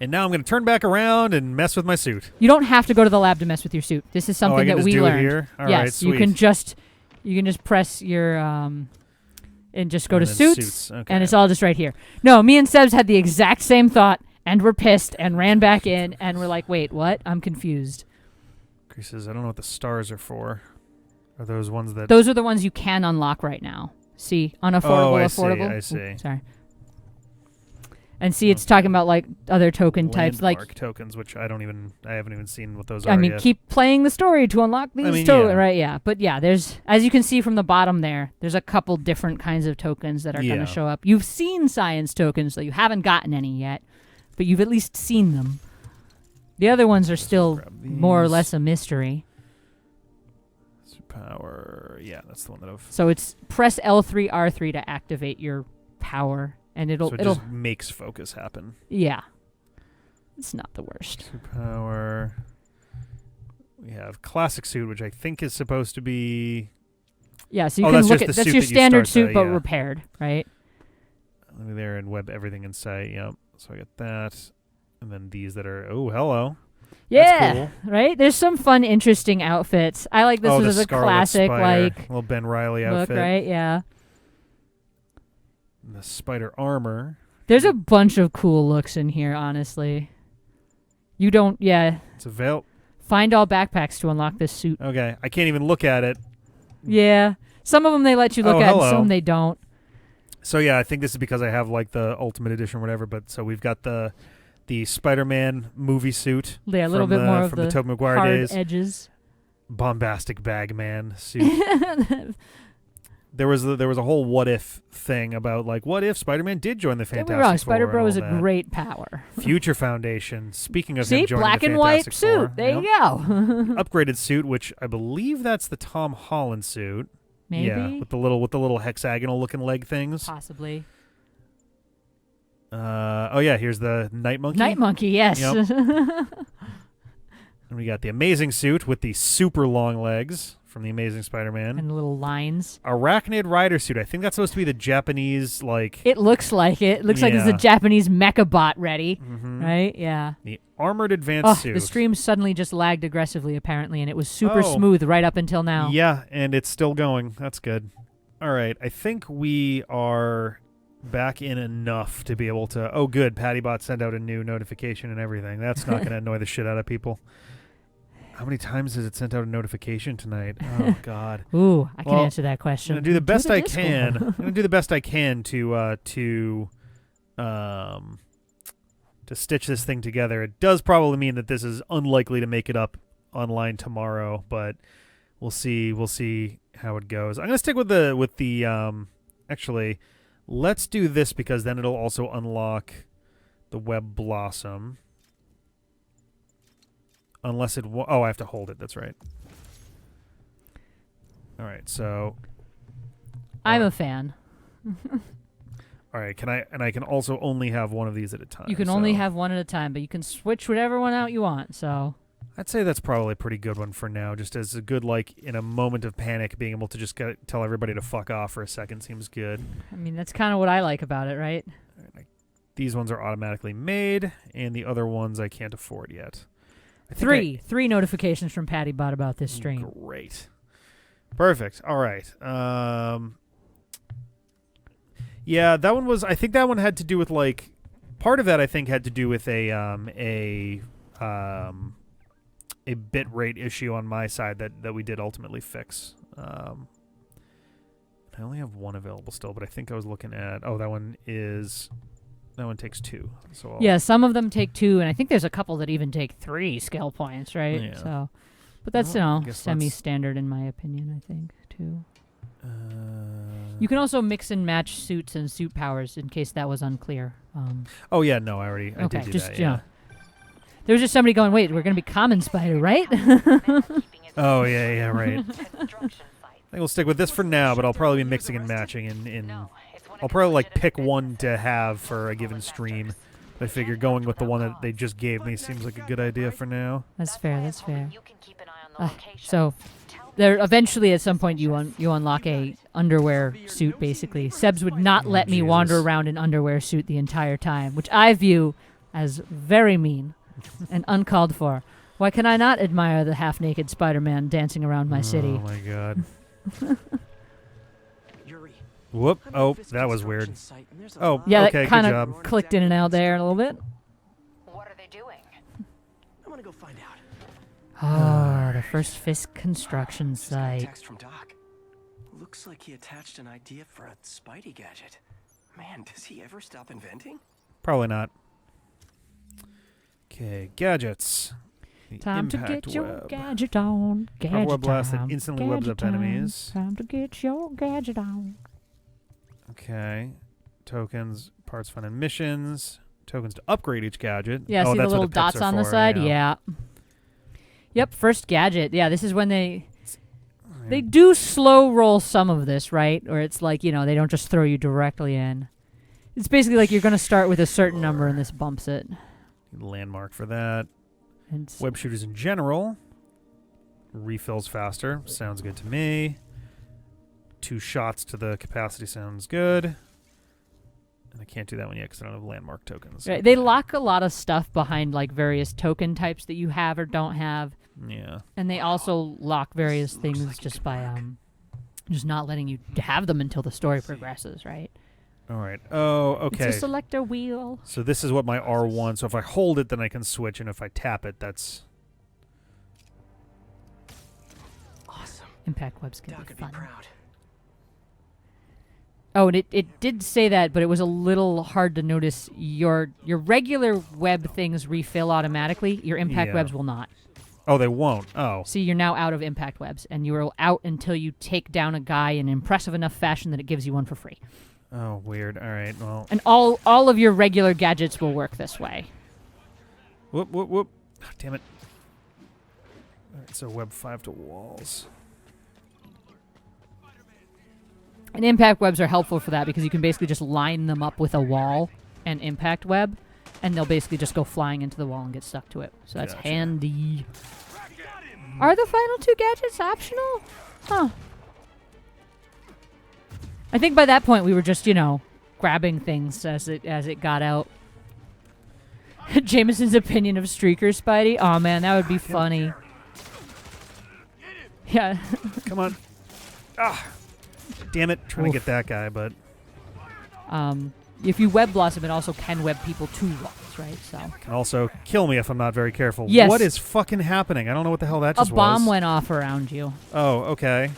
And now I'm going to turn back around and mess with my suit. You don't have to go to the lab to mess with your suit. This is something that we learned. It here? All yes, right, sweet. you can just press your and just go to suits, Okay. and it's all just right here. No, me and Sebs had the exact same thought, and we're pissed and ran back in, and we're like, wait, what? I'm confused. Chris says, I don't know what the stars are for. Are those ones that... Those are the ones you can unlock right now. See, unaffordable, affordable. I see. Ooh, sorry. And see, it's talking about like other token types, like tokens, which I haven't even seen what those are. I mean, yet. keep playing the story to unlock these tokens, right? Yeah, but yeah, there's, as you can see from the bottom there's a couple different kinds of tokens that are going to show up. You've seen science tokens, so you haven't gotten any yet, but you've at least seen them. The other ones are still more or less a mystery. Power, yeah, that's the one that I've... So it's press L3, R3 to activate your power, and it'll just makes focus happen. Yeah, it's not the worst. Power. We have classic suit, which I think is supposed to be... Yeah, so you can look at... That's your standard suit, but yeah. repaired, right? Let me there and web everything in sight, yep. So I got that. And then these that are... Oh, hello. Yeah, cool. Right? There's some fun, interesting outfits. I like this as a classic, spider. like... Little Ben Reilly look, outfit. right? Yeah. And the spider armor. There's a bunch of cool looks in here, honestly. You don't... Yeah. It's a veil. Find all backpacks to unlock this suit. Okay. I can't even look at it. Yeah. Some of them they let you look at, and some they don't. So, yeah, I think this is because I have, like, the Ultimate Edition or whatever, but so we've got the Spider-Man movie suit. Yeah, a little bit more from of the Tobey Maguire hard days. edges. Bombastic Bagman suit. There was a whole what if thing about, like, what if Spider-Man did join the Fantastic Four? Don't be wrong, Spider-Bro is a that. great power. Future Foundation. Speaking of See, him joining black the and Fantastic white Four, suit. There you go. Upgraded suit, which I believe that's the Tom Holland suit. Maybe. Yeah, with the little hexagonal looking leg things. Possibly. Oh yeah, here's the Night Monkey. Night Monkey, yes. Yep. And we got the amazing suit with the super long legs from The Amazing Spider-Man. And little lines. Arachnid rider suit. I think that's supposed to be the Japanese, like... It looks like it. It looks like there's a Japanese mecha bot ready. Mm-hmm. Right? Yeah. The armored advanced suit. The stream suddenly just lagged aggressively, apparently, and it was super smooth right up until now. Yeah, and it's still going. That's good. All right. I think we are back in enough to be able to... Oh, good. PattyBot sent out a new notification and everything. That's not going to annoy the shit out of people. How many times has it sent out a notification tonight? Oh God. Ooh, I can answer that question. I'm gonna do the best I can. I'm gonna do the best I can to stitch this thing together. It does probably mean that this is unlikely to make it up online tomorrow, but we'll see. We'll see how it goes. I'm gonna stick with the actually, let's do this because then it'll also unlock the Web Blossom. Unless it... I have to hold it. That's right. All right, so... I'm a fan. All right, I can also only have one of these at a time. You can only have one at a time, but you can switch whatever one out you want, so... I'd say that's probably a pretty good one for now, just as a good, like, in a moment of panic, being able to just tell everybody to fuck off for a second seems good. I mean, that's kind of what I like about it, right? These ones are automatically made, and the other ones I can't afford yet. Three notifications from PattyBot about this stream. Great. Perfect. All right. Yeah, that one was... I think that one had to do with, like... Part of that, I think, had to do with a bit rate issue on my side that we did ultimately fix. I only have one available still, but I think I was looking at... Oh, that one takes 2. So yeah, some of them take 2, and I think there's a couple that even take 3 skill points, right? Yeah. So, but that's semi-standard in my opinion. I think too. You can also mix and match suits and suit powers in case that was unclear. Oh yeah, no, I did do that. Yeah. There was just somebody going, "Wait, we're gonna be Common Spider, right?" Oh yeah, right. I think we'll stick with this for now, but I'll probably be mixing and matching in I'll probably like pick one to have for a given stream. I figure going with the one that they just gave me seems like a good idea for now. That's fair. That's fair. So, there eventually at some point you unlock a underwear suit. Basically, Sebs would not let me wander around in underwear suit the entire time, which I view as very mean and uncalled for. Why can I not admire the half-naked Spider-Man dancing around my city? Oh my God. Whoop! Oh, that was weird. Oh, yeah, okay, that kind good of job. clicked in and out there a little bit. What are they doing? I'm gonna go find out. Oh, the first Fisk construction site. Text from Doc. Looks like he attached an idea for a Spidey gadget. Man, does he ever stop inventing? Probably not. Okay, gadgets. Time to get your gadget on. Gadget web blast that on. instantly webs up enemies. Time to get your gadget on. Okay. Tokens, parts found in missions. Tokens to upgrade each gadget. Yeah, see the little dots on the side? Yeah. Yep, first gadget. Yeah, this is when they do slow roll some of this, right? Or it's like, they don't just throw you directly in. It's basically like you're going to start with a certain number and this bumps it. Landmark for that. Web shooters in general. Refills faster. Sounds good to me. 2 shots to the capacity sounds good. And I can't do that one yet because I don't have landmark tokens. Right. They lock a lot of stuff behind like various token types that you have or don't have. Yeah. And they also lock various things just by just not letting you have them until the story progresses, right? All right. Oh, okay. It's a selector wheel. So this is what my R1. So if I hold it, then I can switch, and if I tap it, that's awesome. Impact web's gonna be fun. Be proud. Oh, and it did say that, but it was a little hard to notice. Your regular web things refill automatically. Your impact webs will not. Oh, they won't. Oh. See, you're now out of impact webs, and you are out until you take down a guy in impressive enough fashion that it gives you one for free. Oh, weird. All right, well. And all of your regular gadgets will work this way. Whoop, whoop, whoop. Oh, damn it. All right, so web 5 to walls. And impact webs are helpful for that because you can basically just line them up with a wall and impact web, and they'll basically just go flying into the wall and get stuck to it. So that's handy. Are the final 2 gadgets optional? Huh. I think by that point we were just, grabbing things as it got out. Jameson's opinion of Streaker Spidey. Oh man, that would be funny. Yeah. Come on. Ah. Damn it. Trying to get that guy, but... if you web blossom, it also can web people to walls, right? So can also kill me if I'm not very careful. Yes. What is fucking happening? I don't know what the hell that just was. A bomb went off around you. Oh, okay.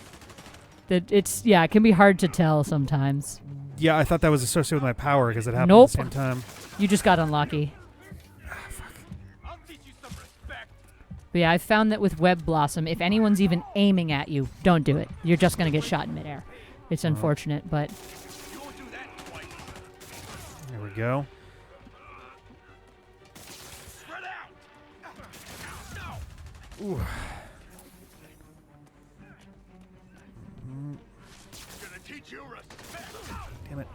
It can be hard to tell sometimes. Yeah, I thought that was associated with my power because it happened Nope. at the same time. You just got unlucky. I'll teach you some respect. But yeah, I found that with Web Blossom, if anyone's even aiming at you, don't do it. You're just going to get shot in midair. It's unfortunate, but... There we go. Ooh. Damn it.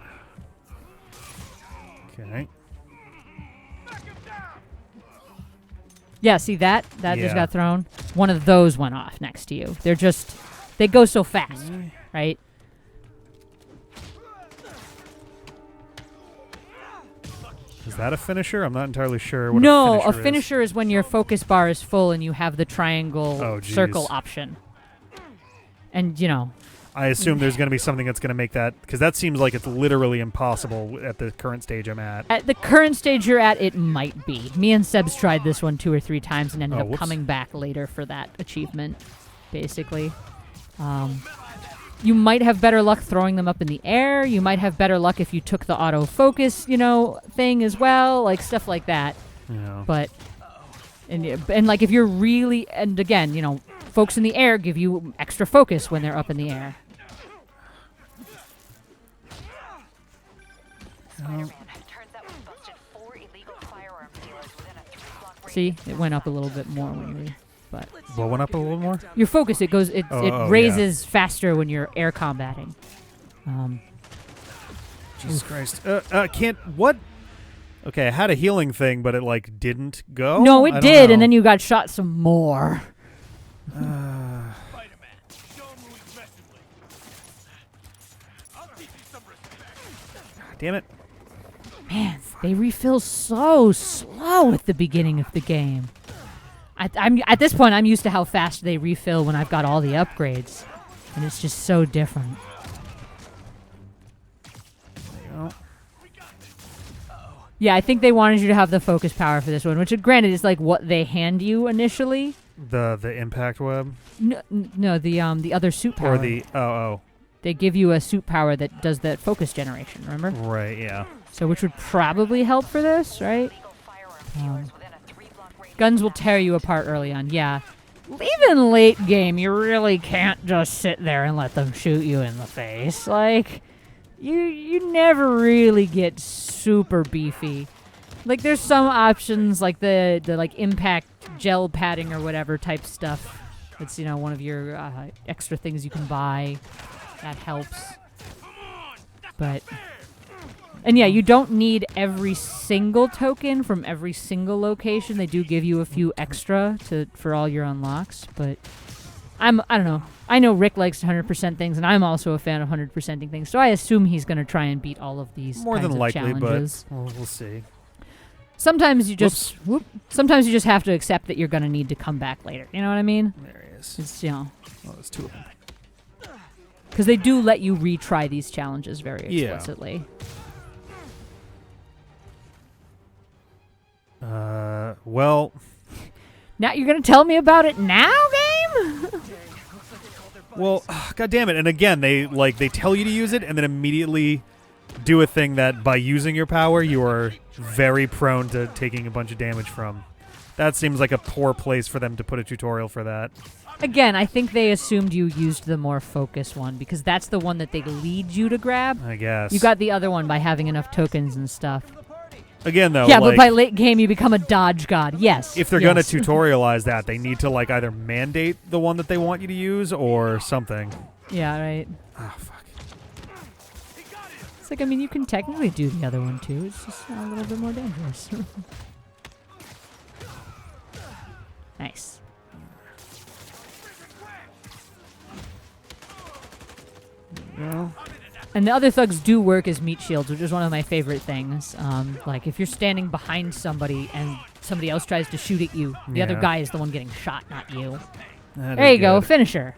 Okay. Yeah, see that? That just got thrown. One of those went off next to you. They go so fast, right? Is that a finisher? I'm not entirely sure what a a finisher is when your focus bar is full and you have the triangle circle option. And, I assume there's going to be something that's going to make that, because that seems like it's literally impossible at the current stage I'm at. At the current stage you're at, it might be. Me and Sebs tried this one 2 or 3 times and ended up coming back later for that achievement, basically. You might have better luck throwing them up in the air. You might have better luck if you took the autofocus, thing as well, like stuff like that. Yeah. But, and like if you're really, and again, folks in the air give you extra focus when they're up in the air. See, it went up a little bit more when you. But what went up a little more? Your focus, it raises faster when you're air combating. Jesus Christ! What? Okay, I had a healing thing, but it didn't go. No, it did, and then you got shot some more. Damn it! Man, they refill so slow at the beginning of the game. I'm at this point, I'm used to how fast they refill when I've got all the upgrades, and it's just so different. Yeah, I think they wanted you to have the focus power for this one, which, granted, is like what they hand you initially. The impact web. No, the other suit power. Or the They give you a suit power that does that focus generation. Remember? Right. Yeah. So, which would probably help for this, right? Guns will tear you apart early on. Yeah. Even late game, you really can't just sit there and let them shoot you in the face. Like, you never really get super beefy. Like, there's some options, like the like impact gel padding or whatever type stuff. It's, one of your extra things you can buy. That helps. But... And yeah, you don't need every single token from every single location. They do give you a few extra for all your unlocks, but I don't know. I know Rick likes 100% things, and I'm also a fan of 100%ing things, so I assume he's going to try and beat all of these more kinds than of likely, challenges. but we'll see. Sometimes you just sometimes you just have to accept that you're going to need to come back later. You know what I mean? There he is. It's Oh, there's 2 of them. because they do let you retry these challenges very explicitly. Well... Now you're going to tell me about it now, game? Well, God damn it. And again, they tell you to use it and then immediately do a thing that by using your power, you are very prone to taking a bunch of damage from. That seems like a poor place for them to put a tutorial for that. Again, I think they assumed you used the more focus one because that's the one that they lead you to grab. I guess. You got the other one by having enough tokens and stuff. Again, though, yeah, but by late game you become a dodge god. Yes. If they're gonna tutorialize that, they need to either mandate the one that they want you to use or something. Yeah, right. Ah, fuck. It's like, I mean, you can technically do the other one too. It's just a little bit more dangerous. Nice. And the other thugs do work as meat shields, which is one of my favorite things. Like, if you're standing behind somebody and somebody else tries to shoot at you, the other guy is the one getting shot, not you. There you go, finisher.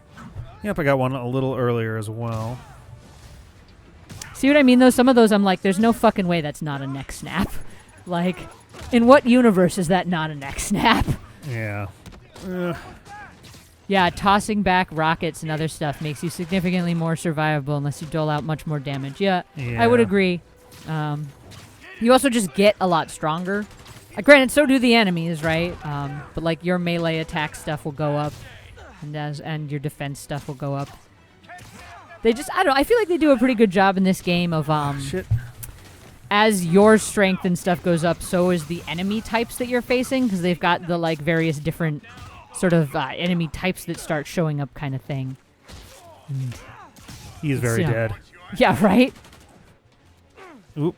Yep, I got one a little earlier as well. See what I mean, though? Some of those I'm like, there's no fucking way that's not a neck snap. Like, in what universe is that not a neck snap? Yeah. Yeah, tossing back rockets and other stuff makes you significantly more survivable unless you dole out much more damage. Yeah. I would agree. You also just get a lot stronger. Granted, so do the enemies, right? But like your melee attack stuff will go up, and your defense stuff will go up. They just, I don't know, I feel like they do a pretty good job in this game of as your strength and stuff goes up, so is the enemy types that you're facing, because they've got the like various different sort of enemy types that start showing up kind of thing. And he is very dead. Yeah, right? Oop.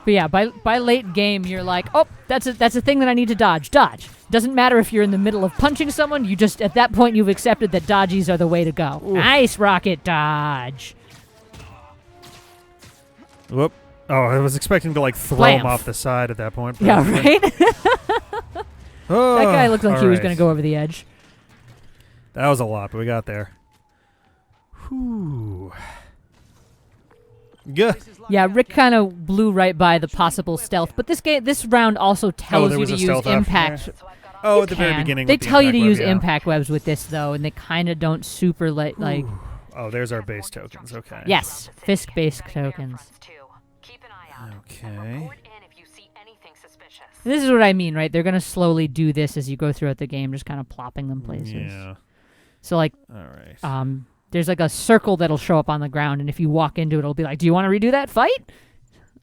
But yeah, by late game, you're like, oh, that's a thing that I need to dodge. Dodge. Doesn't matter if you're in the middle of punching someone, you just, at that point, you've accepted that dodgies are the way to go. Ooh. Nice rocket dodge. Whoop. Oh, I was expecting to like throw him off the side at that point. Yeah, right? That guy looked like he was going to go over the edge. That was a lot, but we got there. Whew. Yeah, Rick kind of blew right by the possible stealth, but this round also tells you to use impact. Oh, at the very beginning. They tell you to use impact webs with this, though, and they kind of don't super like. Oh, there's our base tokens. Okay. Yes, Fisk-based tokens. Okay. This is what I mean, right? They're going to slowly do this as you go throughout the game, just kind of plopping them places. Yeah. So, like, all right. There's like a circle that'll show up on the ground, and if you walk into it, it'll be like, do you want to redo that fight?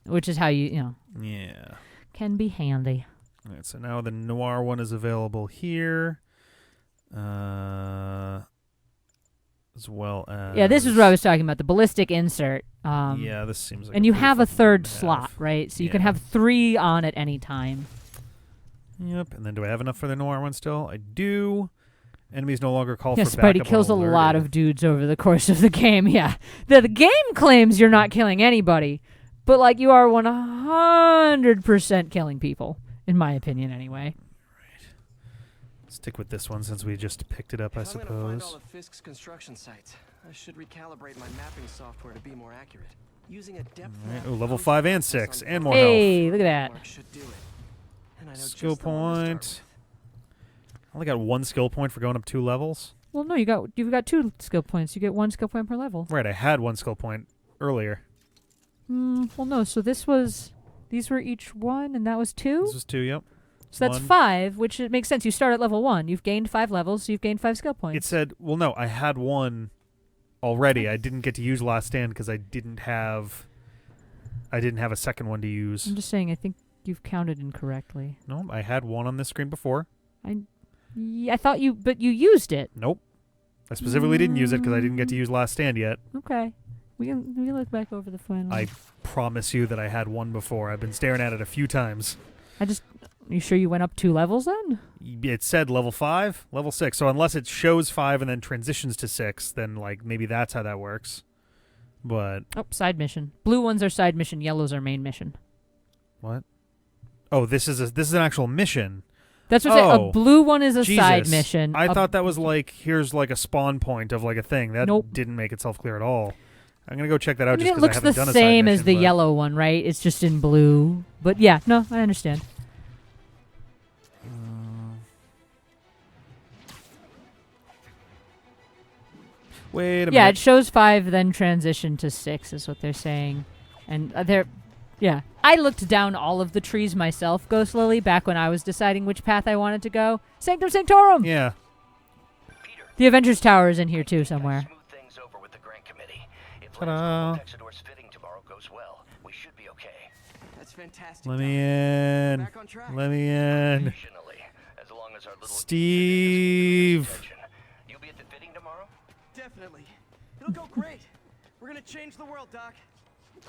Which is how you Yeah. Can be handy. All right, so now the noir one is available here. As well as... Yeah, this is what I was talking about, the ballistic insert. Yeah, this seems like... And you have a third slot, right? So you can have 3 on at any time. Yep, and then do I have enough for the noir one still? I do. Enemies no longer call for backup. Spidey kills a lot of dudes over the course of the game, yeah. The game claims you're not killing anybody, but like you are 100% killing people, in my opinion anyway. Right. Stick with this one since we just picked it up, I suppose. I'm gonna find all of Fisk's construction sites. I should recalibrate my mapping software to be more accurate. Using a depth map. Oh, level 5 and 6 and more Hey, health. look at that. Skill point. I only got 1 skill point for going up 2 levels. Well, no, you've got 2 skill points. You get 1 skill point per level. Right, I had 1 skill point earlier. Well, no. So these were each 1, and that was 2. This was 2. Yep. So that's 5, which it makes sense. You start at level 1. You've gained 5 levels, so you've gained 5 skill points. It said, well, no, I had 1 already. I didn't get to use Last Stand because I didn't have a second one to use. I'm just saying, I think you've counted incorrectly. No, I had 1 on this screen before. I thought but you used it. Nope. I specifically didn't use it because I didn't get to use Last Stand yet. Okay. We can look back over the final. I promise you that I had 1 before. I've been staring at it a few times. You sure you went up 2 levels then? It said level 5, level 6. So unless it shows 5 and then transitions to 6, then like maybe that's how that works. But side mission. Blue ones are side mission. Yellows are main mission. What? Oh, this is an actual mission. That's what I'm saying. A blue one is a side mission. I thought that was like, here's like a spawn point of like a thing. That didn't make itself clear at all. I'm going to go check that out just because I haven't done a side mission. It looks the same as the yellow one, right? It's just in blue. But yeah, no, I understand. Wait a minute. Yeah, it shows 5, then transition to 6 is what they're saying. And I looked down all of the trees myself, Ghost Lily, back when I was deciding which path I wanted to go. Sanctum Sanctorum! Yeah. The Avengers Tower is in here too somewhere. Ta-da. That's fantastic. Let me in. Let me in. Steve. You'll be at the fitting tomorrow? Definitely. It'll go great. We're gonna change the world, Doc.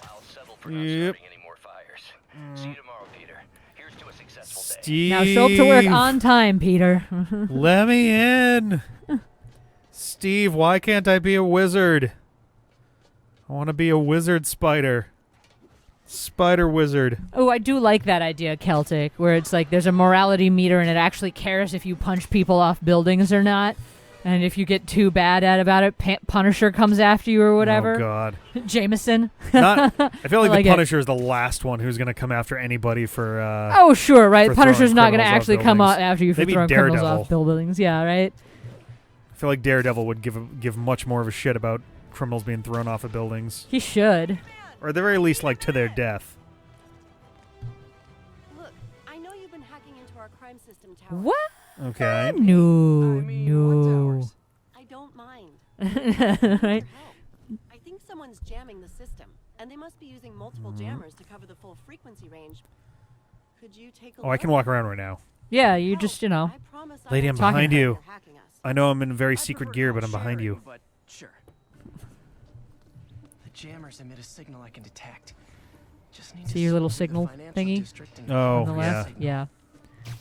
I'll settle for not starting any more fires. See you tomorrow, Peter. Here's to a successful day. Steve. Now show up to work on time, Peter. Let me in. Steve, why can't I be a wizard? I want to be a wizard spider. Spider wizard. Oh, I do like that idea, Celtic, where it's like there's a morality meter and it actually cares if you punch people off buildings or not. And if you get too bad at about it, Punisher comes after you or whatever. Oh, God. Jameson. I feel like the it. Punisher is the last one who's going to come after anybody for... oh, sure, right. for Punisher's not going to actually come after you for Maybe throwing Daredevil. criminals off buildings. Yeah, right? I feel like Daredevil would give much more of a shit about criminals being thrown off of buildings. He should. Or at the very least, like, to their death. Look, I know you've been hacking into our crime system tower. What? Okay. No. I don't mind. Right? I think someone's jamming the system, and they must be using multiple jammers to cover the full frequency range. Could you take a look? Oh, I can walk around right now. Yeah, you just, you know. Lady, I'm behind you. I know I'm in very secret gear, but I'm behind you. But sure. The jammers emit a signal I can detect. Just need See your little signal thingy? Oh, on the yeah. left? Yeah.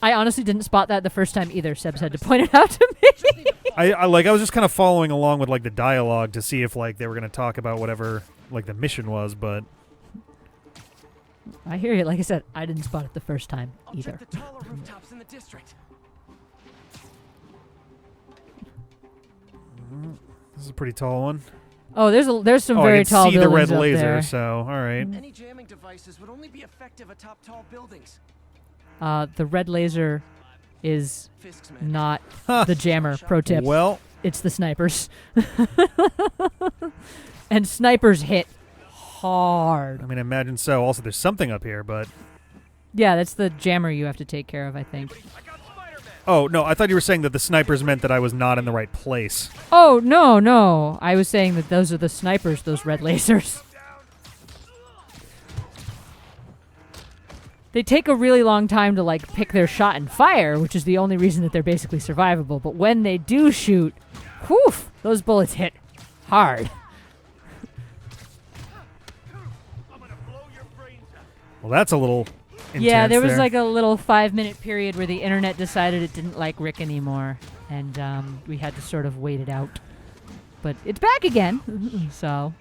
I honestly didn't spot that the first time either. Sebs had to point it out to me. I was just kind of following along with like the dialogue to see if like they were going to talk about whatever like the mission was, but I hear you. Like I said, I didn't spot it the first time I'll either. check the taller rooftops in the district. This is a pretty tall one. Oh, there's some I very can tall see the buildings red up laser, there. so all right. Any jamming devices would only be effective atop tall buildings. The red laser is Fisk's men. not the jammer. Pro tip. Well, it's the snipers. And snipers hit hard. I mean, imagine so. Also, there's something up here, but Yeah, that's the jammer you have to take care of, I think. oh no, I thought you were saying that the snipers meant that I was not in the right place. Oh, no. I was saying that those are the snipers, those red lasers. They take a really long time to, like, pick their shot and fire, which is the only reason that they're basically survivable. But when they do shoot, whew, those bullets hit hard. Well, that's a little intense. Yeah, there was like a little 5-minute period where the internet decided it didn't like Rick anymore, and we had to sort of wait it out. But it's back again, so.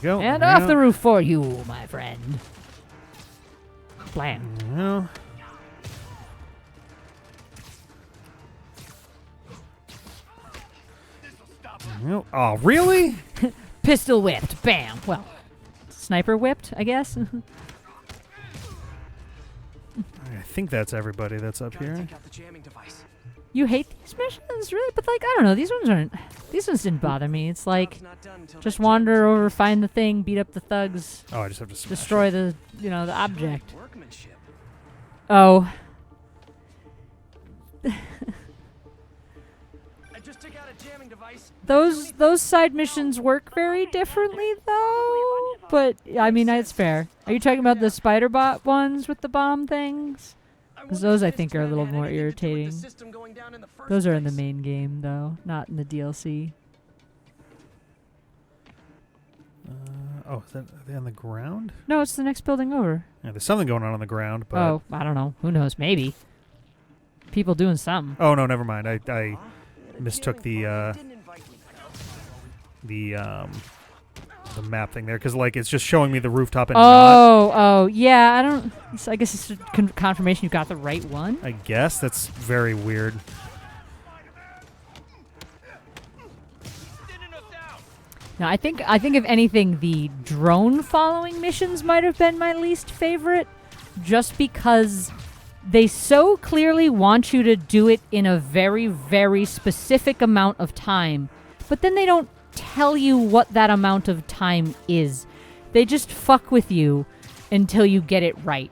Go. And off the roof for you, my friend. Blam. Well. Oh, really? Pistol whipped. Bam. Well, sniper whipped, I guess. I think that's everybody that's up here. Take out the jamming device. You hate these missions, really? But like, I don't know. These ones didn't bother me. It's like, just wander over, find the thing, beat up the thugs. Oh, I just have to smash destroy it. the, the object. Workmanship. Oh. I just took out a jamming device. Those side missions work very differently, though. But I mean, it's fair. Are you talking about the spider bot ones with the bomb things? Because those I think are a little more irritating. Those are in the main game, though, not in the DLC. Oh, are they on the ground? No, it's the next building over. Yeah, there's something going on the ground, but... Oh, I don't know. Who knows? Maybe. People doing something. Oh, no, never mind. I mistook the map thing there, because, like, it's just showing me the rooftop and Oh, yeah, I don't... I guess it's confirmation you got the right one. I guess. That's very weird. Now, I think if anything, the drone following missions might have been my least favorite, just because they so clearly want you to do it in a very, very specific amount of time, but then they don't tell you what that amount of time is. They just fuck with you until you get it right.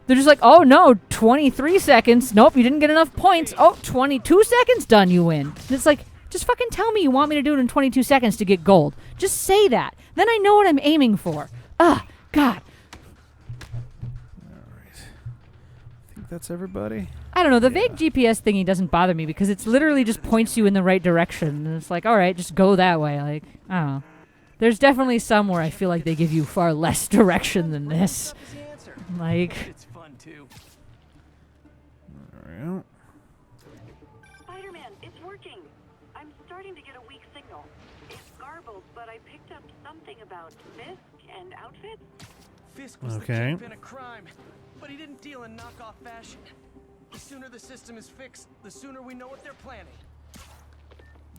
They're just like, oh no, 23 seconds. Nope, you didn't get enough points. Oh, 22 seconds, done, you win. And it's like, just fucking tell me you want me to do it in 22 seconds to get gold. Just say that. Then I know what I'm aiming for. God. Alright. I think that's everybody. I don't know. The vague GPS thingy doesn't bother me because it's literally just points you in the right direction. And it's like, all right, just go that way. Like, I don't know. There's definitely some where I feel like they give you far less direction than this. Like, It's fun too. Alright. Spider-Man, it's working. I'm starting starting to get a weak signal. It's garbled, but I picked up something about Fisk and outfits. Fisk was the kingpin of crime, but he didn't deal in knockoff fashion. The sooner the system is fixed, the sooner we know what they're planning.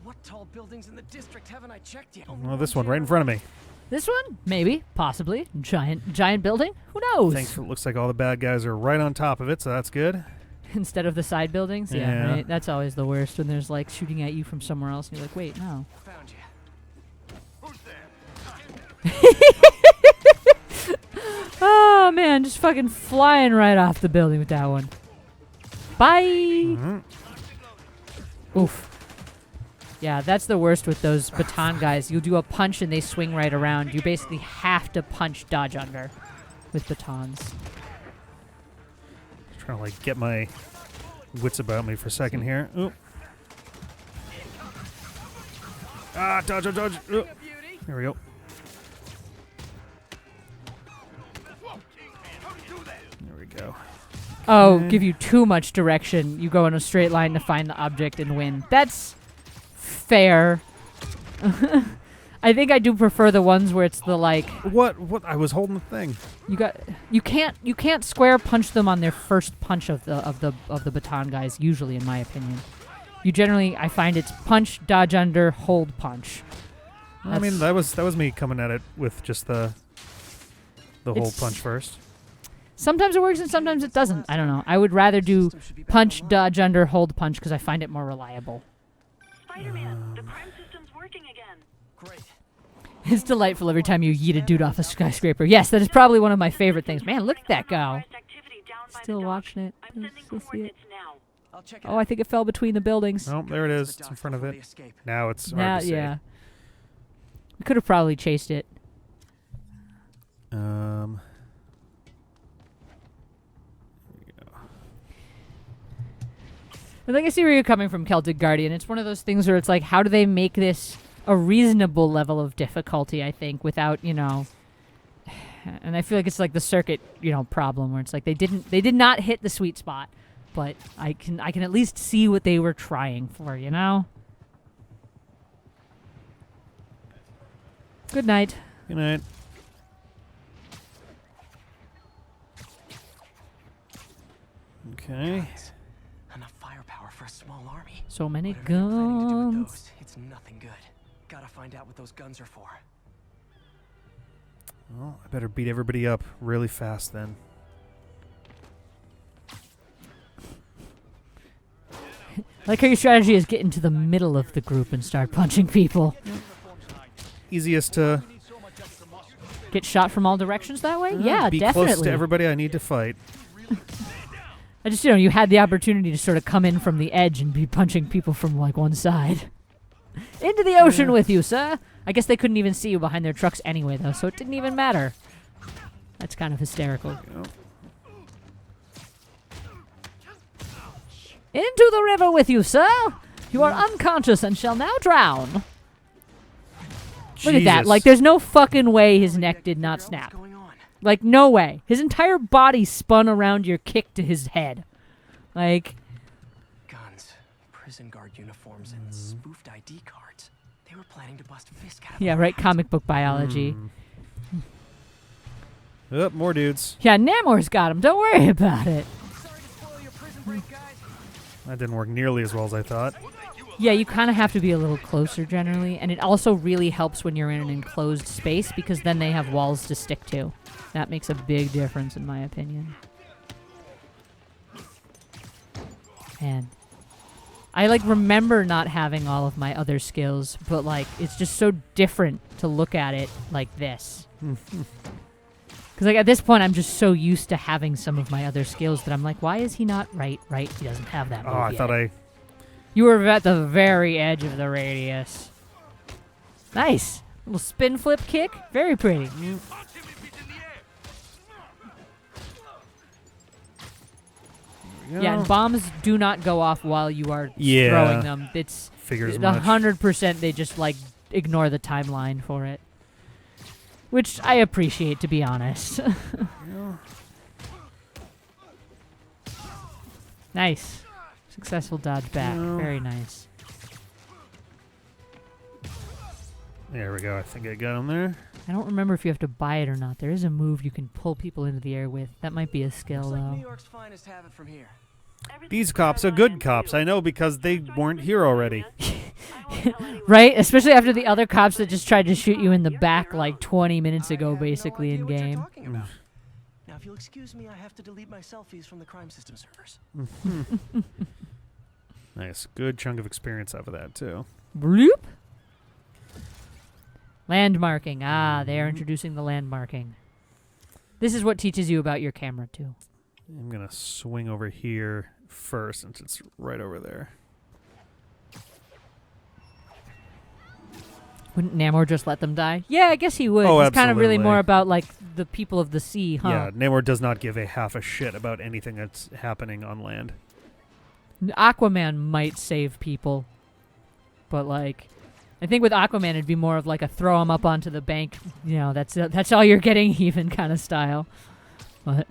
What tall buildings in the district haven't I checked yet? Well, this one right in front of me. This one? Maybe. Possibly. Giant building? Who knows? Thanks. It looks like all the bad guys are right on top of it, so that's good. Instead of the side buildings? Yeah. Right. That's always the worst when there's like shooting at you from somewhere else and you're like, wait, no. Found you. Oh, man. Just fucking flying right off the building with that one. Bye! Oof. Yeah, that's the worst with those baton guys. You'll do a punch and they swing right around. You basically have to punch dodge under with batons. Trying to like get my wits about me for a second here. Ooh. Ah, dodge. Ooh. There we go. There we go. Oh, give you too much direction. You go in a straight line to find the object and win. That's fair. I think I do prefer the ones where it's the like. What? I was holding the thing. You can't square punch them on their first punch of the baton guys. Usually, in my opinion, you generally I find it's punch, dodge under, hold, punch. I mean that was me coming at it with just the hold punch first. Sometimes it works and sometimes it doesn't. I don't know. I would rather do punch, dodge under, hold, punch because I find it more reliable. Spider-Man, the crime system's working again. Great. It's delightful every time you yeet a dude off a skyscraper. Yes, that is probably one of my favorite things. Man, look at that go. Still watching it. Still see it. Oh, I think it fell between the buildings. Oh, there it is. It's in front of it. Now it's hard to see. Yeah. We could have probably chased it. I think I see where you're coming from, Celtic Guardian. It's one of those things where it's like, how do they make this a reasonable level of difficulty, I think, without, you know... And I feel like it's like the circuit, you know, problem where it's like they did not hit the sweet spot, but I can at least see what they were trying for, you know? Good night. Good night. Okay. Enough firepower for a small army. So many Whatever they're planning to do with guns. those, it's nothing good. Gotta find out what those guns are for. Well, I better beat everybody up really fast then. Like how your strategy is get into the middle of the group and start punching people. Easiest to get shot from all directions that way? Yeah, be definitely. close to everybody I need to fight. I just, you know, you had the opportunity to sort of come in from the edge and be punching people from, like, one side. Into the ocean with you, sir! I guess they couldn't even see you behind their trucks anyway, though, so it didn't even matter. That's kind of hysterical. Into the river with you, sir! You are unconscious and shall now drown. Look at that. Like, there's no fucking way his neck did not snap. Like, no way. His entire body spun around your kick to his head. Like... Guns, prison guard uniforms, and spoofed ID cards. They were planning to bust Fisk out of Yeah, right, comic book biology. Oh, more dudes. Yeah, Namor's got him. Don't worry about it. That didn't work nearly as well as I thought. Yeah, you kind of have to be a little closer generally, and it also really helps when you're in an enclosed space because then they have walls to stick to. That makes a big difference in my opinion. Man. I, like, remember not having all of my other skills, but, like, it's just so different to look at it like this. Because, like, at this point, I'm just so used to having some of my other skills that I'm like, why is he not right? He doesn't have that move I yet. thought I... You were at the very edge of the radius. Nice. Little spin flip kick. Very pretty. Yeah, and bombs do not go off while you are throwing them. It's figures much. 100% they just, like, ignore the timeline for it. Which I appreciate, to be honest. Nice. Successful dodge back. Very nice. There we go. I think I got him there. I don't remember if you have to buy it or not. There is a move you can pull people into the air with. That might be a skill, Looks like though. New York's finest have it from here. These cops are good cops. I know because they weren't here already. Right? Especially after the other cops that just tried to shoot you in the back like 20 minutes ago, basically, in game. Now, if you'll excuse me, I have to delete my selfies from the crime system servers. Nice. Good chunk of experience out of that, too. Bloop. Landmarking. Ah, they are introducing the landmarking. This is what teaches you about your camera, too. I'm going to swing over here first since it's right over there. Wouldn't Namor just let them die? Yeah, I guess he would. Oh, He's kind of really absolutely. more about, like, the people of the sea, huh? Yeah, Namor does not give a half a shit about anything that's happening on land. Aquaman might save people. But, like, I think with Aquaman it'd be more of, like, a throw him up onto the bank. You know, that's all you're getting even kind of style. But...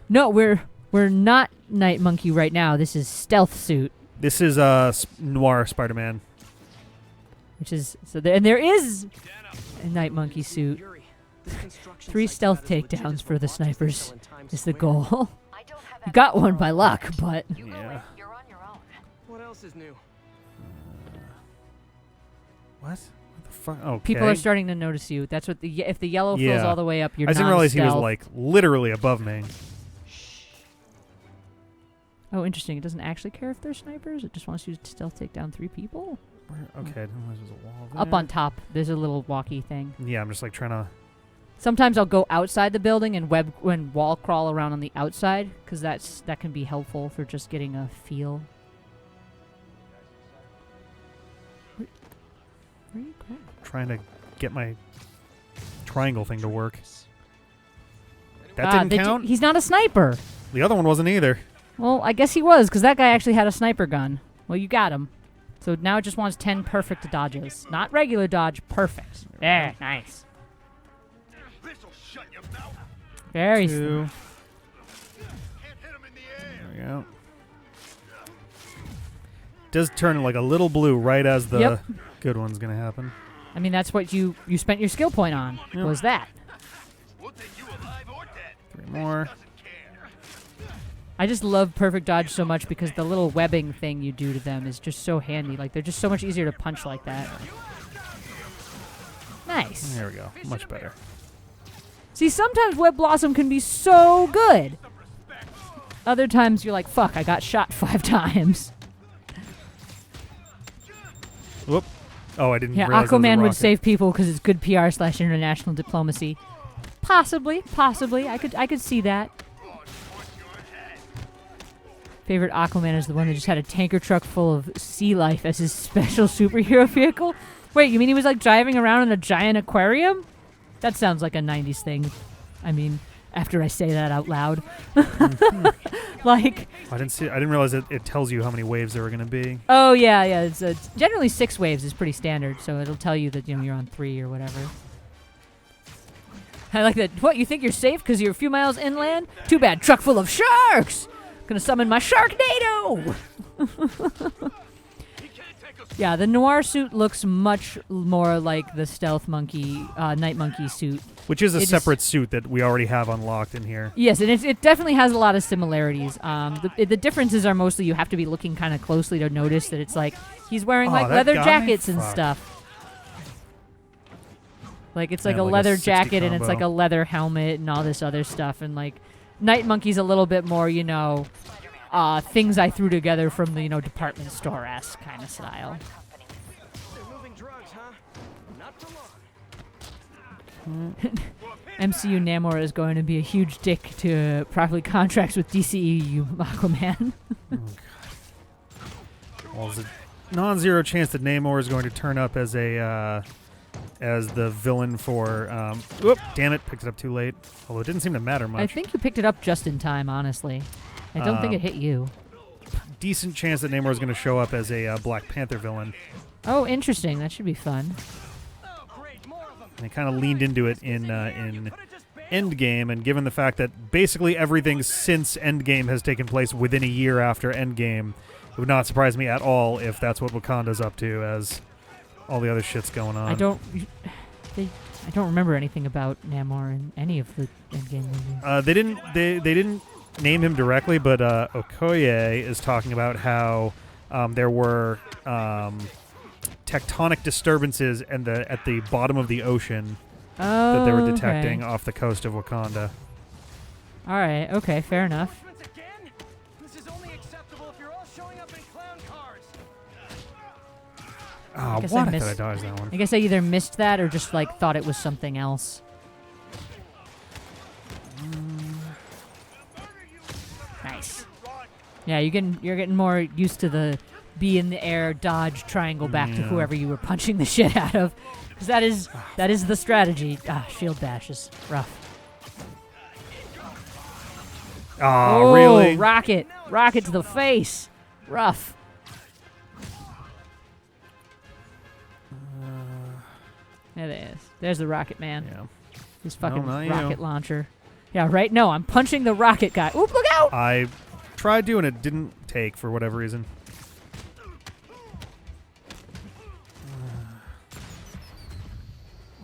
No, we're not Night Monkey right now. This is Stealth Suit. This is Noir Spider-Man. Which is and there is a Night Monkey suit. 3 stealth takedowns for the snipers is the goal. You got one by luck, but Yeah. What else is new? What? What the fuck? Okay. people are starting to notice you. That's what if the yellow fills all the way up, you're I didn't realize he was non-stealth. like literally above me. Oh, interesting. It doesn't actually care if they're snipers. It just wants you to stealth take down 3 people. Okay, I didn't realize there was a wall there. Up on top, there's a little walkie thing. Yeah, I'm just like trying to. Sometimes I'll go outside the building and wall crawl around on the outside because that can be helpful for just getting a feel. Where are you going? Trying to get my triangle thing to work. That didn't count? He's not a sniper. The other one wasn't either. Well, I guess he was, because that guy actually had a sniper gun. Well, you got him. So now it just wants 10 perfect dodges. Not regular dodge, perfect. There, nice. Very Two. smooth. There we go. Does turn like a little blue right as the good one's going to happen. I mean, that's what you spent your skill point on, was that. 3 more. I just love perfect dodge so much because the little webbing thing you do to them is just so handy. Like, they're just so much easier to punch like that. Nice. There we go. Much better. See, sometimes Web Blossom can be so good. Other times you're like, fuck, I got shot 5 times. Whoop. Oh, I didn't Yeah, realize there was a Aquaman would rocket. save people because it's good PR/international diplomacy. Possibly. I could see that. Favorite Aquaman is the one that just had a tanker truck full of sea life as his special superhero vehicle. Wait, you mean he was like driving around in a giant aquarium? That sounds like a 90s thing. I mean, after I say that out loud. Like... I didn't realize it tells you how many waves there were going to be. Oh, yeah. It's generally 6 waves is pretty standard, so it'll tell you that you're on 3 or whatever. I like that. What, you think you're safe because you're a few miles inland? Too bad, truck full of sharks! Gonna summon my Sharknado! Yeah, the Noir suit looks much more like the Stealth Monkey, Night Monkey suit. Which is a separate suit that we already have unlocked in here. Yes, and it definitely has a lot of similarities. The differences are mostly you have to be looking kind of closely to notice that it's like he's wearing like leather jackets and stuff. Like it's like a leather jacket and it's like a leather helmet and all this other stuff. And like Night Monkey's a little bit more, things I threw together from the, department store-esque kind of style. They're moving drugs, huh? Not for long. MCU Namor is going to be a huge dick to probably contracts with DCEU Aquaman. Oh, God. Well, there's a non-zero chance that Namor is going to turn up as the villain for... whoop, damn it, picked it up too late. Although it didn't seem to matter much. I think you picked it up just in time, honestly. I don't think it hit you. Decent chance that Namor is going to show up as a Black Panther villain. Oh, interesting. That should be fun. And they kind of leaned into it in Endgame, and given the fact that basically everything since Endgame has taken place within a year after Endgame, It would not surprise me at all if that's what Wakanda's up to, as all the other shit's going on. I don't remember anything about Namor in any of the Endgame movies. They didn't name him directly, but Okoye is talking about how there were tectonic disturbances at the bottom of the ocean that they were detecting off the coast of Wakanda. All right. Okay. Fair enough. This is only acceptable if you're all showing up in clown cars. Oh, guess what? I I missed- thought I dodged that one. I guess I either missed that or just like thought it was something else. Nice. Yeah, you're getting more used to the be in the air, dodge, triangle back to whoever you were punching the shit out of, because that is the strategy. Shield bash is rough. Oh, really? Rocket to the face, rough. There it is. There's the rocket man. Yeah. His fucking not rocket you. launcher. Yeah, right. No, I'm punching the rocket guy. Oop! Look out! I tried doing it, didn't take for whatever reason.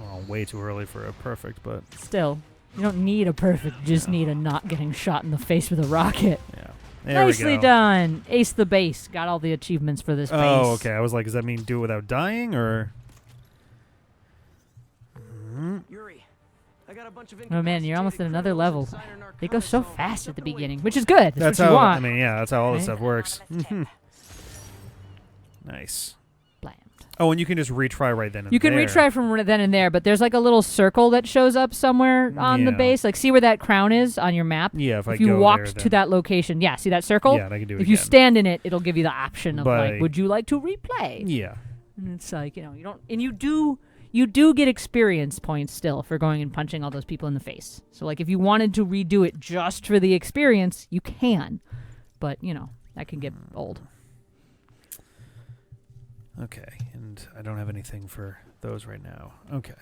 Oh, way too early for a perfect, but Still, you don't need a perfect. You just need a not getting shot in the face with a rocket. yeah. There Nicely we go. done. Ace the base. Got all the achievements for this base. Oh, okay. I was like, does that mean do it without dying, or? Yuri, I got a bunch of Oh man, you're almost at another level. They go so fast at the beginning, beginning, which is good. That's what how you want. I mean, yeah, that's how all this Right? stuff works. Nice. Bland. Oh, and you can just retry right then and You can there. retry from then and there, but there's like a little circle that shows up somewhere on the Yeah. base. Like, see where that crown is on your map? Yeah, if I you go walked there, to then- that location, yeah, see that circle? Yeah, and I can do it If you again. stand in it, it'll give you the option of But- like, would you like to replay? Yeah. And it's like, you don't, and you do get experience points still for going and punching all those people in the face. So like, if you wanted to redo it just for the experience, you can, but that can get old. Okay, and I don't have anything for those right now. Okay.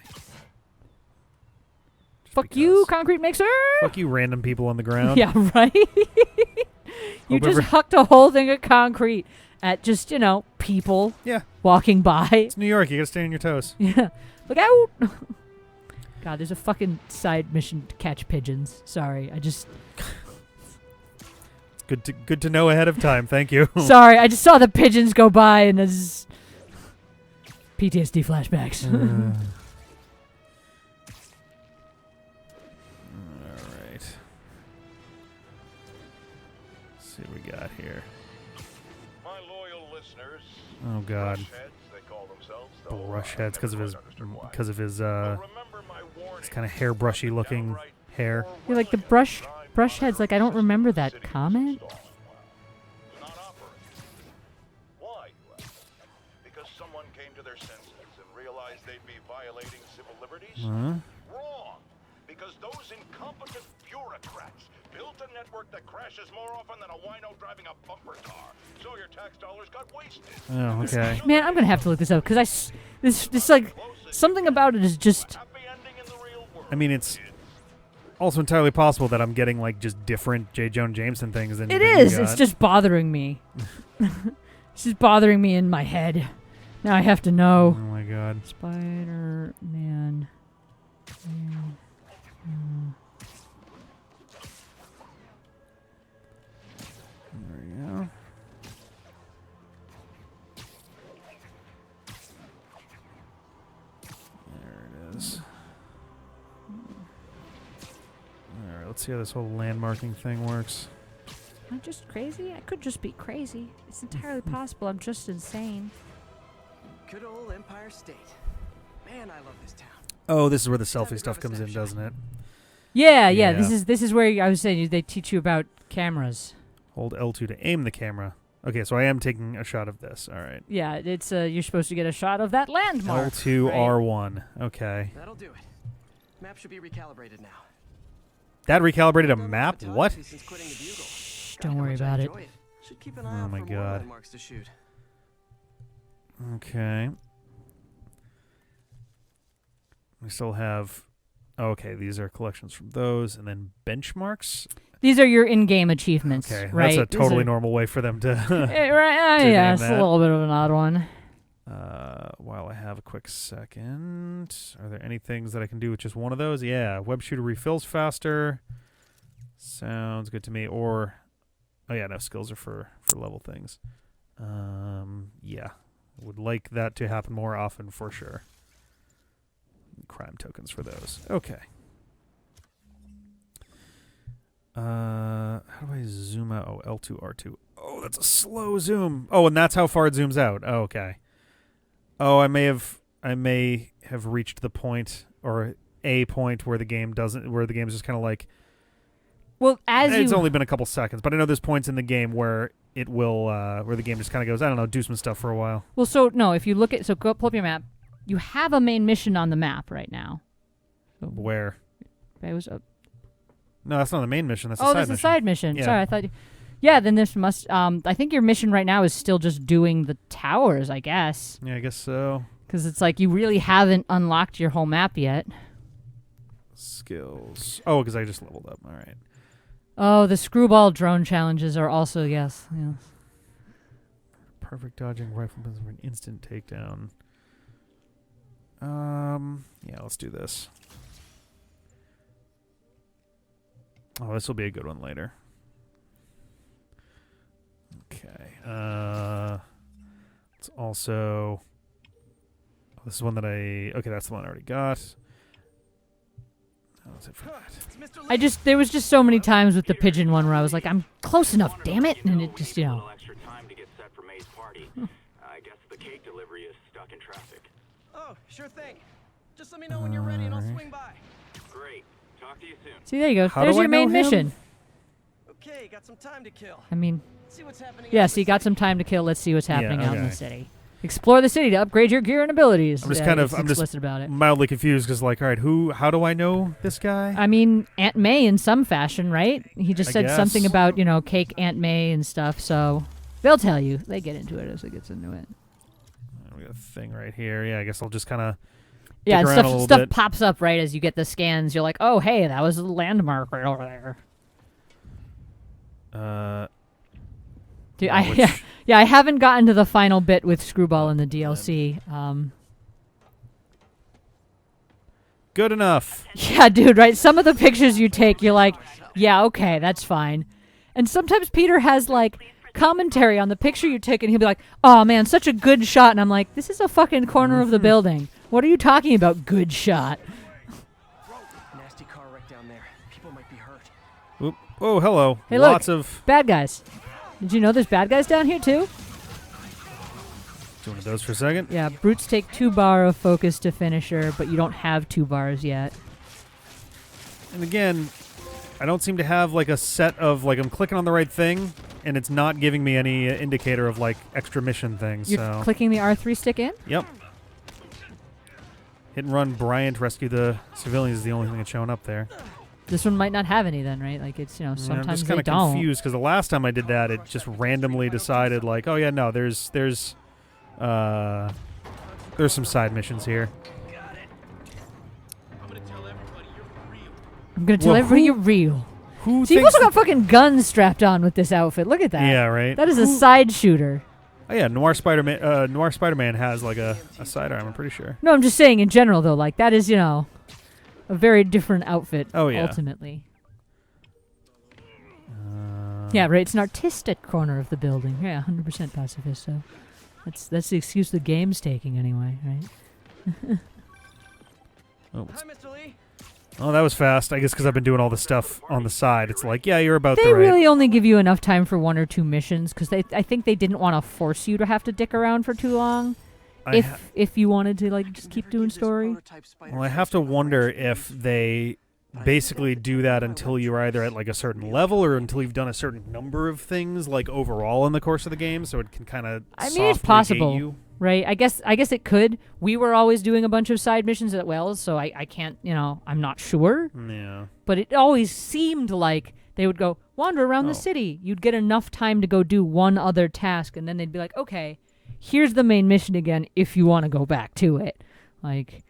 Fuck you, concrete mixer! Fuck you, random people on the ground. Yeah, right? You just hucked a whole thing of concrete at just, people walking by. It's New York. You gotta stay on your toes. Yeah. Look out! God, there's a fucking side mission to catch pigeons. Sorry, I just... Good to know ahead of time. Thank you. Sorry, I just saw the pigeons go by and there's... PTSD flashbacks. All right. Let's see what we got here. My loyal listeners, Oh God. brushheads, they call themselves, Brush heads because of his kind of hairbrushy looking hair. You're like the brush heads. Like, I don't remember that comment. Why, you ask? Because someone came to their senses and realized they'd be violating civil liberties? Huh? Wrong! Because those incompetent bureaucrats built a network that crashes more often than a wino driving a bumper car. So your tax dollars got wasted. Oh, okay. Man, I'm gonna have to look this up because this like something about it is just. I mean, it's also entirely possible that I'm getting like just different J. Jonah Jameson things than It than you is. got. It's just bothering me. It's just bothering me in my head. Now I have to know. Oh my God. Spider-Man. There we go. There it is. All right, let's see how this whole landmarking thing works. Am I just crazy? I could just be crazy. It's entirely possible. I'm just insane. Good old Empire State. Man, I love this town. Oh, this is where the selfie stuff comes in, doesn't it? Yeah. This is where I was saying they teach you about cameras. Hold L2 to aim the camera. Okay, so I am taking a shot of this. All right. Yeah, it's you're supposed to get a shot of that landmark. L2 right? R1. Okay. That'll do it. Map should be recalibrated now. That recalibrated a map? What? Shh, don't worry about it. Should keep an eye Oh out my for more God. landmarks to shoot. Okay. We still have Okay, these are collections from those, and then benchmarks. These are your in-game achievements, Okay, right? that's a totally normal way for them to. Yeah, it's a little bit of an odd one. While I have a quick second, are there any things that I can do with just one of those? Yeah, web shooter refills faster. Sounds good to me. Or, oh yeah, no, skills are for level things. Yeah, would like that to happen more often for sure. Crime tokens for those. Okay. How do I zoom out? Oh, L2, R2. Oh, that's a slow zoom. Oh, and that's how far it zooms out. Oh, okay. Oh, I may have reached the point or a point where the game doesn't, where the game is just kind of like. Well, it's only been a couple seconds, but I know there's points in the game where it will, where the game just kind of goes, I don't know, do some stuff for a while. Well, so no, if you look at, so go pull up your map. You have a main mission on the map right now. So, where? It was. No, that's not the main mission. That's a side mission. Oh, that's a side mission. Yeah. Sorry, I thought. Yeah, then this must. I think your mission right now is still just doing the towers, I guess. Yeah, I guess so. Because it's like you really haven't unlocked your whole map yet. Skills. Oh, because I just leveled up. All right. Oh, the screwball drone challenges are also yes. Perfect dodging rifle for an instant takedown. Yeah, let's do this. Oh, this will be a good one later. Okay. It's also. Oh, this is one that I. Okay, that's the one I already got. That was it for that. There was just so many times with the pigeon one where I was like, I'm close enough, damn it, and it just, I guess the cake delivery is stuck in traffic. Oh, sure thing. Just let me know when you're ready and I'll swing by. Great. Talk to you soon. See, there you go. How There's do I your know main him? mission. Okay, got some time to kill. I mean, See what's happening. yeah, so you got some time to kill. Let's see what's happening out in the okay. city. Explore the city to upgrade your gear and abilities. I'm just it's explicit about it. mildly confused because, like, all right, how do I know this guy? I mean, Aunt May in some fashion, right? He just I said guess. something about, cake Aunt May and stuff, so they'll tell you. They get into it as it gets into it. We got a thing right here. Yeah, I guess I'll just kind of. Yeah, and around a little stuff bit. pops up right as you get the scans. You're like, oh, hey, that was a landmark right over there. Dude, I haven't gotten to the final bit with Screwball in the DLC. Good enough. Yeah, dude, right? Some of the pictures you take, you're like, yeah, okay, that's fine. And sometimes Peter has, like, commentary on the picture you take, and he'll be like, oh, man, such a good shot. And I'm like, this is a fucking corner of the building. What are you talking about, good shot? Nasty car wreck down there. People might be hurt. Oop. Oh, hello. Hey, Lots look, of. bad guys. Did you know there's bad guys down here, too? Doing those for a second. Yeah, brutes take 2 bar of focus to finisher, but you don't have 2 bars yet. And again, I don't seem to have like a set of like I'm clicking on the right thing, and it's not giving me any indicator of like extra mission things. You're clicking the R3 stick in? Yep. Hit and run Bryant rescue the civilians is the only thing that's showing up there. This one might not have any then, right? Like it's sometimes I'm just they kind of don't. confused because the last time I did that, it just randomly decided like, oh yeah, no, there's some side missions here. I'm gonna tell everybody you're real. Who So you've also got fucking guns strapped on with this outfit. Look at that. Yeah, right. That is a side shooter. Oh yeah, Noir Spider-Man has like a sidearm, I'm pretty sure. No, I'm just saying in general though, like that is, a very different outfit ultimately. Yeah, right. It's an artistic corner of the building. Yeah, 100% pacifist. So that's the excuse the game's taking anyway, right? Oh, Hi, Mr. Lee. oh, that was fast. I guess because I've been doing all the stuff on the side. It's like, yeah, you're about They the right. really only give you enough time for 1 or 2 missions because I think they didn't want to force you to have to dick around for too long. If you wanted to like just keep doing story. Well, I have to wonder if they basically do that until you're either at like a certain level or until you've done a certain number of things like overall in the course of the game, so it can kind of. I mean, it's possible, right? I guess it could. We were always doing a bunch of side missions at Wells, so I can't, I'm not sure. Yeah. But it always seemed like they would go wander around the city. You'd get enough time to go do one other task, and then they'd be like, okay, here's the main mission again if you want to go back to it. Like,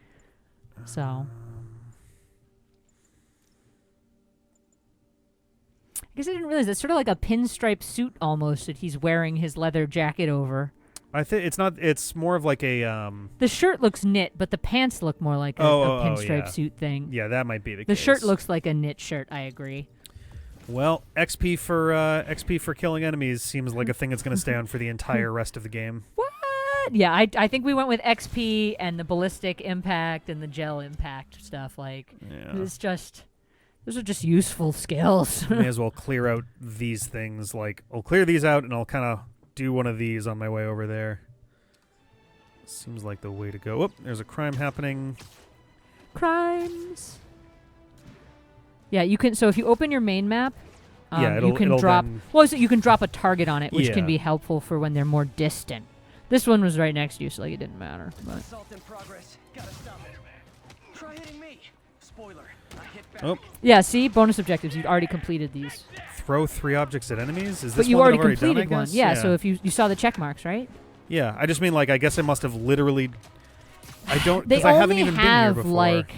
so. guess I didn't realize that's sort of like a pinstripe suit almost that he's wearing his leather jacket over. I think it's not. It's more of like a. The shirt looks knit, but the pants look more like a pinstripe suit thing. Yeah, that might be the case. The shirt looks like a knit shirt. I agree. Well, XP for killing enemies seems like a thing that's going to stay on for the entire rest of the game. What? Yeah, I think we went with XP and the ballistic impact and the gel impact stuff. Like, it's just, those are just useful skills. May as well clear out these things. Like, I'll clear these out and I'll kind of do one of these on my way over there. Seems like the way to go. Oh, there's a crime happening. Crimes. Yeah, you can. So if you open your main map, you can it'll drop. then- Well, so you can drop a target on it, which Yeah. can be helpful for when they're more distant. This one was right next to you, so like it didn't matter. But Assault in progress. Gotta stop it. Try hitting me. Spoiler. I hit back. Oh, yeah, see, bonus objectives. You'd already completed these. throw 3 objects at enemies. Is this But you one already that I've already completed done, I one. guess? Yeah. So if you saw the check marks, right? Yeah, I just mean like I guess I must have literally. I don't They because I haven't only even been here have before. like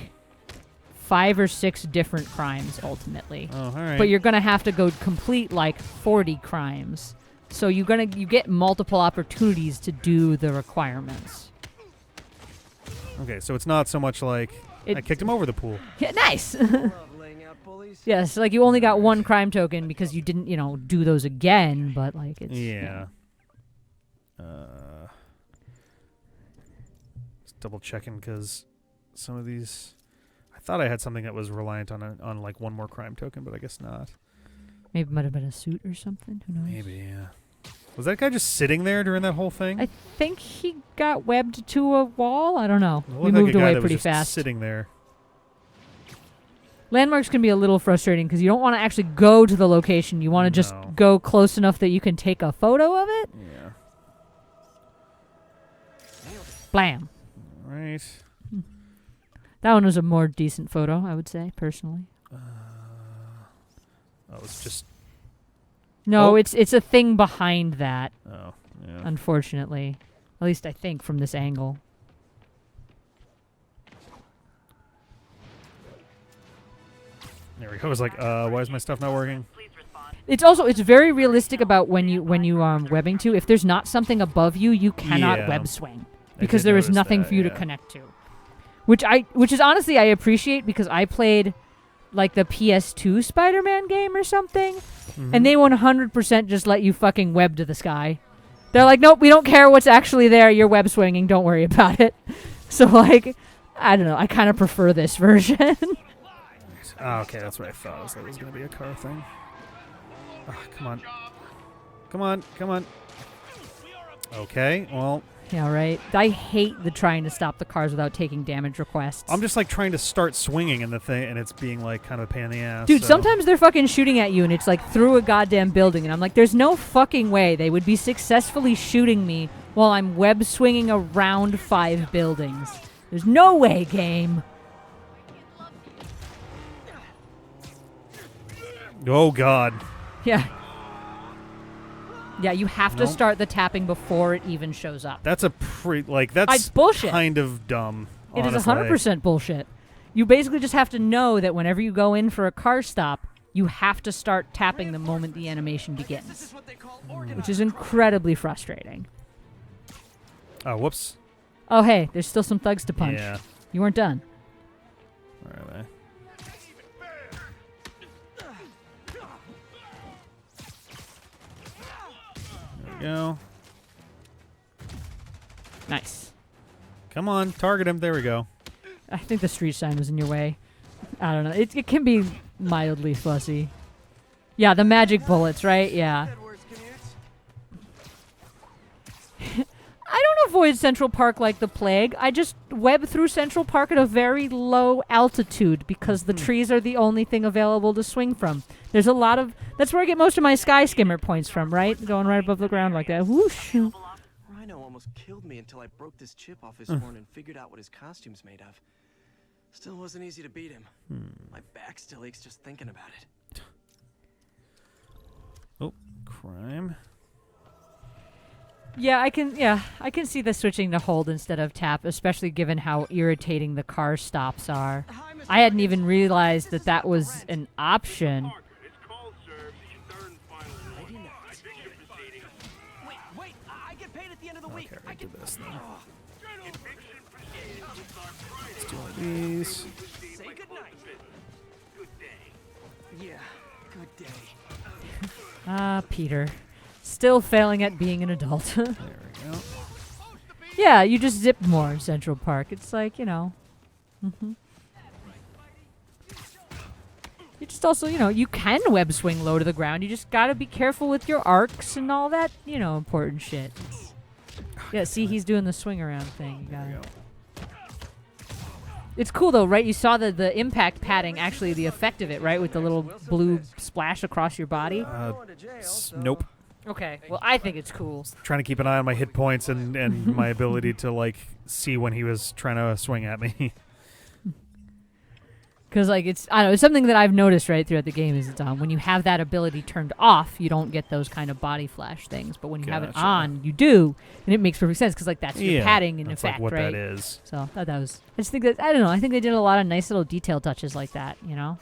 5 or 6 different crimes ultimately. Oh, all right. But you're gonna have to go complete like 40 crimes. So you get multiple opportunities to do the requirements. Okay, so it's not so much like I kicked him over the pool. Yeah, nice. Love laying out bullies. Yes, like you only got 1 crime token because you didn't, do those again. But like it's Yeah. Just double checking because some of these, I thought I had something that was reliant on like 1 more crime token, but I guess not. Maybe it might have been a suit or something. Who knows? Maybe, yeah. Was that guy just sitting there during that whole thing? I think he got webbed to a wall. I don't know. It We looked like moved a guy away that was pretty just fast. sitting there. Landmarks can be a little frustrating because you don't want to actually go to the location. You want to just go close enough that you can take a photo of it. Yeah. Blam. All right. That one was a more decent photo, I would say, personally. Oh, it's just. No, Oh. it's a thing behind that. Oh, yeah. Unfortunately. At least I think from this angle. There we go. I was like, why is my stuff not working? It's very realistic about when you webbing to. If there's not something above you, you cannot Yeah. web swing I because did there is notice nothing that, for you to yeah. connect to. Which is honestly I appreciate because I played like the PS2 Spider-Man game or something, and they 100% just let you fucking web to the sky. They're like, nope, we don't care what's actually there. You're web swinging. Don't worry about it. So like, I don't know. I kind of prefer this version. Oh, okay, that's what I thought. I was like, it was going to be a car thing. Oh, come on. Come on, come on. Okay, well. Yeah, right. I hate the trying to stop the cars without taking damage requests. I'm just like trying to start swinging in the thing, and it's being like kind of a pain in the ass. Dude, so. sometimes they're fucking shooting at you, and it's like through a goddamn building, and I'm like, there's no fucking way they would be successfully shooting me while I'm web swinging around 5 buildings. There's no way, game. Oh, God. Yeah. Yeah, you have to start the tapping before it even shows up. That's that's bullshit. kind of dumb. It is honestly. 100% bullshit. You basically just have to know that whenever you go in for a car stop, you have to start tapping the moment the animation begins, which is incredibly frustrating. Oh, whoops. Oh, hey, there's still some thugs to punch. Yeah. You weren't done. Where are they? There we go. Nice. Come on, target him. There we go. I think the street sign was in your way. I don't know. It can be mildly fussy. Yeah, the magic bullets, right? Yeah. I don't avoid Central Park like the plague. I just web through Central Park at a very low altitude because the trees are the only thing available to swing from. There's a lot of... That's where I get most of my sky skimmer points from, right? Going right above the ground like that. Whoosh. Rhino almost killed me until I broke this chip off his horn and figured out what his costume's made of. Still wasn't easy to beat him. My back still aches just thinking about it. Oh, crime. Yeah, I can see the switching to hold instead of tap, especially given how irritating the car stops are. I hadn't even realized that was an option. do this then. Let's do one of these. Say goodnight. Good day. Yeah, good day. Peter. Still failing at being an adult. There we go. Yeah, you just zip more in Central Park. It's like, you know. You just also, you know, you can web swing low to the ground. You just gotta be careful with your arcs and all that, you know, important shit. Yeah, see, he's doing the swing around thing. You gotta. It's cool though, right? You saw the impact padding, actually, the effect of it, right? With the little blue splash across your body. Nope. Okay, well, I think it's cool. Trying to keep an eye on my hit points and my ability to, like, see when he was trying to swing at me. Because, like, I don't know, it's something that I've noticed, right, throughout the game is when you have that ability turned off, you don't get those kind of body flash things. But when you have it on, you do, and it makes perfect sense, because, like, that's your padding in effect, like what right? that is. So, I thought that was... I just think that, I don't know, I think they did a lot of nice little detail touches like that, you know?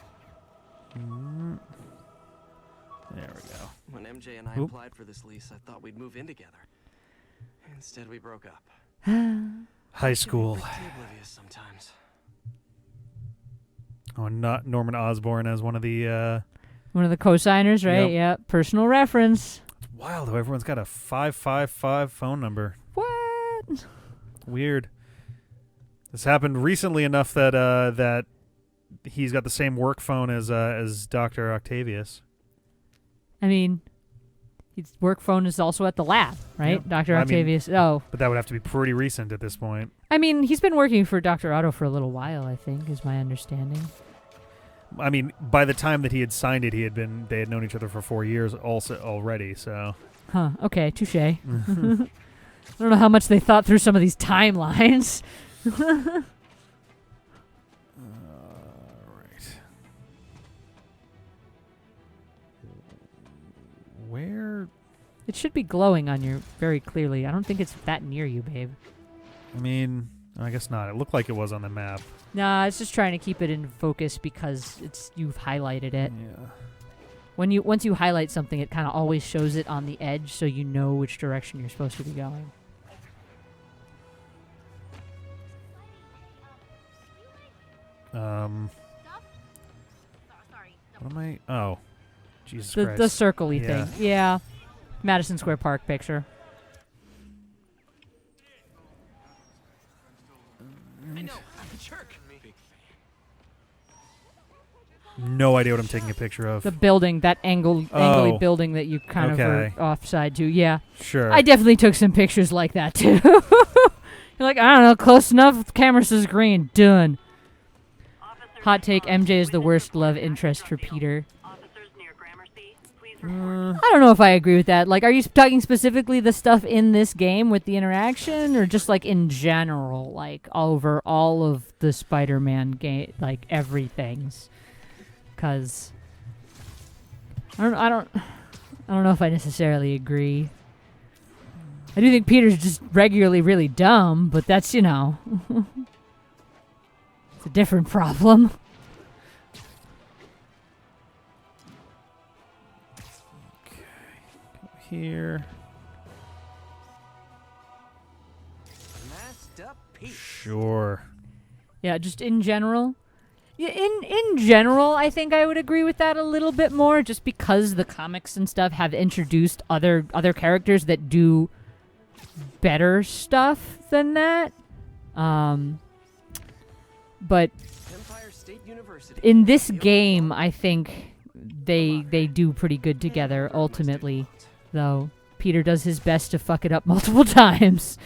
There we go. When MJ and I applied for this lease, I thought we'd move in together. Instead, we broke up. High school. Oblivious sometimes. Oh, not Norman Osborn as one of the co-signers, right? Yep. Yeah, personal reference. It's wild though. Everyone's got a 555 phone number. What? Weird. This happened recently enough that that he's got the same work phone as Dr. Octavius. I mean, his work phone is also at the lab, right? Yep. Dr. Octavius. But that would have to be pretty recent at this point. I mean, he's been working for Dr. Otto for a little while, I think, is my understanding. I mean, by the time that he had signed it, they had known each other for 4 years already, so. Huh, okay, touche. I don't know how much they thought through some of these timelines. Right. Where? It should be glowing on you very clearly. I don't think it's that near you, babe. I mean, I guess not. It looked like it was on the map. Nah, it's just trying to keep it in focus because you've highlighted it. Yeah. Once you highlight something, it kind of always shows it on the edge, so you know which direction you're supposed to be going. What am I? Oh, Jesus The Christ. circle-y thing. Yeah. Madison Square Park picture. I know, I'm a jerk. No idea what I'm taking a picture of. The building, that angly building that you kind of are offside to. Yeah. Sure. I definitely took some pictures like that, too. You're like, I don't know, close enough. The camera says green. Done. Hot take, MJ is the worst love interest for Peter. I don't know if I agree with that. Like, are you talking specifically the stuff in this game with the interaction, or just like in general, like over all of the Spider-Man game, like everything's? Because I don't know if I necessarily agree. I do think Peter's just regularly really dumb, but that's, you know, it's a different problem. Here. Masked up Pete. Sure. Yeah, just in general. Yeah, in general, I think I would agree with that a little bit more, just because the comics and stuff have introduced other characters that do better stuff than that. But Empire State University. in this game, I think they do pretty good together ultimately. Though Peter does his best to fuck it up multiple times.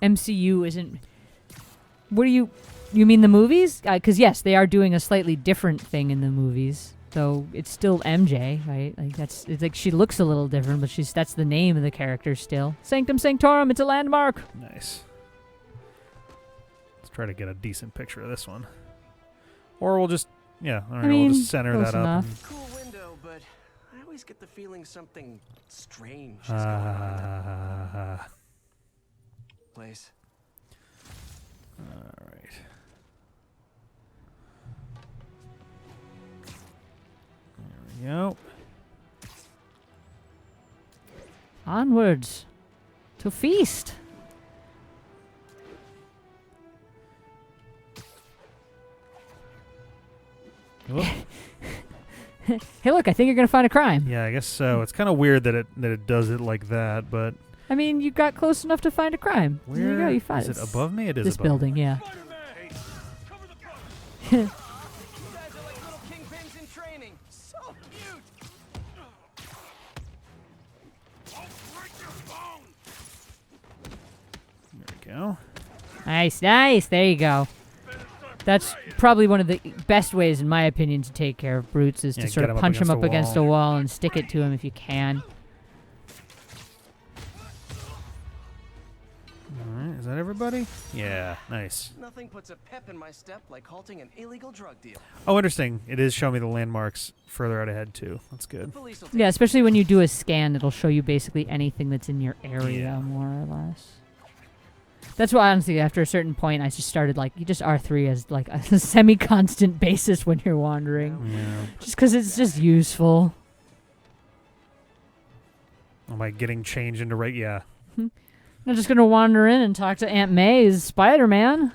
MCU isn't... What do you mean the movies? Because yes, they are doing a slightly different thing in the movies. Though it's still MJ, right? Like it's like she looks a little different, but that's the name of the character still. Sanctum Sanctorum, it's a landmark. Nice. Let's try to get a decent picture of this one. Or we'll just... Yeah, all right, we'll just center that up. Cool window, but I always get the feeling something strange is going on. Place. All right. There we go. Onwards to feast. Hey, look! I think you're gonna find a crime. Yeah, I guess so. It's kind of weird that it does it like that, but I mean, you got close enough to find a crime. where There you go. You find is it above me? It is this above building. me. Yeah. You guys are like little kingpins in training. So cute. There we go. Nice, nice. There you go. That's probably one of the best ways, in my opinion, to take care of brutes is to sort of punch him up against a wall and stick it to him if you can. Alright, is that everybody? Yeah, nice. Nothing puts a pep in my step like halting an illegal drug deal. Oh, interesting. It is showing me the landmarks further out ahead, too. That's good. Yeah, especially when you do a scan, it'll show you basically anything that's in your area, more or less. That's why, honestly, after a certain point, I just started, like, you just R3 as, like, a semi-constant basis when you're wandering. Yeah. Just because it's just useful. Am I getting changed into right? Yeah. I'm just going to wander in and talk to Aunt May's Spider-Man.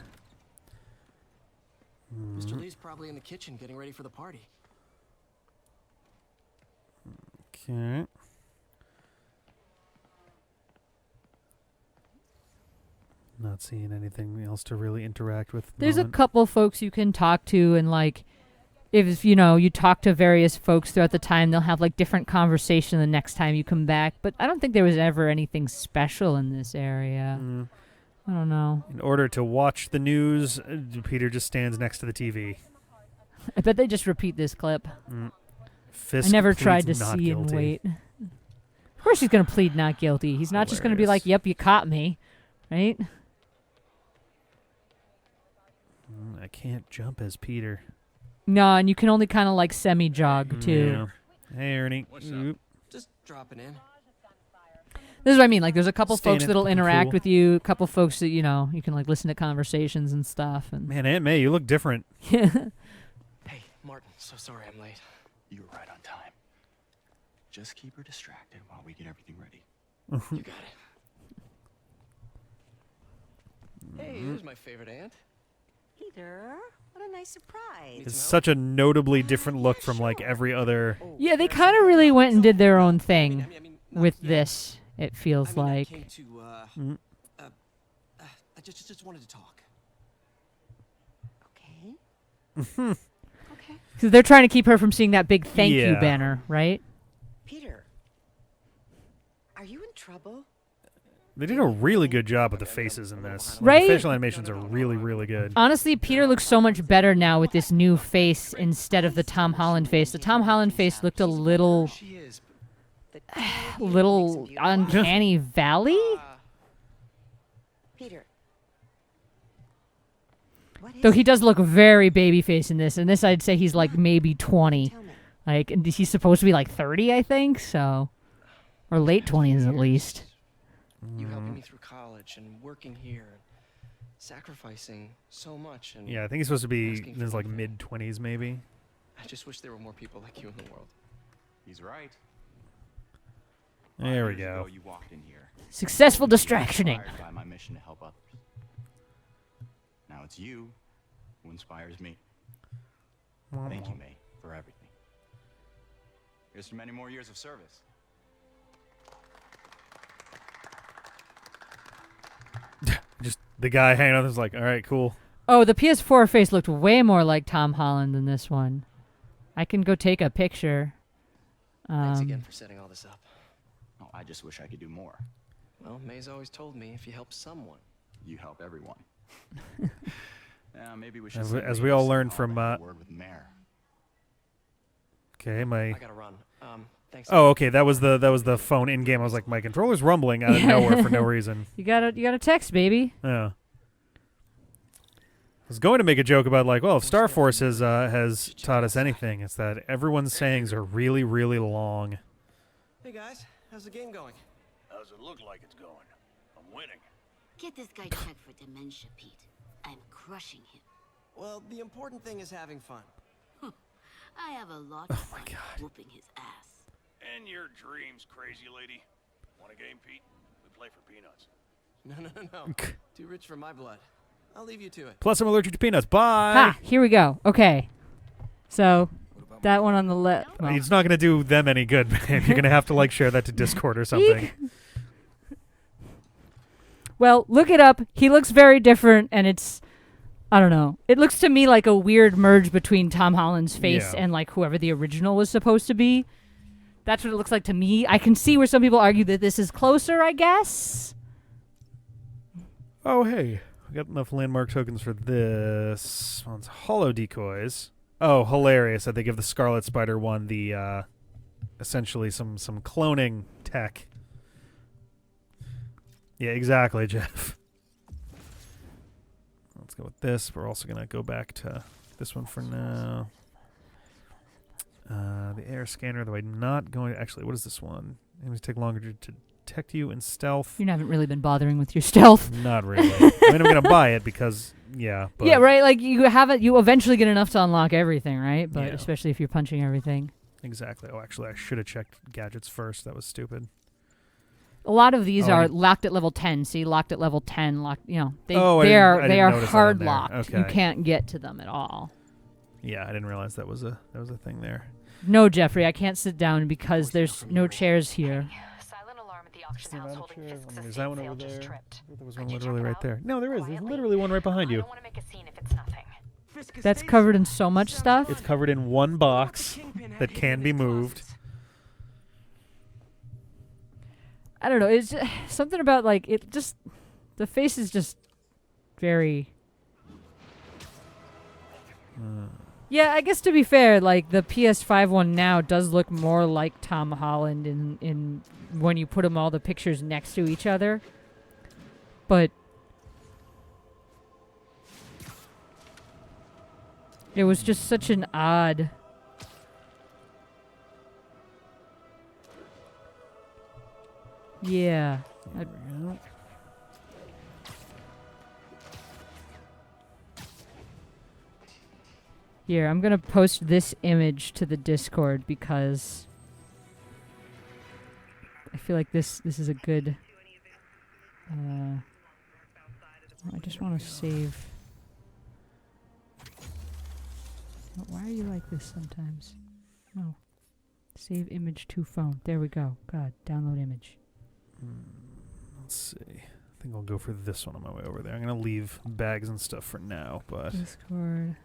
Mr. Lee's probably in the kitchen getting ready for the party. Okay. Not seeing anything else to really interact with. There's a couple folks you can talk to, and like, if you know, you talk to various folks throughout the time, they'll have like different conversation the next time you come back. But I don't think there was ever anything special in this area. I don't know. In order to watch the news, Peter just stands next to the TV. I bet they just repeat this clip. Fisk I never tried to pleads not see and guilty. wait. Of course he's going to plead not guilty. He's not just going to be like, yep, you caught me. Right? I can't jump as Peter. No, and you can only kind of like semi-jog, too. Yeah. Hey, Ernie. Oop. Just dropping in. This is what I mean. Like, there's a couple Staying folks at that'll looking interact cool. with you, a couple folks that, you know, you can, like, listen to conversations and stuff. And Man, Aunt May, you look different. Hey, Martin, so sorry I'm late. You were right on time. Just keep her distracted while we get everything ready. You got it. Hey, here's my favorite aunt. Peter, what a nice surprise. It's such a notably different look from, like, every other... yeah, they kind of really went and did their own thing with this, it feels like. I came to, I just wanted to talk. Okay. Okay. Because they're trying to keep her from seeing that big thank you banner, right? Peter, are you in trouble? They did a really good job with the faces in this. Like, Right? the facial animations are really, really good. Honestly, Peter looks so much better now with this new face instead of the Tom Holland face. The Tom Holland face looked a little uncanny valley. Peter. Though he does look very babyface in this. In this, I'd say he's like maybe 20. Like, and he's supposed to be like 30, I think. So, or late 20s at least. You helping me through college and working here, and sacrificing so much. And Yeah, I think he's supposed to be asking in for his, like, nothing. mid-20s, maybe. I just wish there were more people like you in the world. He's right. There we 5 years go. ago, you walked in here. Successful distractioning. Inspired by my mission to help others. Now it's you who inspires me. Thank you, May, for everything. Here's to many more years of service. Just the guy hanging out is like, all right, cool. Oh, the PS4 face looked way more like Tom Holland than this one. I can go take a picture. Thanks again for setting all this up. Oh, I just wish I could do more. Well, May's always told me if you help someone, You help everyone. Maybe we should. As we all learned from... word with the mayor. Okay, my... I gotta run. Thanks. Oh, okay, that was the phone in-game. I was like, my controller's rumbling out of nowhere for no reason. You gotta text, baby. Yeah. I was going to make a joke about, like, well, if Star Force has taught us anything, it's that everyone's sayings are really, really long. Hey guys, how's the game going? How's it look like it's going? I'm winning. Get this guy checked for dementia, Pete. I'm crushing him. Well, the important thing is having fun. I have a lot of fun whooping his ass. And your dreams, crazy lady. Want a game, Pete? We play for peanuts. No. Too rich for my blood. I'll leave you to it. Plus, I'm allergic to peanuts. Bye. Ha! Here we go. Okay. So, that one on the left. It's not going to do them any good, man. You're going to have to like share that to Discord or something. Well, look it up. He looks very different, and it's, I don't know. It looks to me like a weird merge between Tom Holland's face and like whoever the original was supposed to be. That's what it looks like to me. I can see where some people argue that this is closer, I guess. Oh, hey. We got enough landmark tokens for this. One's hollow decoys. Oh, hilarious that they give the Scarlet Spider one the, essentially some cloning tech. Yeah, exactly, Jeff. Let's go with this. We're also going to go back to this one for now. The air scanner, though I'm not going to... Actually, what is this one? It will take longer to detect you in stealth. You haven't really been bothering with your stealth. Not really. I mean, I'm going to buy it because, yeah. But yeah, right? Like, you eventually get enough to unlock everything, right? But especially if you're punching everything. Exactly. Oh, actually, I should have checked gadgets first. That was stupid. A lot of these are locked at level 10. See, locked at level 10. Locked. You know, they are hard locked. Okay. You can't get to them at all. Yeah, I didn't realize that was a thing there. No, Jeffrey, I can't sit down because there's no chairs here. Silent alarm at the auction house holding Fisk's Is that one over sale just there? tripped. There was one literally right there. No, there is. There's literally one right behind you. I don't want to make a scene if it's nothing. That's covered in so much stuff. It's covered in one box that can be moved. I don't know. It's just something about like it. Just the face is just very. Yeah, I guess to be fair, like the PS5 one now does look more like Tom Holland in when you put all the pictures next to each other. But it was just such an odd. Yeah. Here, I'm going to post this image to the Discord because I feel like this is a good... I just want to save... Why are you like this sometimes? No. Save image to phone. There we go. God, download image. Let's see. I think I'll go for this one on my way over there. I'm going to leave bags and stuff for now, but... Discord...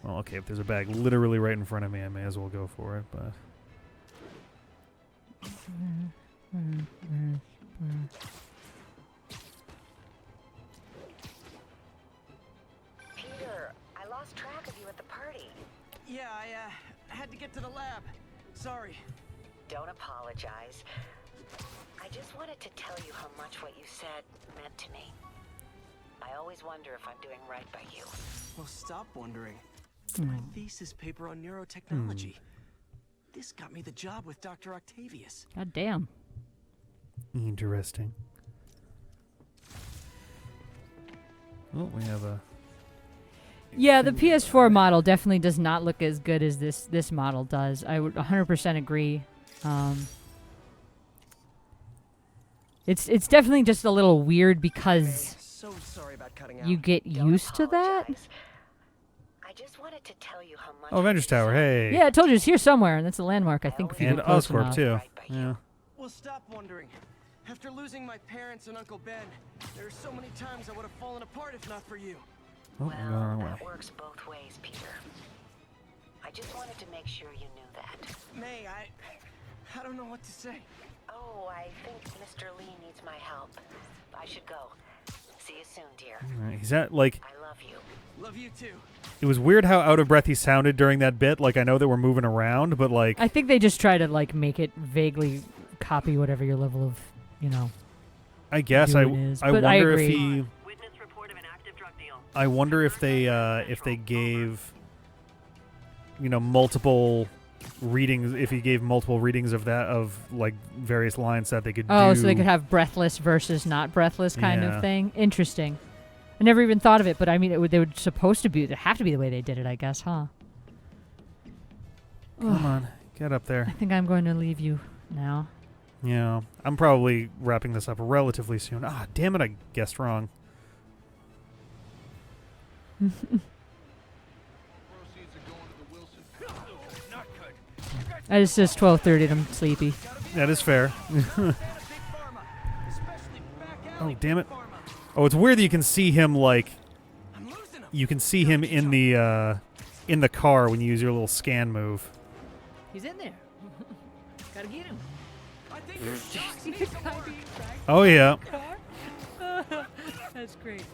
Well, okay, if there's a bag literally right in front of me, I may as well go for it, but... Peter, I lost track of you at the party. Yeah, I had to get to the lab. Sorry. Don't apologize. I just wanted to tell you how much what you said meant to me. I always wonder if I'm doing right by you. Well, stop wondering. My thesis paper on neurotechnology. This got me the job with Dr. Octavius. God damn. Interesting. Oh, we have a... Yeah, the PS4 model definitely does not look as good as this model does. I would 100% agree. It's definitely just a little weird because So sorry about cutting out. you get used to that. I just wanted to tell you how much. Oh, Avengers Tower, hey. Yeah, I told you it's here somewhere, and that's a landmark, I think, if you And look close Oscorp, enough. too. Yeah. Well, stop wondering. After losing my parents and Uncle Ben, there are so many times I would have fallen apart if not for you. Oh, I'm going the wrong way. That works both ways, Peter. I just wanted to make sure you knew that. May, I don't know what to say. Oh, I think Mr. Lee needs my help. I should go. See you soon, dear. Right, he's at, like... I love you. Love you too. It was weird how out of breath he sounded during that bit. Like, I know that we're moving around, but, like... I think they just try to, like, make it vaguely copy whatever your level of, you know... I guess I wonder if he... I wonder if they gave, you know, multiple readings. If he gave multiple readings of that, of like various lines that they could do. Oh, so they could have breathless versus not breathless kind of thing. Interesting. I never even thought of it, but I mean, they would supposed to be. It have to be the way they did it, I guess, huh? Come on, get up I there. think I'm going to leave you now. Yeah, I'm probably wrapping this up relatively soon. Ah, damn it, I guessed wrong. It's just 12:30 and I'm sleepy. That is fair. Oh, damn it. Oh, it's weird that you can see him, like... You can see him in the car when you use your little scan move. He's in there. Gotta get him. I think Oh, yeah. That's great.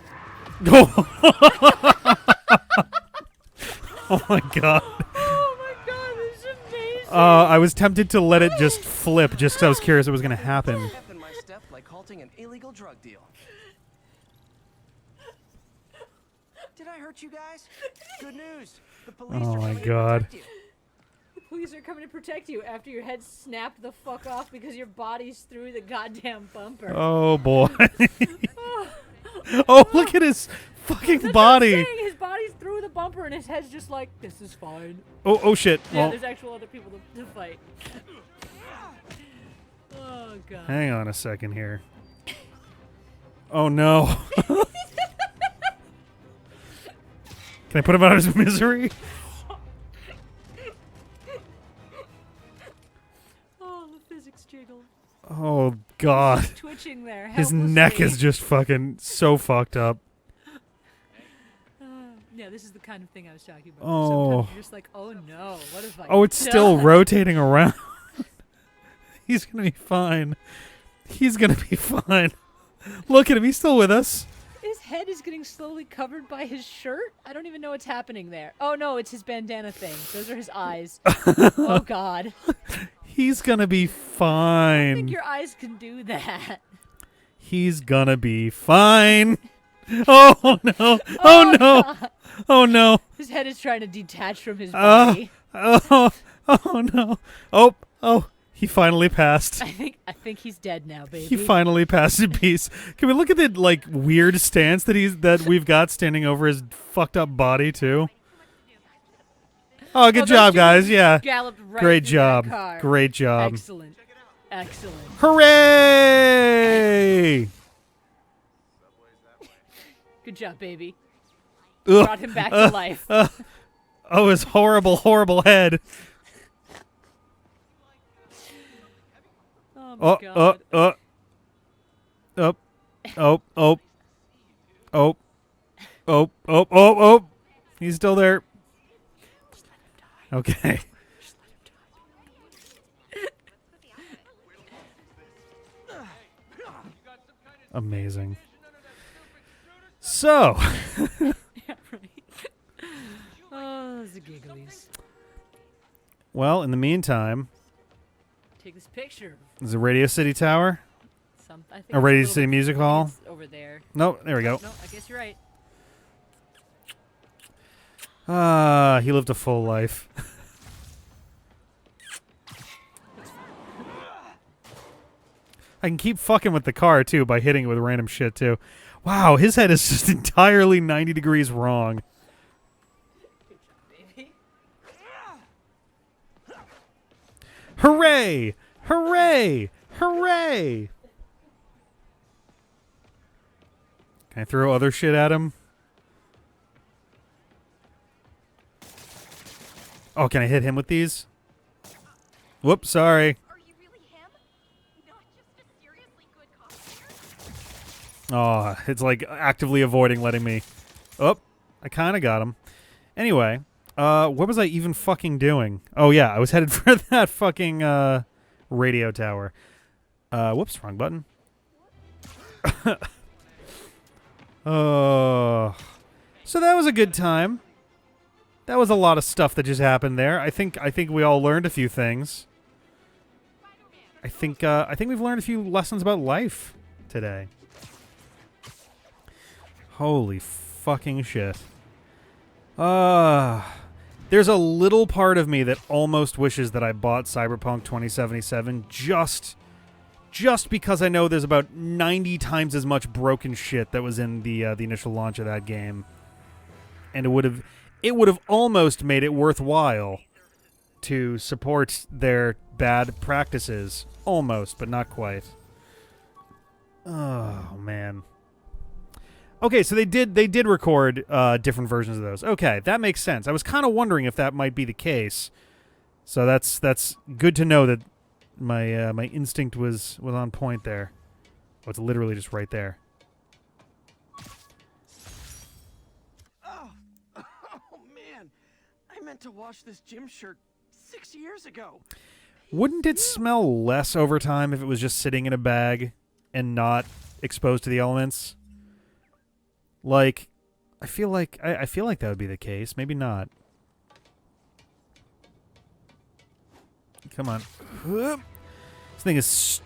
Oh, my God. Oh, my God, this is amazing. I was tempted to let it just flip just 'cause I was curious what was going to happen. My step like halting an illegal drug deal. Did I hurt you guys? Good news. The police Oh, are my coming to God. protect you. The police are coming to protect you after your head snapped the fuck off because your body's through the goddamn bumper. Oh, boy. Oh, look at his fucking That's body. What I'm saying. His body's through the bumper and his head's just like, this is fine. Oh, shit. Yeah, Well, there's actual other people to fight. Oh, God. hang on a second here. Oh, no. Can I put him out of his misery? Oh, the physics jiggle. Oh, God. He's twitching there. His neck is helplessly. just fucking so fucked up. Yeah, this is the kind of thing I was talking about. Oh. Sometimes you're just like, oh no, what have I Oh, it's still done? rotating around. He's going to be fine. He's going to be fine. Look at him. He's still with us. His head is getting slowly covered by his shirt. I don't even know what's happening there. Oh no, it's his bandana thing. Those are his eyes. Oh God. He's going to be I fine. think your eyes can do that. He's going to be fine. Oh, no. Oh, no. God. Oh, no. His head is trying to detach from his body. Oh, no. Oh, he finally passed. I think he's dead now, baby. He finally passed in peace. Can we look at the like weird stance that we've got standing over his fucked up body too? Oh, good those job, two guys. Yeah. galloped right Great through that job. car. Great job. Excellent. Excellent. Hooray! Good job, baby. Ugh. Brought him back to life. Oh, his horrible, horrible head. Oh my Oh, God. Oh. He's still there. Okay. Amazing. So. Yeah, right. Oh, the gigglies. Well, in the meantime, Take this picture. there's a Radio City Tower. I think A it's Radio little City bit- Music I think Hall. it's over there. No, there we go. No, I guess you're right. He lived a full life. I can keep fucking with the car, too, by hitting it with random shit, too. Wow, his head is just entirely 90 degrees wrong. Hooray! Hooray! Hooray! Can I throw other shit at him? Oh, can I hit him with these? Whoops, sorry. Oh, it's like actively avoiding letting me. Oh, I kind of got him. Anyway, what was I even fucking doing? Oh, yeah, I was headed for that fucking radio tower. Whoops, wrong button. Oh, so that was a good time. That was a lot of stuff that just happened there. I think we all learned a few things. I think we've learned a few lessons about life today. Holy fucking shit. There's a little part of me that almost wishes that I bought Cyberpunk 2077 just because I know there's about 90 times as much broken shit that was in the initial launch of that game. And it would have almost made it worthwhile to support their bad practices. Almost, but not quite. Oh, man. Okay, so they did record different versions of those. Okay, that makes sense. I was kind of wondering if that might be the case. So that's good to know that my my instinct was on point there. Oh, it's literally just right there. Oh, oh man. I meant to wash this gym shirt 6 years ago. Wouldn't it smell less over time if it was just sitting in a bag and not exposed to the elements? Like, I feel like that would be the case. Maybe not. Come on. This thing is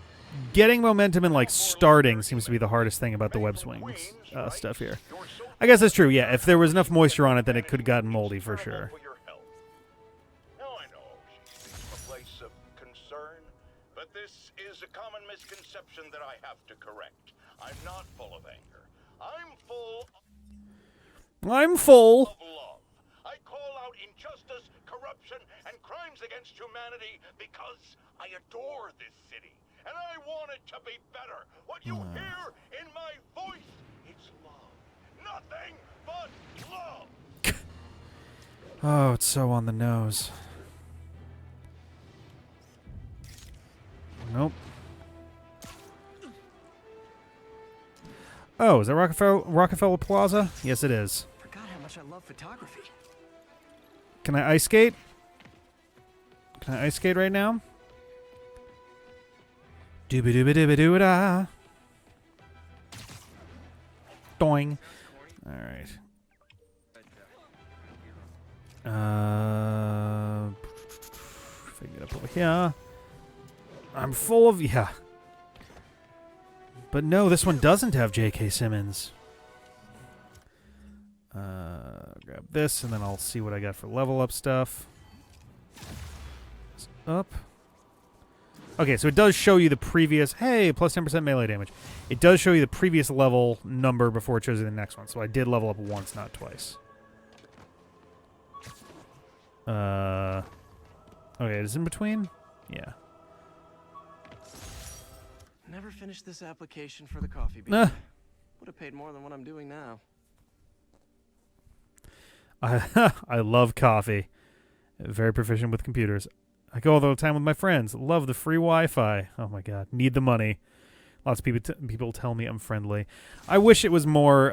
getting momentum and like starting seems to be the hardest thing about the web swings stuff here. I guess that's true. Yeah, if there was enough moisture on it, then it could have gotten moldy for sure. Now I know she's a place of concern, but this is a common misconception that I have to correct. I'm not full of anger. I'm full of love. I call out injustice, corruption, and crimes against humanity because I adore this city, and I want it to be better. What you hear in my voice, it's love. Nothing but love. Oh, it's so on the nose. Nope. Oh, is that Rockefeller Plaza? Yes, it is. Forgot how much I love photography. Can I ice skate? Can I ice skate right now? Dooba-dooba-dooba-dooba-da. Doing. All right. If I can get up over here. I'm full of... Yeah. But no, this one doesn't have J.K. Simmons. Grab this, and then I'll see what I got for level up stuff. Up. Okay, so it does show you the previous... Hey, plus 10% melee damage. It does show you the previous level number before it shows you the next one. So I did level up once, not twice. Okay, it's in between? Yeah. Never finished this application for the coffee bean. Would have paid more than what I'm doing now. I love coffee. Very proficient with computers. I go all the time with my friends. Love the free Wi-Fi. Oh my god, need the money. Lots of people tell me I'm friendly. I wish it was more.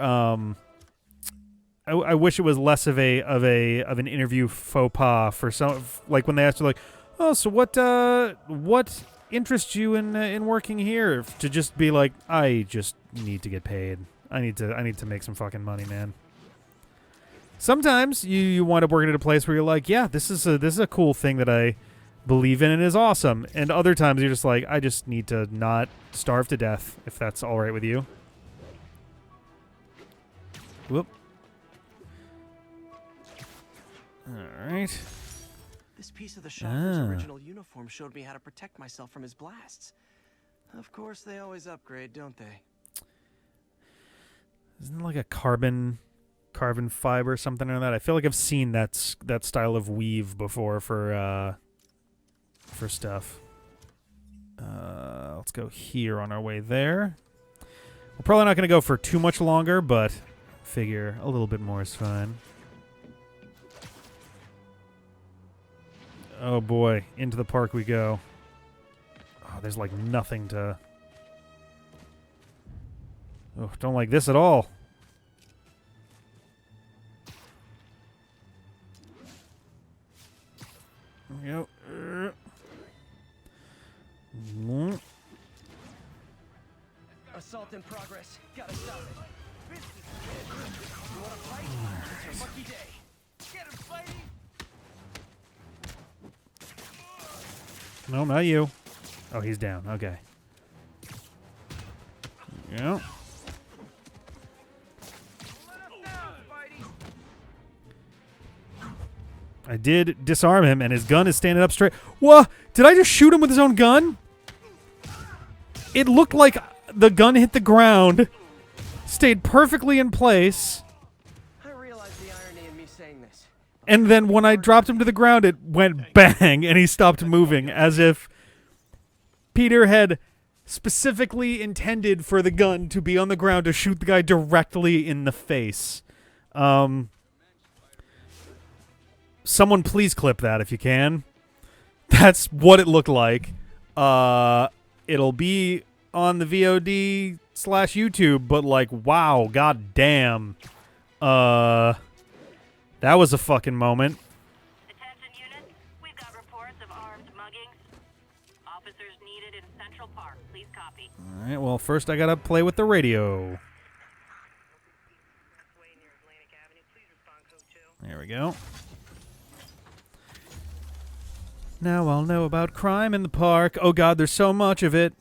I wish it was less of an interview faux pas for some, like when they asked you like, oh, so what interests you in working here? To just be like, I just need to get paid. I need to make some fucking money, man. Sometimes you wind up working at a place where you're like, yeah, this is a cool thing that I believe in and is awesome. And other times you're just like, I just need to not starve to death, if that's all right with you. Whoop. All right. This piece of the shopper's original uniform showed me how to protect myself from his blasts. Of course, they always upgrade, don't they? Isn't it like a carbon fiber or something like that? I feel like I've seen that style of weave before for stuff. Let's go here on our way there. We're probably not going to go for too much longer, but figure a little bit more is fine. Oh boy, into the park we go. Oh, there's like nothing to... Oh, don't like this at all. There we go. Assault in progress. Gotta stop it. You wanna fight? It's your lucky day. Get him, Spidey! No, not you. Oh, he's down. Okay. Yeah. I did disarm him, and his gun is standing up straight. What? Did I just shoot him with his own gun? It looked like the gun hit the ground, stayed perfectly in place. I realize the irony in me saying this. And then when I dropped him to the ground, it went bang, and he stopped moving, as if Peter had specifically intended for the gun to be on the ground to shoot the guy directly in the face. Someone please clip that if you can. That's what it looked like. It'll be on the VOD/YouTube, but like, wow, god damn. That was a fucking moment. Attention units, we've got reports of armed muggings. Officers needed in Central Park. Please copy. Alright, well, first I gotta play with the radio. There we go. Now I'll know about crime in the park. Oh god, there's so much of it.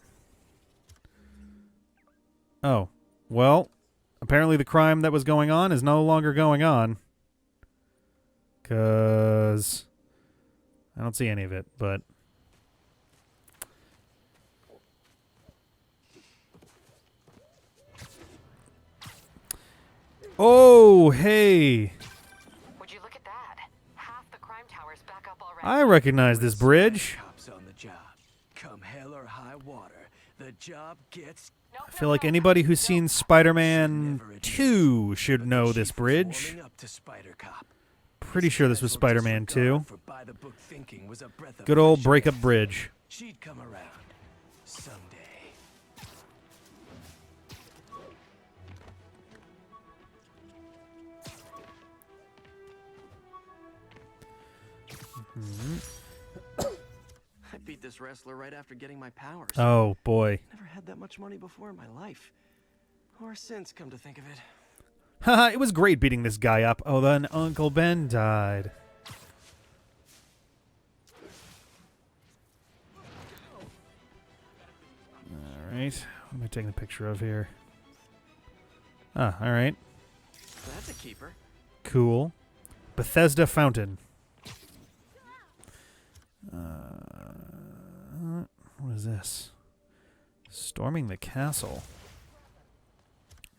Oh. Well, apparently the crime that was going on is no longer going on. 'Cause I don't see any of it, but... Oh, hey! Would you look at that? Half the crime tower's back up already. I recognize this bridge. Cops on the job. Come hell or high water, the job gets... I feel like anybody who's seen Spider-Man 2 should know this bridge. Pretty sure this was Spider-Man 2. Good old breakup bridge. She'd come around someday. I beat this wrestler right after getting my powers. Oh boy. Never had that much money before in my life. Or since, come to think of it. Haha, it was great beating this guy up. Oh, then Uncle Ben died. Alright. What am I taking a picture of here? Ah, alright. That's a keeper. Cool. Bethesda Fountain. What is this? Storming the castle.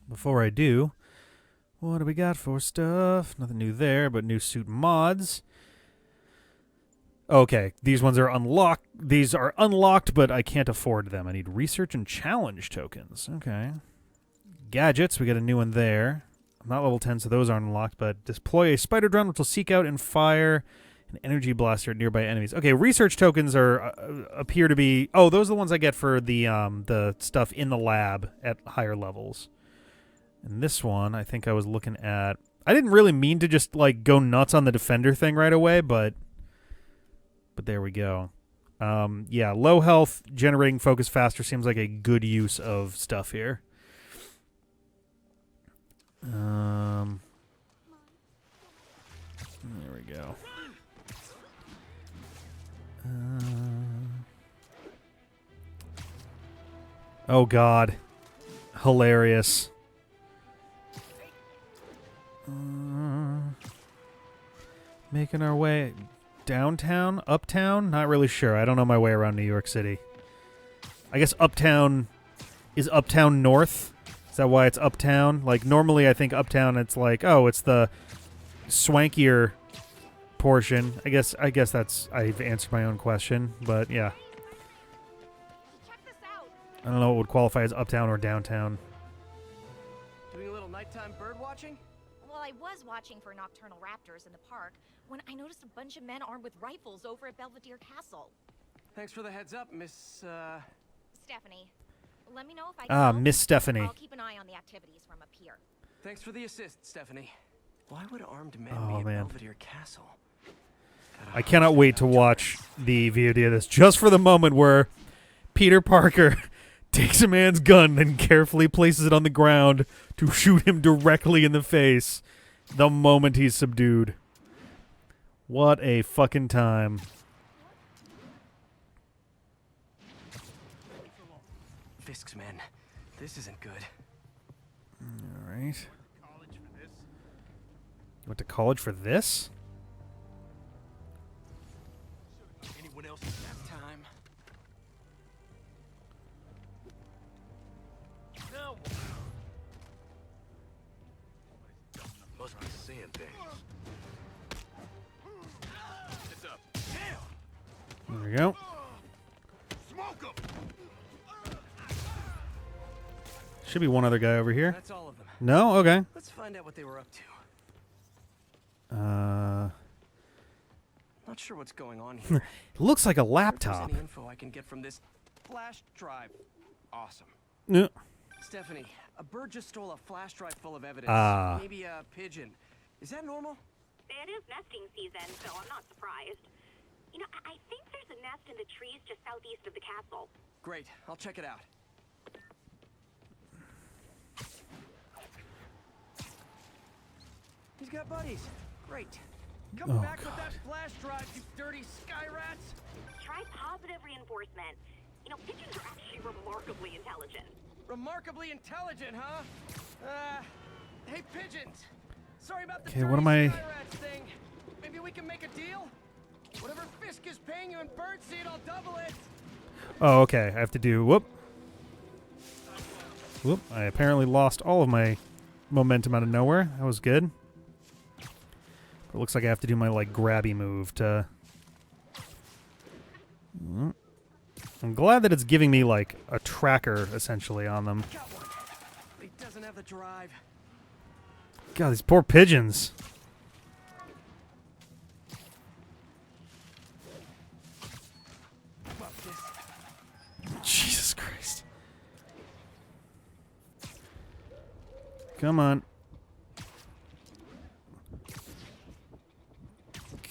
Before I do, what do we got for stuff? Nothing new there, but new suit mods. Okay, these ones are unlocked. These are unlocked, but I can't afford them. I need research and challenge tokens. Okay. Gadgets, we got a new one there. I'm not level 10, so those aren't unlocked, but deploy a spider drone, which will seek out and fire an energy blaster at nearby enemies. Okay, research tokens are appear to be... Oh, those are the ones I get for the stuff in the lab at higher levels. And this one, I think I was looking at... I didn't really mean to just, like, go nuts on the defender thing right away, but there we go. Yeah, low health, generating focus faster seems like a good use of stuff here. There we go. Oh god. Hilarious. Making our way downtown? Uptown? Not really sure. I don't know my way around New York City. I guess uptown is uptown north. Is that why it's uptown? Like, normally I think uptown it's like, oh, it's the swankier portion. I guess that's... I've answered my own question, but yeah. I don't know what would qualify as uptown or downtown. Doing a little nighttime bird watching? Well, I was watching for nocturnal raptors in the park when I noticed a bunch of men armed with rifles over at Belvedere Castle. Thanks for the heads up, Miss, Stephanie. Let me know if I can help. Miss Stephanie. I'll keep an eye on the activities from up here. Thanks for the assist, Stephanie. Why would armed men Oh, be at man. Belvedere Castle? I cannot wait to watch the VOD of this, just for the moment where Peter Parker takes a man's gun and carefully places it on the ground to shoot him directly in the face the moment he's subdued. What a fucking time. Fisk's men. This isn't good. All right. You went to college for this? Anyone else have time? No. Must be seeing things. There we go. Should be one other guy over here. That's all of them. No? Okay. Let's find out what they were up to. Not sure what's going on here. It looks like a If there's laptop. any info I can get from this flash drive. Awesome. Yeah. Stephanie, a bird just stole a flash drive full of evidence. Ah. Maybe a pigeon. Is that normal? It is nesting season, so I'm not surprised. You know, I think there's a nest in the trees just southeast of the castle. Great. I'll check it out. He's got buddies. Great. Come back with that flash drive, you dirty sky rats. Try positive reinforcement. You know, pigeons are actually remarkably intelligent. Remarkably intelligent, huh? Hey, pigeons. Sorry about the Okay, dirty what am I- sky rats thing. Maybe we can make a deal? Whatever Fisk is paying you in birdseed, I'll double it. Oh, okay. I have to do... Whoop. Whoop. I apparently lost all of my momentum out of nowhere. That was good. It looks like I have to do my, like, grabby move to... I'm glad that it's giving me, like, a tracker, essentially, on them. He doesn't have the drive. God, these poor pigeons. Jesus Christ. Come on.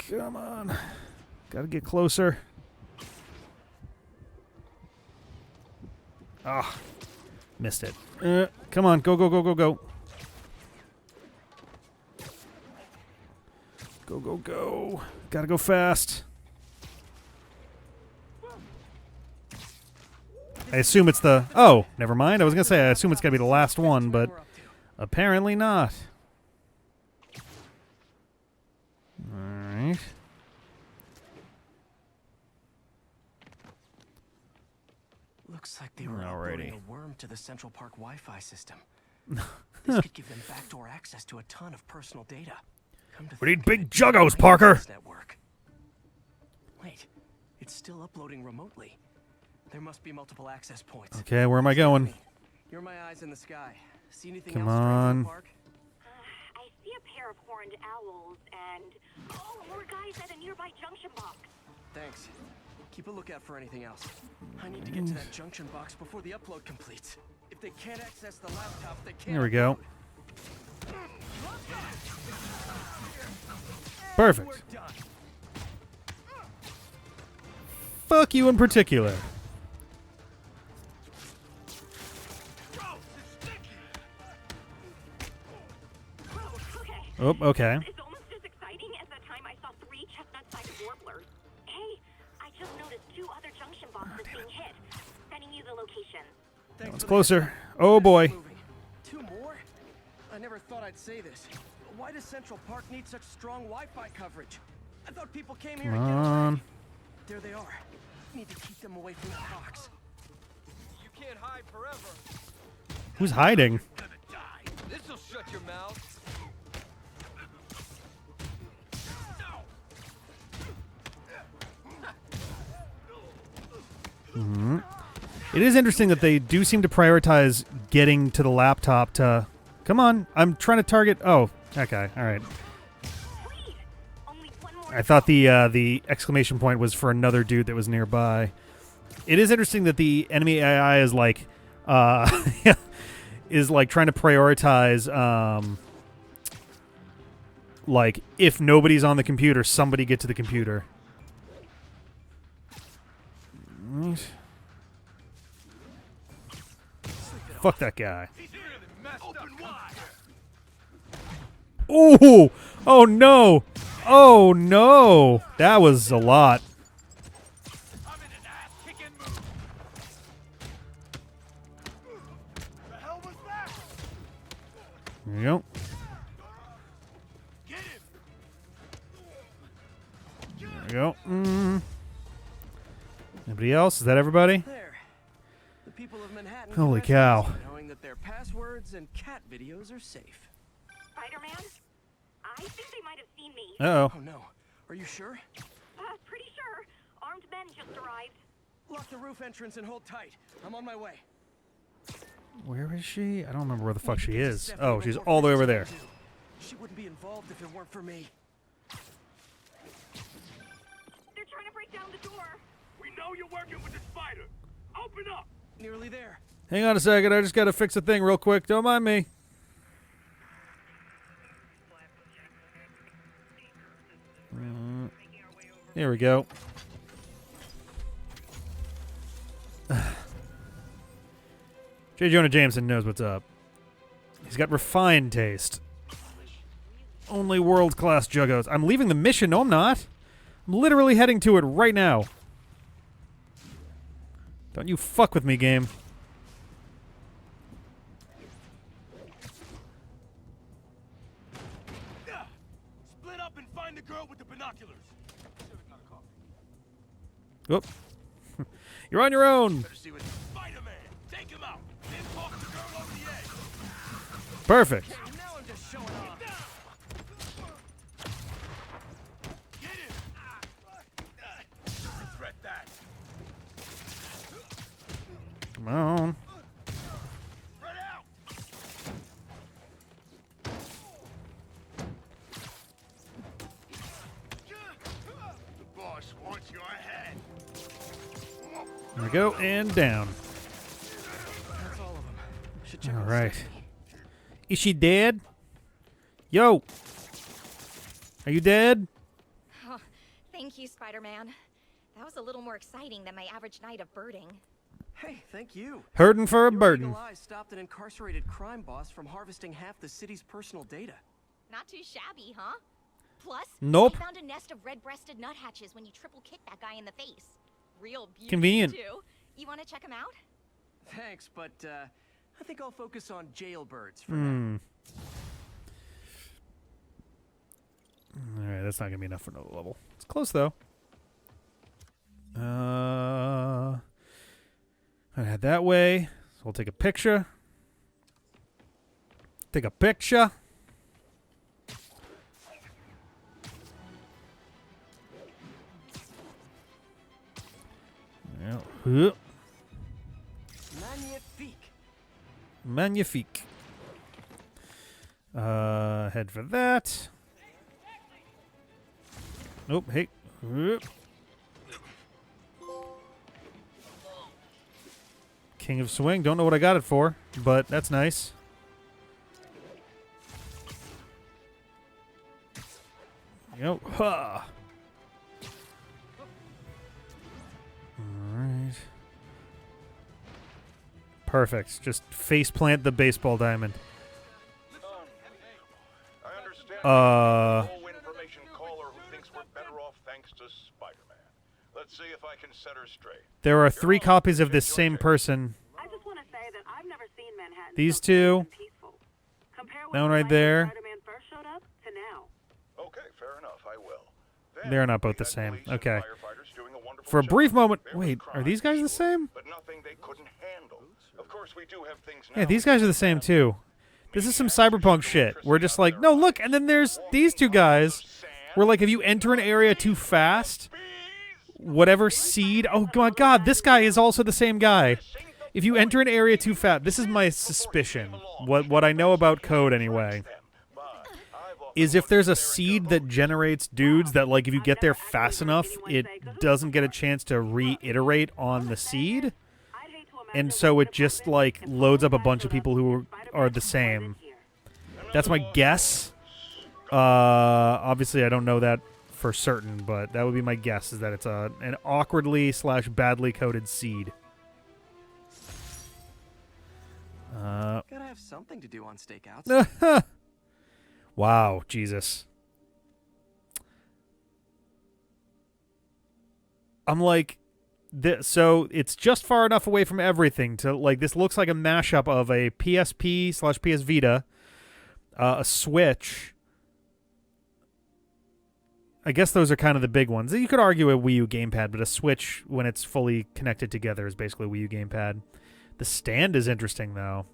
Come on. Gotta get closer. Ah. Missed it. Come on. Go, go, go, go, go. Go, go, go. Gotta go fast. I assume it's the... Oh, never mind. I was going to say, I assume it's going to be the last one, but apparently not. Alright. Looks like they were Alrighty. uploading a worm to the Central Park Wi-Fi system. This could give them backdoor access to a ton of personal data. We need big juggos, Parker! Network. Wait, it's still uploading remotely. There must be multiple access points. Okay, where am I going? You're my eyes in the sky. See anything Come else strange in the on. park? I see a pair of horned owls and more guys at a nearby junction box. Thanks. Keep a lookout for anything else. I need to get to that junction box before the upload completes. If they can't access the laptop, they can't. There we go. Perfect. Fuck you in particular. Oh, okay. It's almost as exciting as the time I saw 3 chestnut-sided warblers. Hey, I just noticed 2 other junction boxes being hit. Sending you the location. It's closer. Oh boy. 2 more? I never thought I'd say this. Why does Central Park need such strong Wi-Fi coverage? I thought people came here Come to get on. away. There they are. Need to keep them away from the box. You can't hide forever. Who's hiding? This'll shut your mouth. Mhm. It is interesting that they do seem to prioritize getting to the laptop to... Come on, I'm trying to target... Oh, that guy. All right. I thought the exclamation point was for another dude that was nearby. It is interesting that the enemy AI is like... is like trying to prioritize... like, if nobody's on the computer, somebody get to the computer. Fuck that guy. Ooh! Oh no! Oh no! That was a lot. There you go. There you go. Anybody else? Is that everybody? There. The people of Manhattan Holy can rest cow. easy knowing that their passwords and cat videos are safe. Spider-Man? I think they might have seen me. Uh-oh. Oh no. Are you sure? Pretty sure. Armed armed men just arrived. Lock the roof entrance and hold tight. I'm on my way. Where is she? I don't remember where the fuck she is. Oh, she's all the way over there. She wouldn't be involved if it weren't for me. They're trying to break down the door. We know you're working with the spider. Open up. Nearly there. Hang on a second. I just got to fix a thing real quick. Don't mind me. Here we go. J. Jonah Jameson knows what's up. He's got refined taste. Only world-class juggos. I'm leaving the mission. No, I'm not. I'm literally heading to it right now. Don't you fuck with me, game. Split up and find the girl with the binoculars. Whoop. You're on your own. Spider-Man, take him out. Then talk the girl over the edge. Perfect. Now I'm just showing off. Get him. Regret that. Come on. Spread out. The boss wants your head. There we go, and down. That's all of them. Should check All on right. Stephanie. Is she dead? Yo. Are you dead? Oh, thank you, Spider-Man. That was a little more exciting than my average night of birding. Hey, thank you. Hurting for a Your burden. eagle eyes stopped an incarcerated crime boss from harvesting half the city's personal data. Not too shabby, huh? Plus, Nope. I found a nest of red-breasted nuthatches when you triple kick that guy in the face. Real beauty, Convenient. too. You want to check them out? Thanks, but I think I'll focus on jailbirds for now. Alright, that's not going to be enough for another level. It's close, though. I head that way. So we'll take a picture. Take a picture. Yeah. Magnifique. Magnifique. Head for that. Nope, hey. King of Swing. Don't know what I got it for, but that's nice. Yep. Ha. Alright. Perfect. Just face plant the baseball diamond. I understand low information caller who thinks we're better off thanks to Spider-Man. Let's see if I can set her straight. There are 3 copies of this same person. I just want to say that I've never seen Manhattan These so two. safe and peaceful. Compare That one what right it was there. when Spider-Man first showed up to now. Okay, fair enough. I will. They're not both the same. Okay. For a brief moment. Wait, are these guys the same? But nothing they couldn't handle. Of course, we do have things Yeah, these guys are the same too. This is some cyberpunk shit. We're just like, no, look, and then there's these 2 guys. Where like, if you enter an area too fast, whatever seed. Oh my God, this guy is also the same guy. If you enter an area too fast, this is my suspicion. What I know about code anyway. Is if there's a seed that generates dudes that, like, if you get there fast enough, it doesn't get a chance to reiterate on the seed. And so it just, like, loads up a bunch of people who are the same. That's my guess. Obviously, I don't know that for certain, but that would be my guess, is that it's an awkwardly / badly coded seed. Gotta have something to do on stakeouts. Wow, Jesus. I'm like, so it's just far enough away from everything to, like, this looks like a mashup of a PSP / PS Vita, a Switch. I guess those are kind of the big ones. You could argue a Wii U gamepad, but a Switch, when it's fully connected together, is basically a Wii U gamepad. The stand is interesting, though.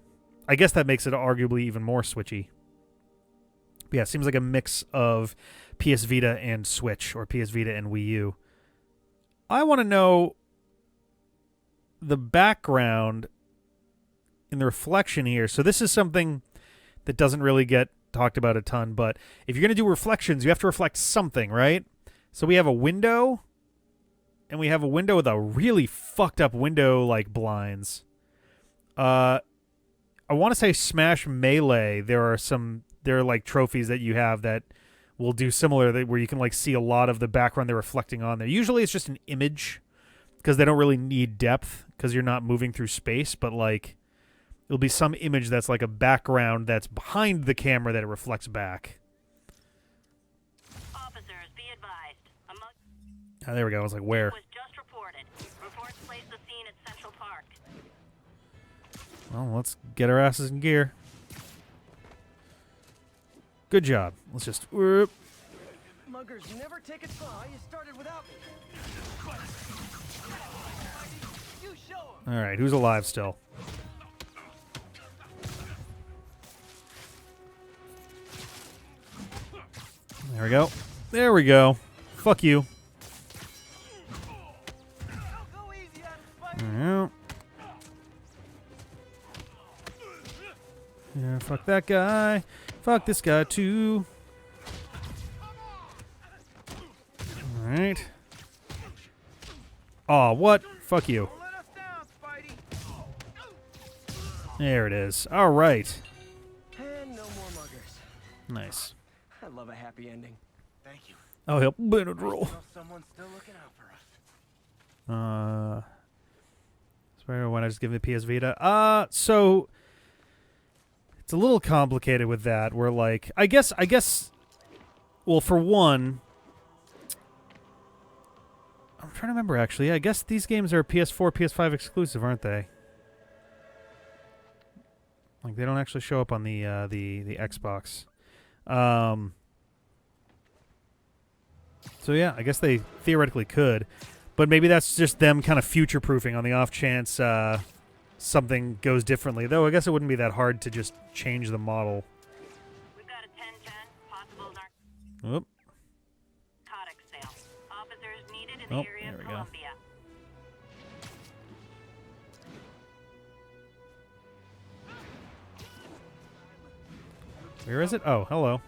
I guess that makes it arguably even more Switchy. But yeah, it seems like a mix of PS Vita and Switch, or PS Vita and Wii U. I want to know the background in the reflection here. So this is something that doesn't really get talked about a ton, but if you're going to do reflections, you have to reflect something, right? So we have a window, and we have a window with a really fucked up window like blinds. I want to say Smash Melee. There are like trophies that you have that will do similar, where you can like see a lot of the background they're reflecting on there. Usually it's just an image because they don't really need depth because you're not moving through space, but like it'll be some image that's like a background that's behind the camera that it reflects back. Officers, be advised. Oh, there we go. I was like, where? Was just reported. Reports place the scene at Central Park. Well, let's get our asses in gear. Good job. Let's just... Whoop. Muggers, never take it slow. You started without me. You show 'em. All right, who's alive still? There we go. There we go. Fuck you. Yeah. Yeah, fuck that guy. Fuck this guy too. Alright. Aw, what? Fuck you. There it is. Alright. And no more muggers. Nice. I love a happy ending. Thank you. Oh, help. Benadryl. Someone's still looking out for us. Sorry, why not just give me the PS Vita? So it's a little complicated with that. Where like, I guess. Well, for one, I'm trying to remember actually. I guess these games are PS4, PS5 exclusive, aren't they? Like they don't actually show up on the Xbox. So yeah, I guess they theoretically could, but maybe that's just them kind of future-proofing on the off chance something goes differently. Though I guess it wouldn't be that hard to just change the model. We've got a 1010 possible Whoop. narcotics sale. Officers needed in the area there of we go. Columbia. Where is it? Oh, hello.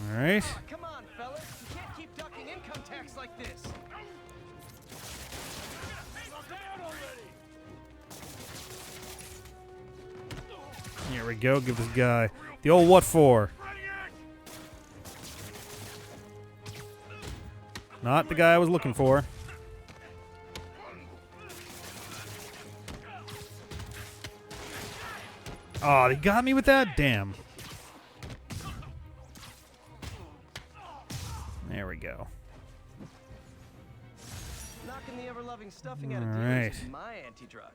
All right. Come on, fellas. You can't keep ducking income tax like this. Here we go. Give this guy the old what for. Not the guy I was looking for. Oh, they got me with that? Damn. There we go. Knocking the ever-loving stuffing out of All dealers right. is my anti-drug.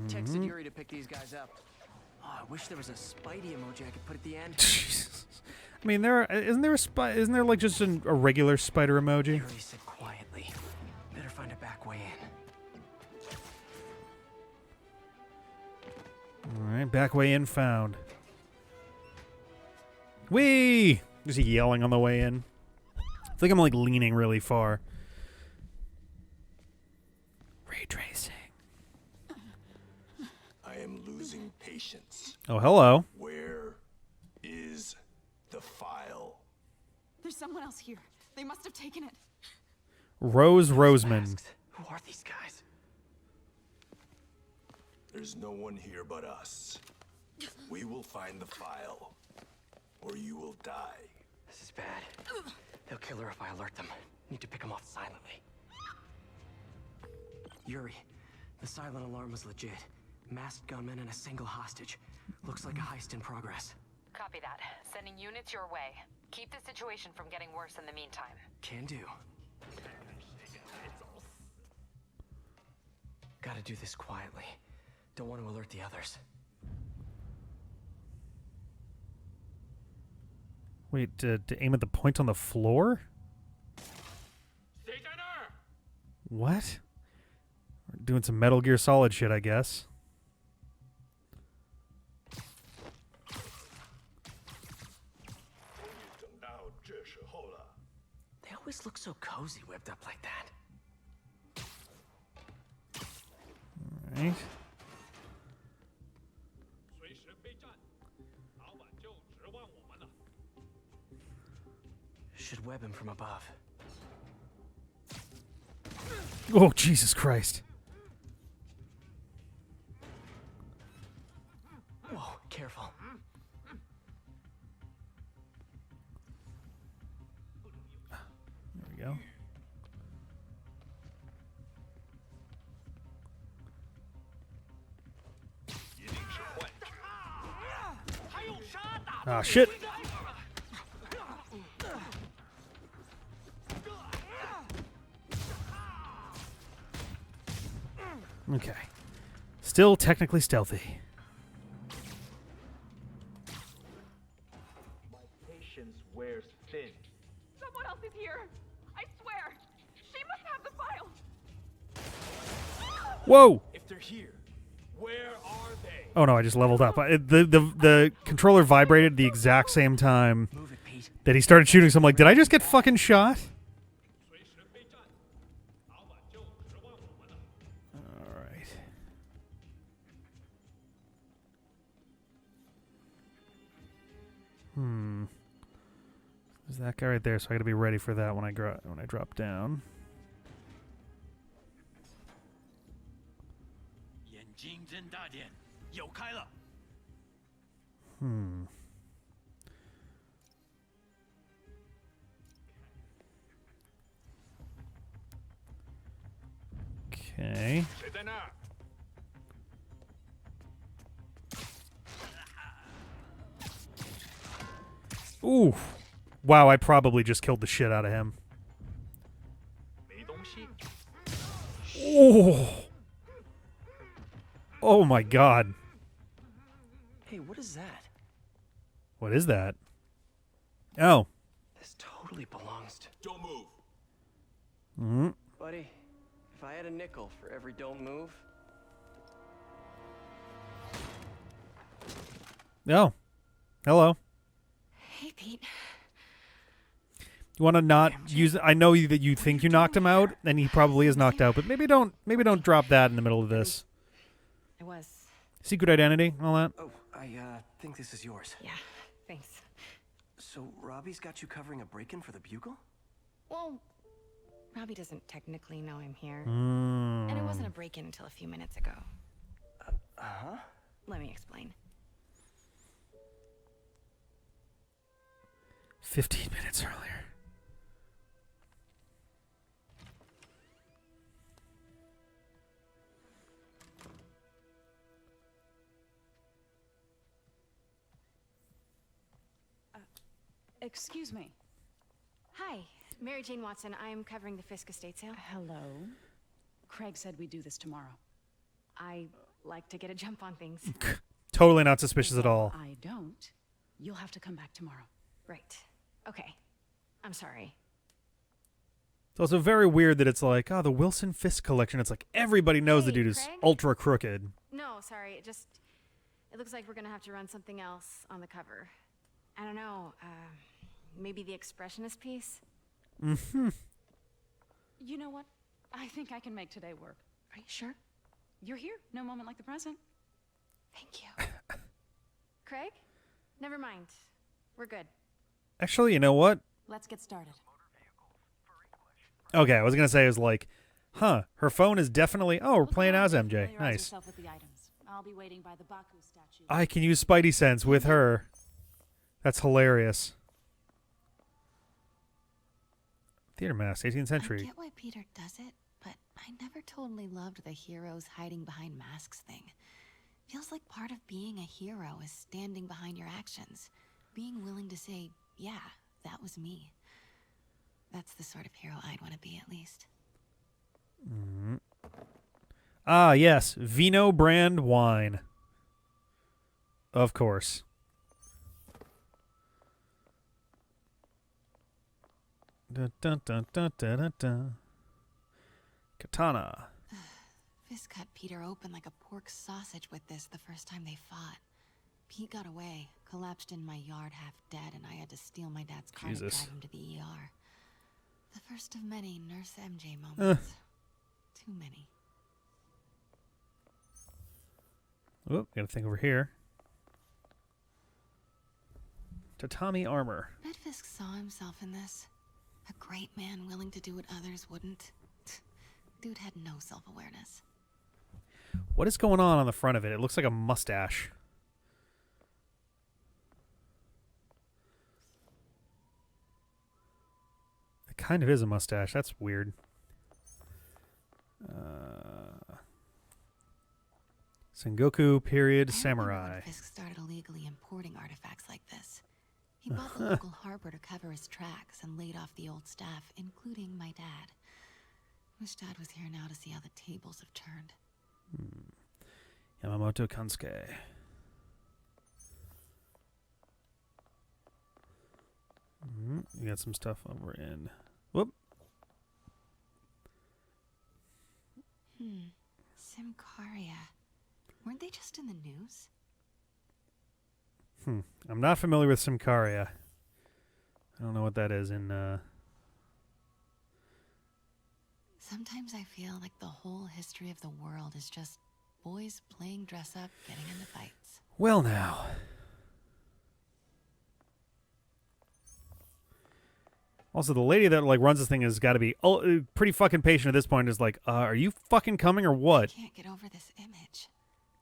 Texted Yuri to pick these guys up. Oh, I wish there was a Spidey emoji I could put at the end. I mean, isn't there like just a regular spider emoji? Yuri said quietly. Better find a back way in. All right, back way in found. Whee! Just yelling on the way in. I think I'm like leaning really far. Ray tracing. I am losing patience. Oh, hello. Where is the file? There's someone else here. They must have taken it. Rose Roseman. Who are these guys? There's no one here but us. We will find the file, or you will die. This is bad. They'll kill her if I alert them. Need to pick them off silently. Yuri, the silent alarm was legit. Masked gunmen and a single hostage. Looks like a heist in progress. Copy that. Sending units your way. Keep the situation from getting worse in the meantime. Can do. Gotta do this quietly. Don't want to alert the others. Wait, to aim at the point on the floor? What? We're doing some Metal Gear Solid shit, I guess. always look so cozy whipped up like that. Right. Should web him from above. Oh, Jesus Christ. Whoa, careful. There we go. Ah, shit. Okay. Still technically stealthy. My patience wears thin. Someone else is here. I swear. She must have the file. Whoa! If they're here, where are they? Oh no, I just leveled up. The controller vibrated the exact same time that he started shooting, so I'm like, did I just get fucking shot? Alright. There's that guy right there, so I gotta be ready for that when I drop down. Okay. Ooh. Wow, I probably just killed the shit out of him. Oh. Oh my god. Hey, what is that? What is that? Oh. This totally belongs to... Don't move. Mm-hmm. Buddy, if I had a nickel for every don't move... Oh. Hello. Hey, Pete. You want to not use it? I know that you think you knocked him out, and he probably is knocked out, but maybe don't drop that in the middle of this. I was. Secret identity, all that. Oh, I think this is yours. Yeah, thanks. So Robbie's got you covering a break-in for the Bugle? Well, Robbie doesn't technically know I'm here. Mm. And it wasn't a break-in until a few minutes ago. Uh-huh. Let me explain. 15 minutes earlier. Excuse me. Hi, Mary Jane Watson. I'm covering the Fisk estate sale. Hello. Craig said we'd do this tomorrow. I like to get a jump on things. Totally not suspicious at all. I don't. You'll have to come back tomorrow. Right. Okay. I'm sorry. It's also very weird that it's like, oh, the Wilson Fisk collection. It's like everybody knows the dude is Craig? ultra crooked. No, sorry. It looks like we're gonna have to run something else on the cover. I don't know. Maybe the expressionist piece? Mm-hmm. You know what? I think I can make today work. Are you sure? You're here. No moment like the present. Thank you. Craig? Never mind. We're good. Actually, you know what? Let's get started. Okay, I was going to say, it was like, huh, her phone is definitely, oh, we're playing as MJ. Nice. With the items. I'll be waiting by the Baku statue. I can use Spidey sense with her. That's hilarious. Theater mask, 18th century. I get why Peter does it, but I never totally loved the heroes hiding behind masks thing. Feels like part of being a hero is standing behind your actions. Being willing to say, yeah, that was me. That's the sort of hero I'd want to be, at least. Mm. Ah, yes. Vino brand wine. Of course. Dun, dun, dun, dun, dun, dun, dun. Katana. Fisk cut Peter open like a pork sausage with this the first time they fought. Pete got away, collapsed in my yard half dead, and I had to steal my dad's car to drive him to the ER. The first of many Nurse MJ moments. Too many. Oh, got a thing over here. Tatami armor. Bet Fisk saw himself in this. A great man willing to do what others wouldn't. Dude had no self-awareness. What is going on the front of it? It looks like a mustache. It kind of is a mustache. That's weird. Sengoku period samurai. Fisk started illegally importing artifacts like this. He bought the local harbor to cover his tracks and laid off the old staff, including my dad. Wish Dad was here now to see how the tables have turned. Yamamoto Kansuke. You got some stuff over in. Whoop. Simcaria. Weren't they just in the news? I'm not familiar with Simcaria. I don't know what that is in. Sometimes I feel like the whole history of the world is just boys playing dress up, getting into fights. Well, now. Also, the lady that like runs this thing has got to be pretty fucking patient at this point. Is like, are you fucking coming or what? I can't get over this image.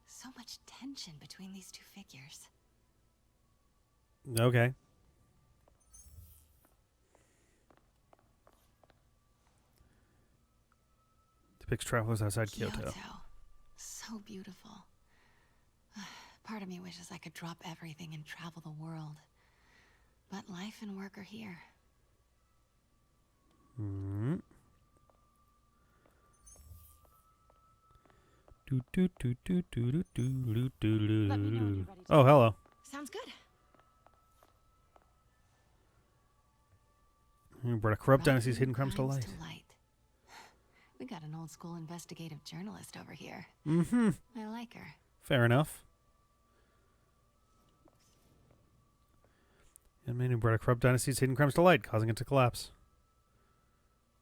So much tension between these two figures. Okay. Depicts travelers outside Kyoto. So beautiful. Part of me wishes I could drop everything and travel the world. But life and work are here. Oh, hello. Sounds good. You brought a corrupt dynasty's hidden crimes to light. We got an old school investigative journalist over here. I like her. Fair enough. And man who brought a corrupt dynasty's hidden crimes to light, causing it to collapse.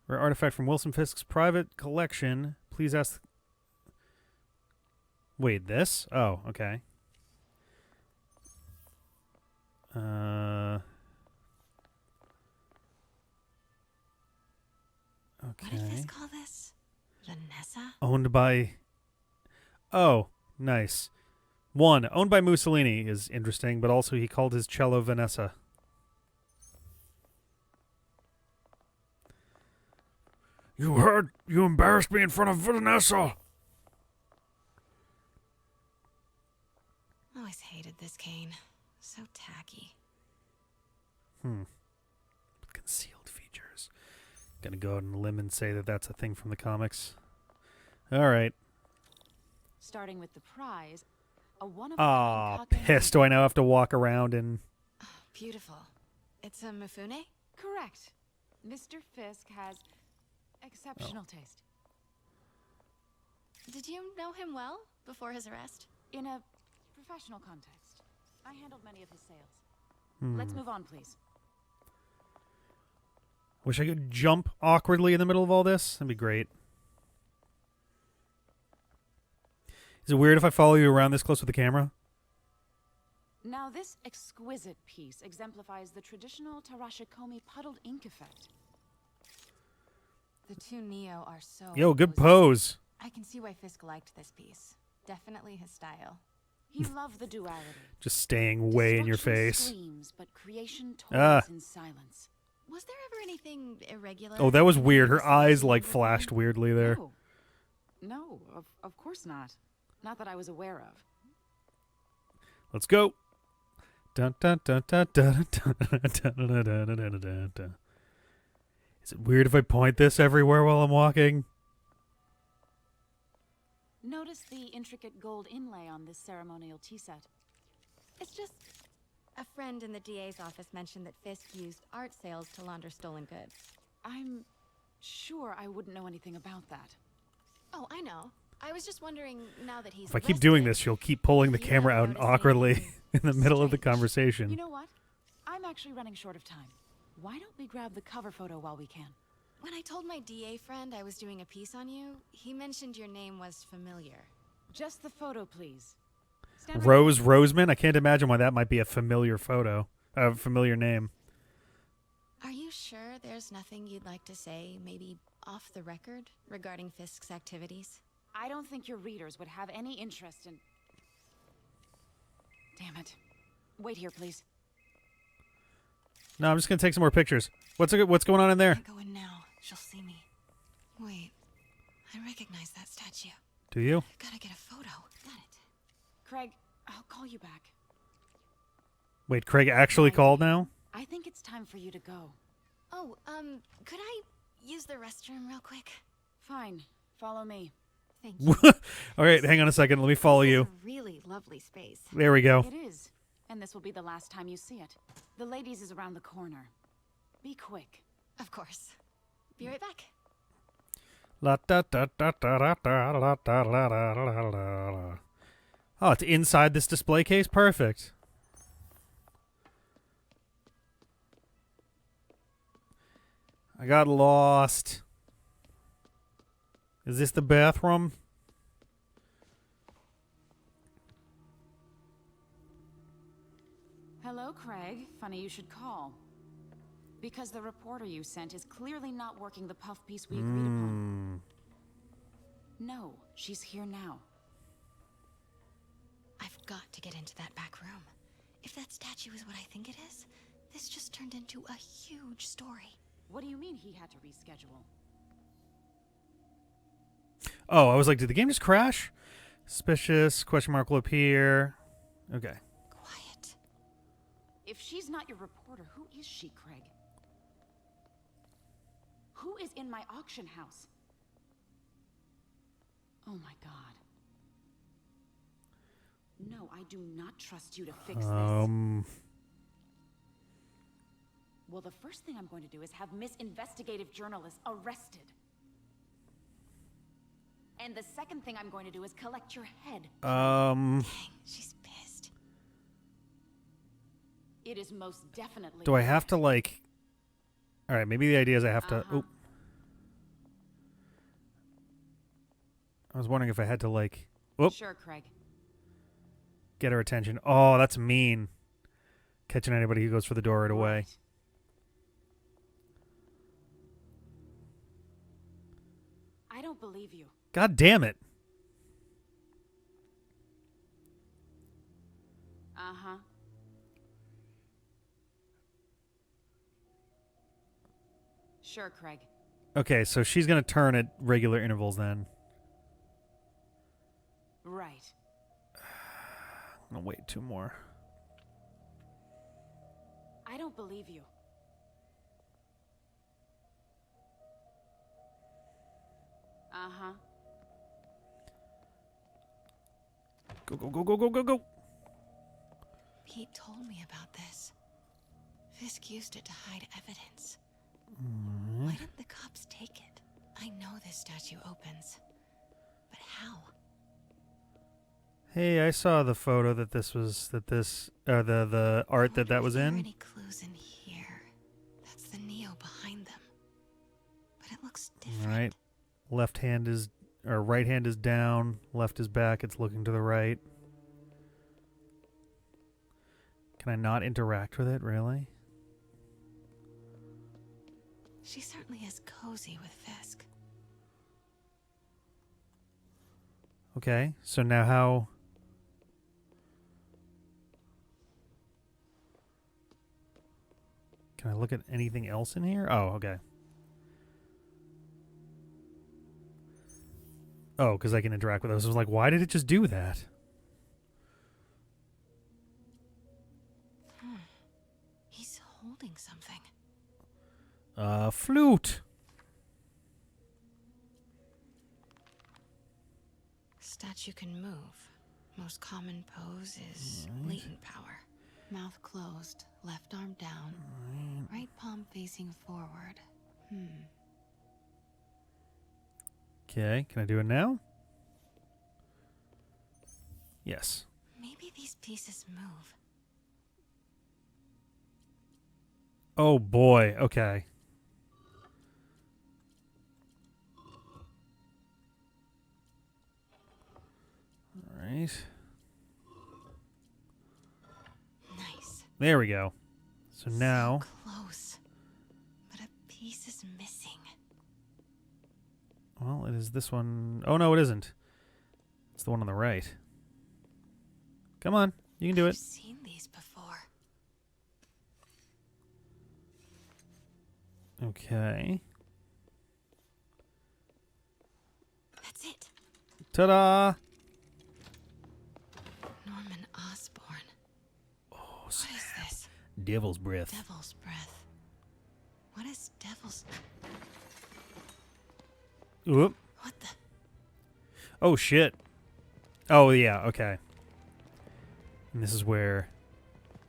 Rare artifact from Wilson Fisk's private collection. Please ask. Wait, this? Oh, okay. Okay. What did Fisk call this? Vanessa? Owned by. Oh, nice. One, owned by Mussolini is interesting, but also he called his cello Vanessa. You heard? You embarrassed me in front of Vanessa. Always hated this cane. So tacky. Concealed features. Gonna go out on a limb and say that that's a thing from the comics. All right. Starting with the prize, a Ah, pissed. Do I now have to walk around and... Beautiful. It's a Mifune? Correct. Mr. Fisk has exceptional taste. Did you know him well before his arrest? In a professional context. I handled many of his sales. Let's move on, please. Wish I could jump awkwardly in the middle of all this. That'd be great. Is it weird if I follow you around this close with the camera? Now, this exquisite piece exemplifies the traditional Tarashikomi puddled ink effect. The two Neo are so... Yo, good pose. I can see why Fisk liked this piece. Definitely his style. He loved the duality. Just staying way in your face. Screams, but creation toils in silence. Was there ever anything irregular? Oh, that was weird. Her eyes, like, flashed weirdly there. No, of course not. Not that I was aware of. Let's go. Dun, dun, dun, dun, dun, dun, dun, dun, dun, dun, dun, dun, dun. Is it weird if I point this everywhere while I'm walking? Notice the intricate gold inlay on this ceremonial tea set. It's just... A friend in the DA's office mentioned that Fisk used art sales to launder stolen goods. I'm sure I wouldn't know anything about that. Oh, I know. I was just wondering, now that he's If I keep doing this, she'll keep pulling the camera out awkwardly in the middle of the conversation. You know what? I'm actually running short of time. Why don't we grab the cover photo while we can? When I told my DA friend I was doing a piece on you, he mentioned your name was familiar. Just the photo, please. Rose Roseman? I can't imagine why that might be a familiar photo. A familiar name. Are you sure there's nothing you'd like to say, maybe off the record, regarding Fisk's activities? I don't think your readers would have any interest in... Damn it. Wait here, please. No, I'm just going to take some more pictures. What's going on in there? I can't go in now. She'll see me. Wait. I recognize that statue. Do you? Gotta get a photo. Got it. Craig, I'll call you back. Wait, Craig actually called now? I think it's time for you to go. Oh, could I use the restroom real quick? Fine. Follow me. Thank you. All right, hang on a second. Let me follow you. It's a really lovely space. There we go. It is. And this will be the last time you see it. The ladies is around the corner. Be quick. Of course. Be right back. La da da da da da da da da da da da. Oh, it's inside this display case? Perfect. I got lost. Is this the bathroom? Hello, Craig. Funny you should call. Because the reporter you sent is clearly not working the puff piece we agreed upon. No, she's here now. I've got to get into that back room. If that statue is what I think it is, this just turned into a huge story. What do you mean he had to reschedule? Oh, I was like, did the game just crash? Suspicious. Question mark will appear. Okay. Quiet. If she's not your reporter, who is she, Craig? Who is in my auction house? Oh my god. No, I do not trust you to fix this. Well, the first thing I'm going to do is have Miss Investigative Journalist arrested. And the second thing I'm going to do is collect your head. Dang, she's pissed. It is most definitely... Do I have to, like... All right, maybe the idea is I have to... Oh. I was wondering if I had to, like... Whoop. Sure, Craig. Get her attention. Oh, that's mean. Catching anybody who goes for the door right away. I don't believe you. God damn it. Uh-huh. Sure, Craig. Okay, so she's going to turn at regular intervals then. Right. I'm going to wait 2 more. I don't believe you. Uh-huh. Go, go, go, go, go, go, go. Pete told me about this. Fisk used it to hide evidence. Why didn't the cops take it? I know this statue opens. But how? Hey, I saw the photo that this was, the art that was in. Any clues in here? That's the Neo behind them. But it looks different. All right. Left hand is, or right hand is down. Left is back. It's looking to the right. Can I not interact with it, really? She certainly is cozy with Fisk. Okay, so now how... Can I look at anything else in here? Oh, okay. Oh, because I can interact with those. I was like, why did it just do that? He's holding something. Flute. Statue can move. Most common pose is latent power. Mouth closed, left arm down, right palm facing forward. Okay, can I do it now? Yes. Maybe these pieces move. Oh boy, okay. right. Nice. There we go. So now. Close. But a piece is missing. Well, it is this one. Oh, no, it isn't. It's the one on the right. Come on. You can do it. I've seen these before. Okay. That's it. Ta-da! Norman Osborn. Oh, what is this? Devil's breath. Devil's breath. What is devil's... Whoop. What the... Oh, shit. Oh, yeah, okay. And this is where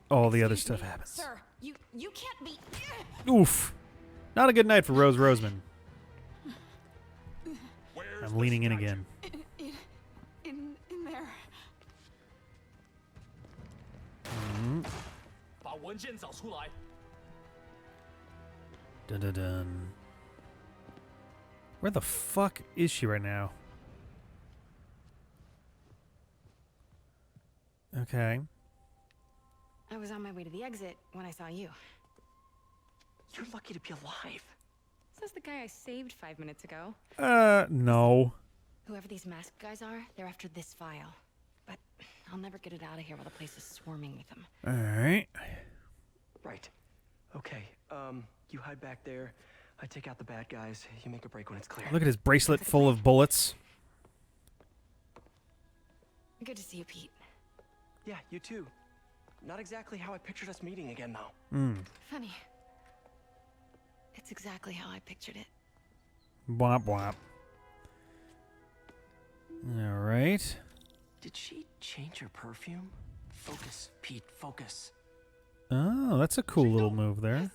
all the other stuff happens. Sir, you can't be... Oof. Not a good night for Rose Roseman. I'm leaning in again. In there. Mm. Dun dun dun. Where the fuck is she right now? Okay. I was on my way to the exit when I saw you. You're lucky to be alive. Says the guy I saved 5 minutes ago. No. Whoever these masked guys are, they're after this file. But I'll never get it out of here while the place is swarming with them. Alright. Right. Okay, you hide back there. I take out the bad guys. You make a break when it's clear. Look at his bracelet full of bullets. Good to see you, Pete. Yeah, you too. Not exactly how I pictured us meeting again, though. Funny. It's exactly how I pictured it. Womp womp. Alright. Did she change her perfume? Focus, Pete, focus. Oh, that's a cool little move there.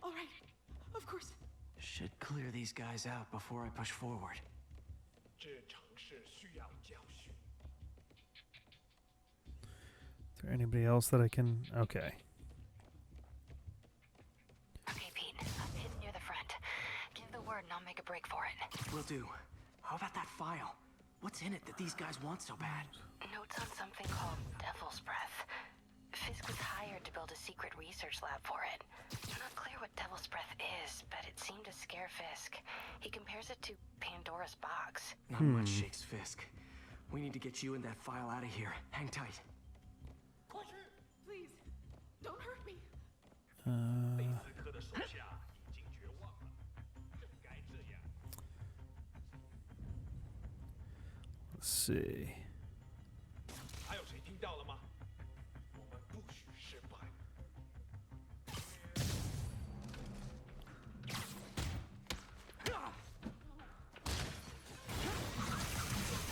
All right, of course. Should clear these guys out before I push forward. Is there anybody else that I can... Okay. Okay, Pete. I'm hidden near the front. Give the word and I'll make a break for it. Will do. How about that file? What's in it that these guys want so bad? Notes on something called Devil's Breath. Fisk was hired to build a secret research lab for it. I'm not clear what Devil's Breath is, but it seemed to scare Fisk. He compares it to Pandora's box. Not much shakes Fisk. We need to get you and that file out of here. Hang tight. Please, don't hurt me. Let's see.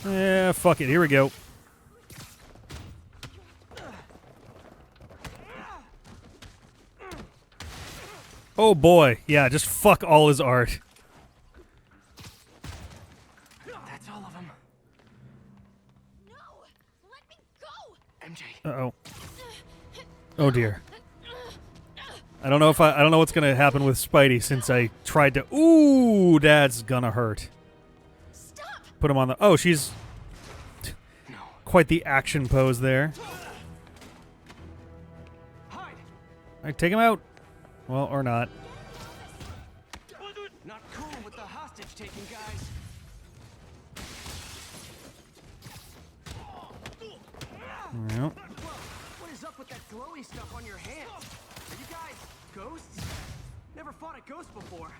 Yeah, fuck it. Here we go. Oh boy. Yeah, just fuck all his art. That's all of them. No, let me go. MJ. Uh-oh. Oh dear. I don't know what's gonna happen with Spidey since I tried to... Ooh, that's gonna hurt. Stop. Put him on the... Oh, she's... Quite the action pose there. Alright, take him out. Well, or not. Not cool with the hostage taking, guys. Yep. What is up with that glowy stuff on your hands? Are you guys ghosts? Never fought a ghost before.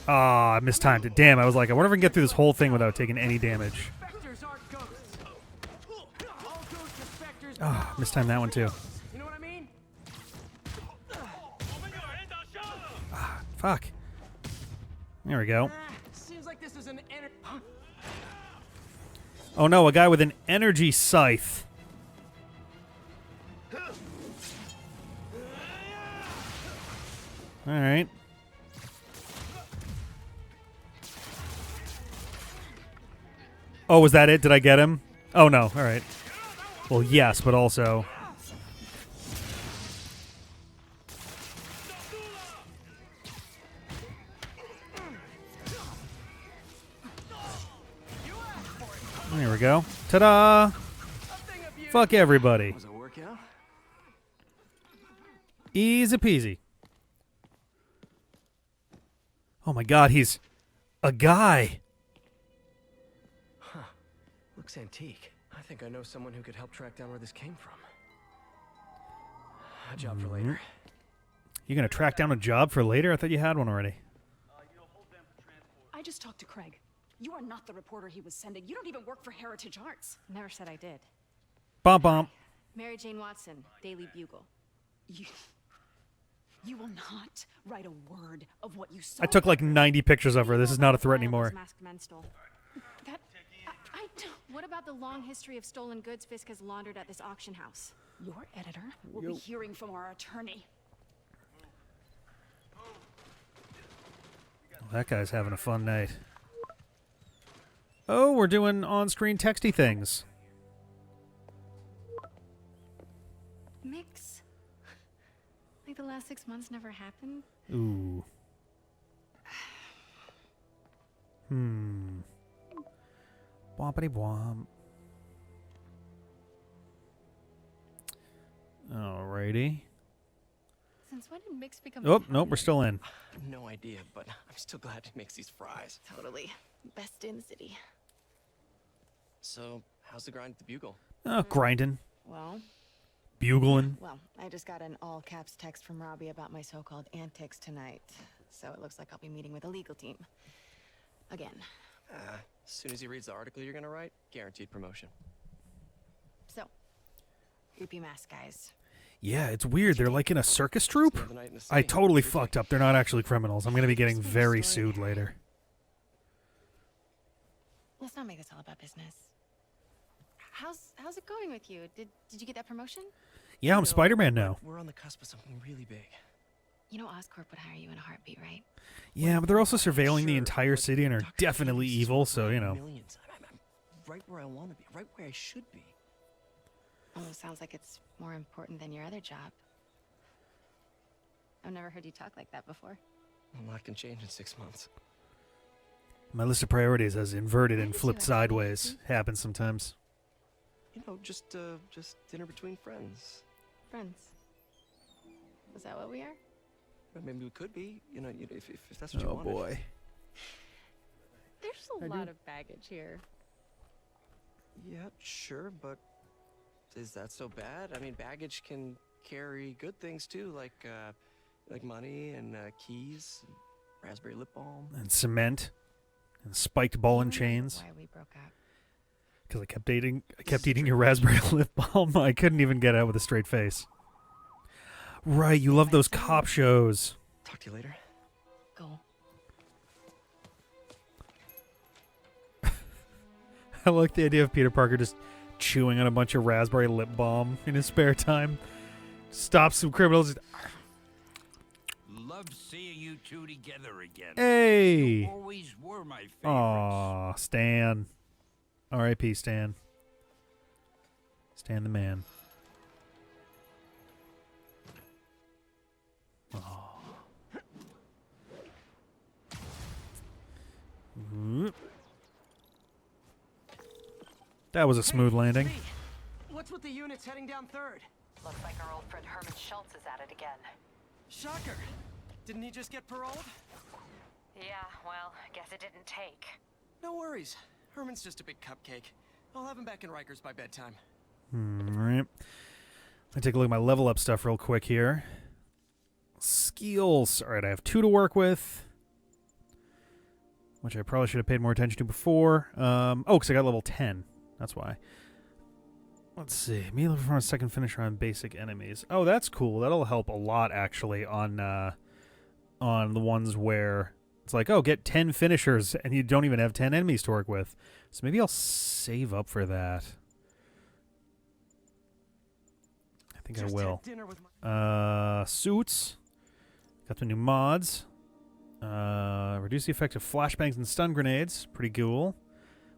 Ah, I mistimed it. Damn, I was like, I wonder if I can get through this whole thing without taking any damage. Specters aren't ghosts. All ghosts are specters. Ah, mistimed that one too. You know what I mean? Ah, fuck. There we go. Seems like this is an Oh no, a guy with an energy scythe. Alright. Oh, was that it? Did I get him? Oh no, alright. Well, yes, but also... There we go. Ta-da! Fuck everybody. Was it workout? Easy peasy. Oh my god, he's a guy. Huh. Looks antique. I think I know someone who could help track down where this came from. A job for later. You gonna track down a job for later? I thought you had one already. I just talked to Craig. You are not the reporter he was sending. You don't even work for Heritage Arts. Never said I did. Bump bump. Mary Jane Watson, Daily Bugle. You will not write a word of what you saw. I took like 90 pictures of her. This is not a threat anymore. Masked men stole. That I don't. What about the long history of stolen goods Fisk has laundered at this auction house? Your editor will be hearing from our attorney. That guy's having a fun night. Oh, we're doing on-screen texty things. Mix? Like the last 6 months never happened? Ooh. Wompity womp. Alrighty. Since when did Mix become... Oh, nope, we're still in. No idea, but I'm still glad he makes these fries. Totally. Best in the city. So, how's the grind at the Bugle? Grinding. Well... Bugling. Well, I just got an all-caps text from Robbie about my so-called antics tonight. So it looks like I'll be meeting with a legal team. Again. As soon as he reads the article you're gonna write, guaranteed promotion. So, creepy mask guys. Yeah, it's weird. They're like in a circus troupe. I totally fucked up. They're not actually criminals. I'm going to be getting very sued later. Let's not make this all about business. How's it going with you? Did you get that promotion? Yeah, I'm Spider-Man now. We're on the cusp of something really big. You know Oscorp would hire you in a heartbeat, right? Yeah, but they're also surveilling the entire city and are definitely evil, so, you know. Millions. I'm right where I want to be, right where I should be. Almost sounds like it's more important than your other job. I've never heard you talk like that before. A lot can change in 6 months. My list of priorities has inverted and flipped sideways. Happens sometimes. You know, just dinner between friends. Friends. Is that what we are? Well, maybe we could be. You know, if that's what you wanted. Oh boy. There's a lot of baggage here. Yeah, sure, but is that so bad? I mean, baggage can carry good things too, like money and keys, and raspberry lip balm, And cement. And spiked ball and chains. Why we broke up? Because I kept eating your raspberry lip balm. I couldn't even get out with a straight face. Right, you love those cop shows. Talk to you later. Go. I like the idea of Peter Parker just chewing on a bunch of raspberry lip balm in his spare time. Stops some criminals. Love seeing you two together again. Hey! You always were my favorite. Aw, Stan. R.I.P. Stan. Stan the man. That was a smooth landing. What's with the units heading down third? Looks like our old friend Herman Schultz is at it again. Shocker. Didn't he just get paroled? Yeah, well, guess it didn't take. No worries. Herman's just a big cupcake. I'll have him back in Rikers by bedtime. Alright. I'll take a look at my level up stuff real quick here. Skills. Alright, I have 2 to work with. Which I probably should have paid more attention to before. Because I got level 10. That's why. Let's see. Immediately perform a second finisher on basic enemies. Oh, that's cool. That'll help a lot, actually, on the ones where it's like, oh, get 10 finishers, and you don't even have 10 enemies to work with. So maybe I'll save up for that. I think I will. Suits. Got the new mods. Reduce the effect of flashbangs and stun grenades. Pretty cool.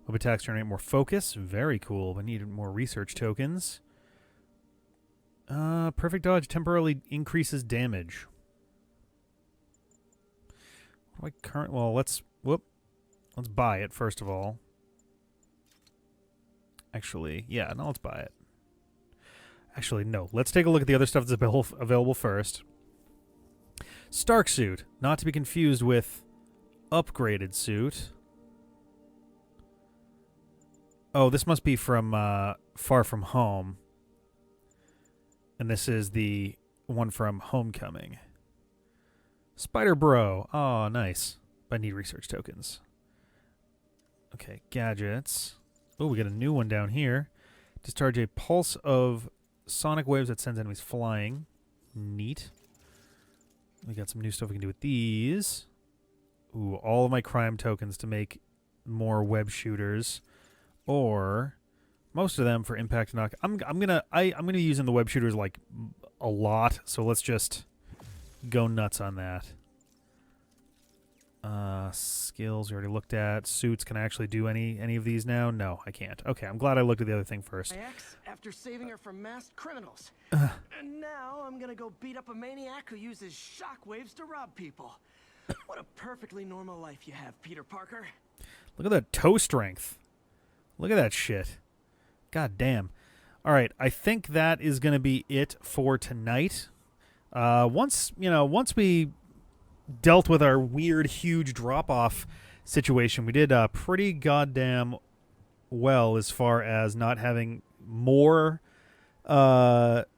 Web attacks generate more focus. Very cool, but needed more research tokens. Perfect dodge temporarily increases damage. What do I let's buy it first of all. Actually, yeah, no, let's buy it. Actually, no. Let's take a look at the other stuff that's available first. Stark suit, not to be confused with upgraded suit. Oh, this must be from Far From Home. And this is the one from Homecoming. Spider Bro. Oh, nice. But I need research tokens. Okay, gadgets. Oh, we got a new one down here. Discharge a pulse of sonic waves that sends enemies flying. Neat. We got some new stuff we can do with these. Ooh, all of my crime tokens to make more web shooters. Or most of them for impact knock. I'm gonna be using the web shooters like a lot, so let's just go nuts on that. Skills we already looked at. Suits, can I actually do any of these now? No, I can't. Okay, I'm glad I looked at the other thing first. My ex, after saving her from masked criminals. And now I'm gonna go beat up a maniac who uses shockwaves to rob people. What a perfectly normal life you have, Peter Parker. Look at that toe strength. Look at that shit. God damn. All right, I think that is going to be it for tonight. Once we dealt with our weird, huge drop-off situation, we did pretty goddamn well as far as not having more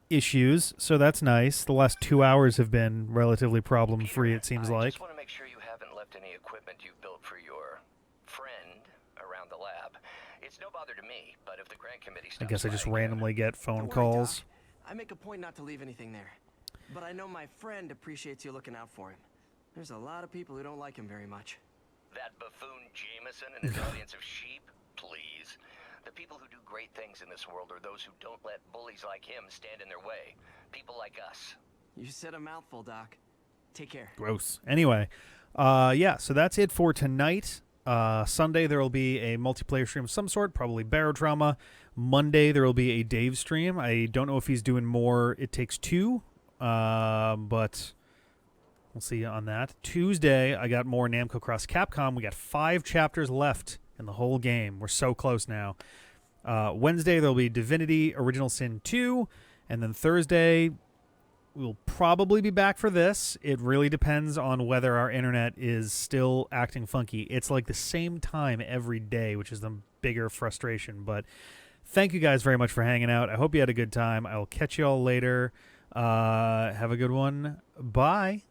issues, so that's nice. The last 2 hours have been relatively problem-free, it seems like. I just want to make sure you haven't left any equipment you've built for your friend around the lab. It's no bother to me, but if the grant committee stops I guess I just by randomly get phone Don't worry, calls. Doc. I make a point not to leave anything there. But I know my friend appreciates you looking out for him. There's a lot of people who don't like him very much. that buffoon Jameson and his audience of sheep, please. The people who do great things in this world are those who don't let bullies like him stand in their way. People like us. You said a mouthful, Doc. Take care. Gross. Anyway, yeah, so that's it for tonight. Sunday there will be a multiplayer stream of some sort, probably Barotrauma. Monday there will be a Dave stream. I don't know if he's doing more It Takes Two, but we'll see on that. Tuesday I got more Namco Cross Capcom. We got 5 chapters left in the whole game. We're so close now. Wednesday there'll be Divinity Original Sin 2, and then Thursday we'll probably be back for this. It really depends on whether our internet is still acting funky. It's like the same time every day, which is the bigger frustration. But thank you guys very much for hanging out. I hope you had a good time. I will catch you all later. Have a good one. Bye.